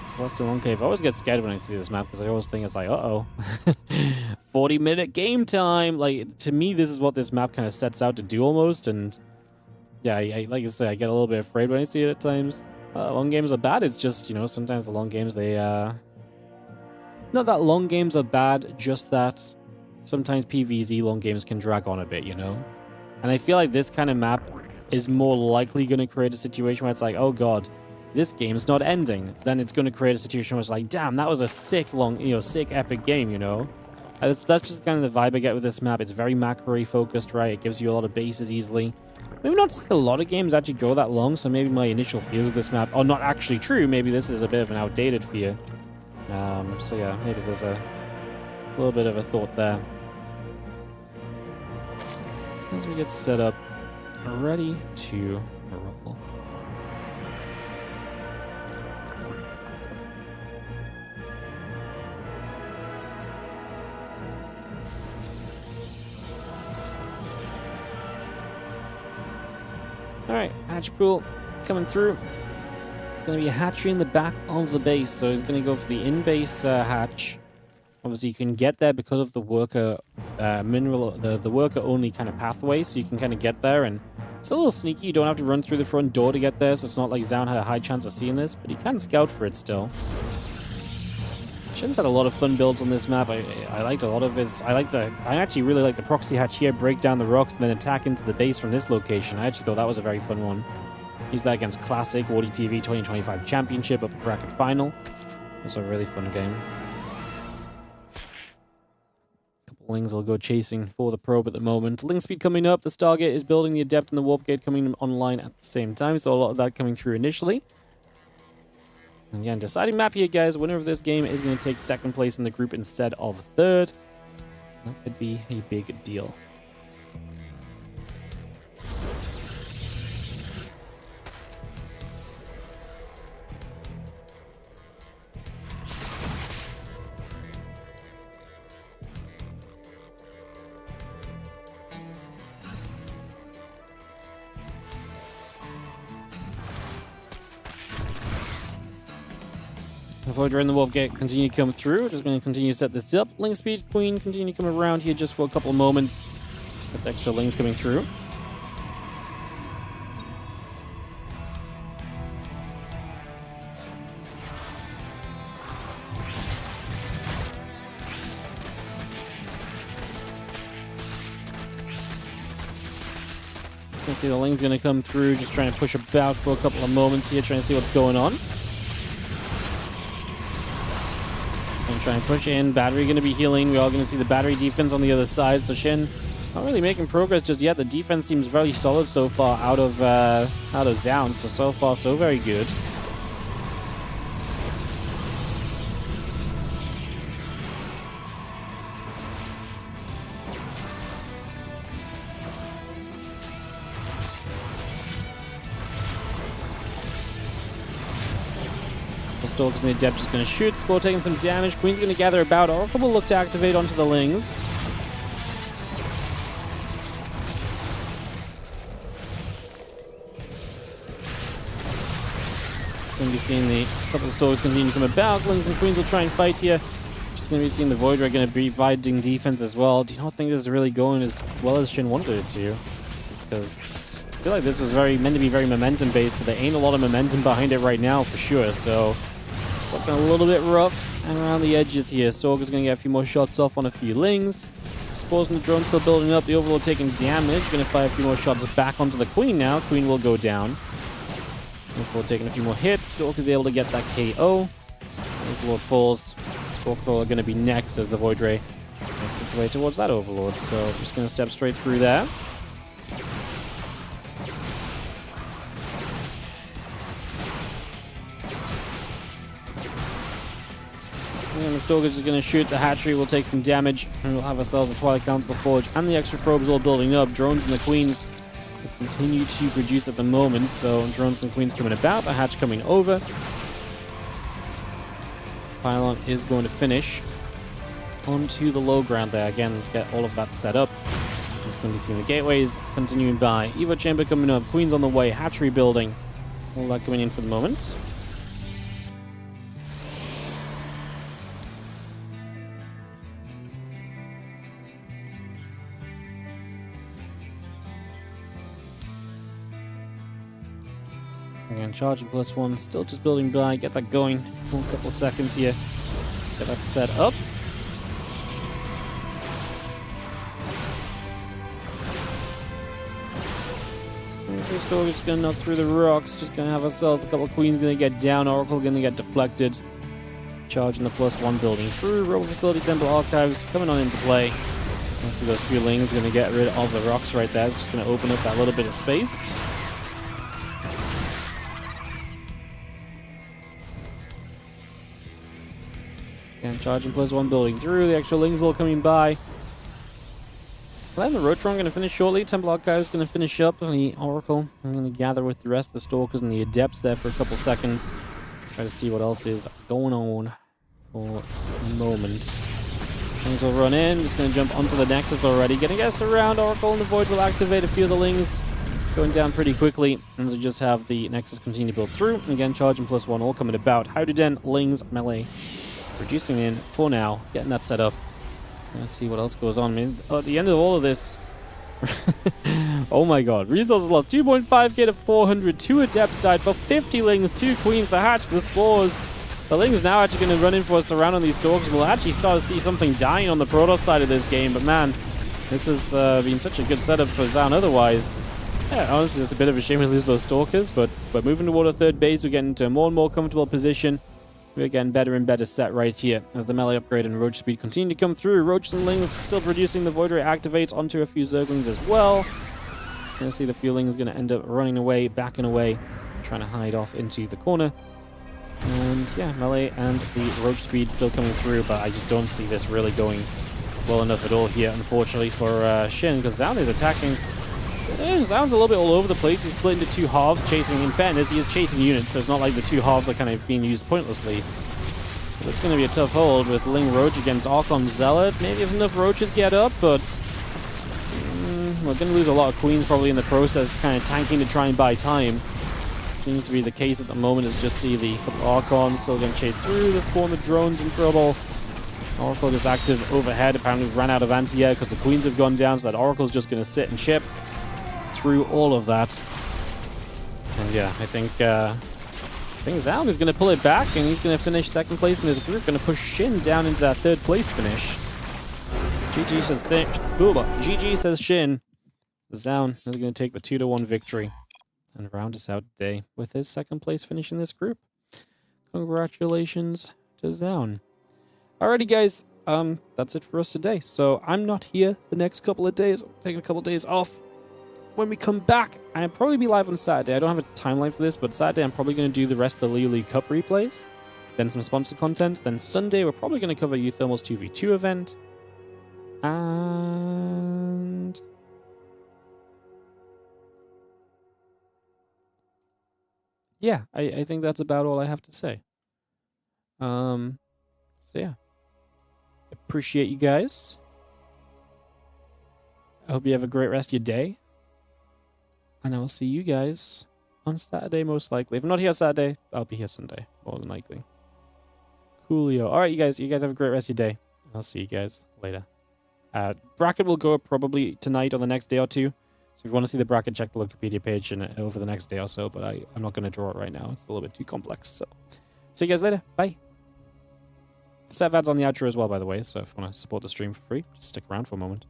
Celestial Enclave. I always get scared when I see this map because I always think it's like, uh-oh. 40-minute game time! Like, to me, this is what this map kind of sets out to do almost, and yeah, like I said, I get a little bit afraid when I see it at times. Long games are bad, it's just, you know, sometimes the long games, they, not that long games are bad, just that sometimes PvZ long games can drag on a bit, you know? And I feel like this kind of map is more likely going to create a situation where it's like, oh god, this game's not ending. Then it's going to create a situation where it's like, damn, that was a sick long, you know, sick epic game, you know? That's just kind of the vibe I get with this map. It's very macro focused, right? It gives you a lot of bases easily. Maybe not see a lot of games actually go that long, so maybe my initial fears of this map are not actually true. Maybe this is a bit of an outdated fear. So yeah, maybe there's a little bit of a thought there. As we get set up, ready to roll. Alright, hatch pool coming through. It's going to be a hatchery in the back of the base, so he's going to go for the in-base hatch. Obviously, you can get there because of the worker mineral, the worker-only kind of pathway, so you can kind of get there, and it's a little sneaky. You don't have to run through the front door to get there, so it's not like Zoun had a high chance of seeing this, but he can scout for it still. Shin's had a lot of fun builds on this map. I liked a lot of his. I actually really like the proxy hatch here, break down the rocks, and then attack into the base from this location. I actually thought that was a very fun one. Used that against Classic WardiTV 2025 Championship upper bracket final. It was a really fun game. Lings will go chasing for the probe at the moment. Link speed coming up. The Stargate is building. The Adept and the Warp Gate coming online at the same time. So a lot of that coming through initially. And again, deciding map here, guys. Winner of this game is going to take second place in the group instead of third. That could be a big deal. Voidra and the Warp Gate continue to come through. Just going to continue to set this up. Link Speed Queen continue to come around here just for a couple of moments. With extra links coming through. You can see the link's going to come through, just trying to push about for a couple of moments here, trying to see what's going on. Try and push in. Battery going to be healing. We're all going to see the battery defense on the other side. So Shin not really making progress just yet. The defense seems very solid so far out of Zoun. So far, so very good. Stalkers and the Adept just going to shoot. Spore taking some damage. Queen's going to gather about. Oracle will look to activate onto the Lings. Just going to be seeing the couple of Stalkers continue to come about. Lings and Queens will try and fight here. Just going to be seeing the Voidra going to be providing defense as well. Do you not think this is really going as well as Shin wanted it to? Because I feel like this was meant to be very momentum based, but there ain't a lot of momentum behind it right now for sure. So looking a little bit rough and around the edges here. Stalker's going to get a few more shots off on a few Lings. Spores and the drone still building up. The Overlord taking damage. Going to fire a few more shots back onto the Queen now. Queen will go down. Overlord taking a few more hits. Stalker's able to get that KO. Overlord falls. Spore Crawler going to be next as the Voidray makes its way towards that Overlord. So just going to step straight through there. And the Stalker's just going to shoot. The hatchery will take some damage. And we'll have ourselves a Twilight Council Forge. And the extra probes all building up. Drones and the Queens will continue to produce at the moment. So drones and Queens coming about. The hatch coming over. Pylon is going to finish onto the low ground there. Again, get all of that set up. Just going to be seeing the gateways continuing by. Evo Chamber coming up. Queens on the way. Hatchery building. All that coming in for the moment. Again, charging +1, still just building by. Get that going for a couple of seconds here. Get that set up. First door just gonna knock through the rocks. Just gonna have ourselves a couple of queens gonna get down. Oracle gonna get deflected. Charging the +1 building through. Robo Facility, Temple Archives coming on into play. I see those few lings gonna get rid of the rocks right there. It's just gonna open up that little bit of space. And charging +1 building through. The extra lings all coming by. Then the Rotron going to finish shortly. Temple Archive is going to finish up. And the Oracle, I'm going to gather with the rest of the Stalkers and the Adepts there for a couple seconds. Try to see what else is going on for the moment. Things will run in. Just going to jump onto the Nexus already. Going to get us around. Oracle and the Void will activate a few of the lings. Going down pretty quickly. And so just have the Nexus continue to build through. Again, charging +1 all coming about. Howden, lings, melee. Reducing in for now. Getting that set up. Let's see what else goes on. I mean, at the end of all of this, oh my god, resources lost 2.5k to 400. 2 Adepts died for 50 lings, 2 queens, the hatch, the spores. The lings now actually going to run in for a surround on these stalkers. We'll actually start to see something dying on the Protoss side of this game, but man, this has been such a good setup for Zoun otherwise. Yeah, honestly, it's a bit of a shame we lose those stalkers, but moving toward a third base, we're getting into a more and more comfortable position. We're getting better and better set right here as the melee upgrade and roach speed continue to come through. Roaches and lings still producing. The void ray activates onto a few zerglings as well. Just going to see the few lings going to end up running away, backing away, trying to hide off into the corner. And yeah, melee and the roach speed still coming through, but I just don't see this really going well enough at all here, unfortunately, for Shin, because Zoun is attacking. Zoun's a little bit all over the place. He's split into 2 halves chasing. In fairness, he is chasing units, so it's not like the 2 halves are kind of being used pointlessly. But it's going to be a tough hold with Ling Roach against Archon Zealot. Maybe if enough Roaches get up, but we're going to lose a lot of queens probably in the process, kind of tanking to try and buy time. Seems to be the case at the moment, is just see the couple Archons still getting chased through. The spawn of drones in trouble. Oracle is active overhead. Apparently we've ran out of anti-air because the queens have gone down, so that Oracle's just going to sit and chip through all of that. And yeah, I think Zoun is going to pull it back, and he's going to finish second place in this group. Going to push Shin down into that third place finish. GG says Shin. Zoun is going to take the 2-1 victory and round us out today with his second place finish in this group. Congratulations to Zoun. Alrighty, guys. That's it for us today. So I'm not here the next couple of days. I'm taking a couple of days off. When we come back, I'll probably be live on Saturday. I don't have a timeline for this, but Saturday I'm probably going to do the rest of the League Cup replays, then some sponsored content. Then Sunday we're probably going to cover Uthermal's 2v2 event. And yeah, I think that's about all I have to say. So yeah. Appreciate you guys. I hope you have a great rest of your day. And I will see you guys on Saturday, most likely. If I'm not here Saturday, I'll be here Sunday, more than likely. Coolio. Alright, you guys have a great rest of your day. I'll see you guys later. Bracket will go up probably tonight or the next day or two. So if you want to see the bracket, check the Wikipedia page over the next day or so. But I'm not going to draw it right now. It's a little bit too complex. So see you guys later. Bye. Set ads on the outro as well, by the way. So if you want to support the stream for free, just stick around for a moment.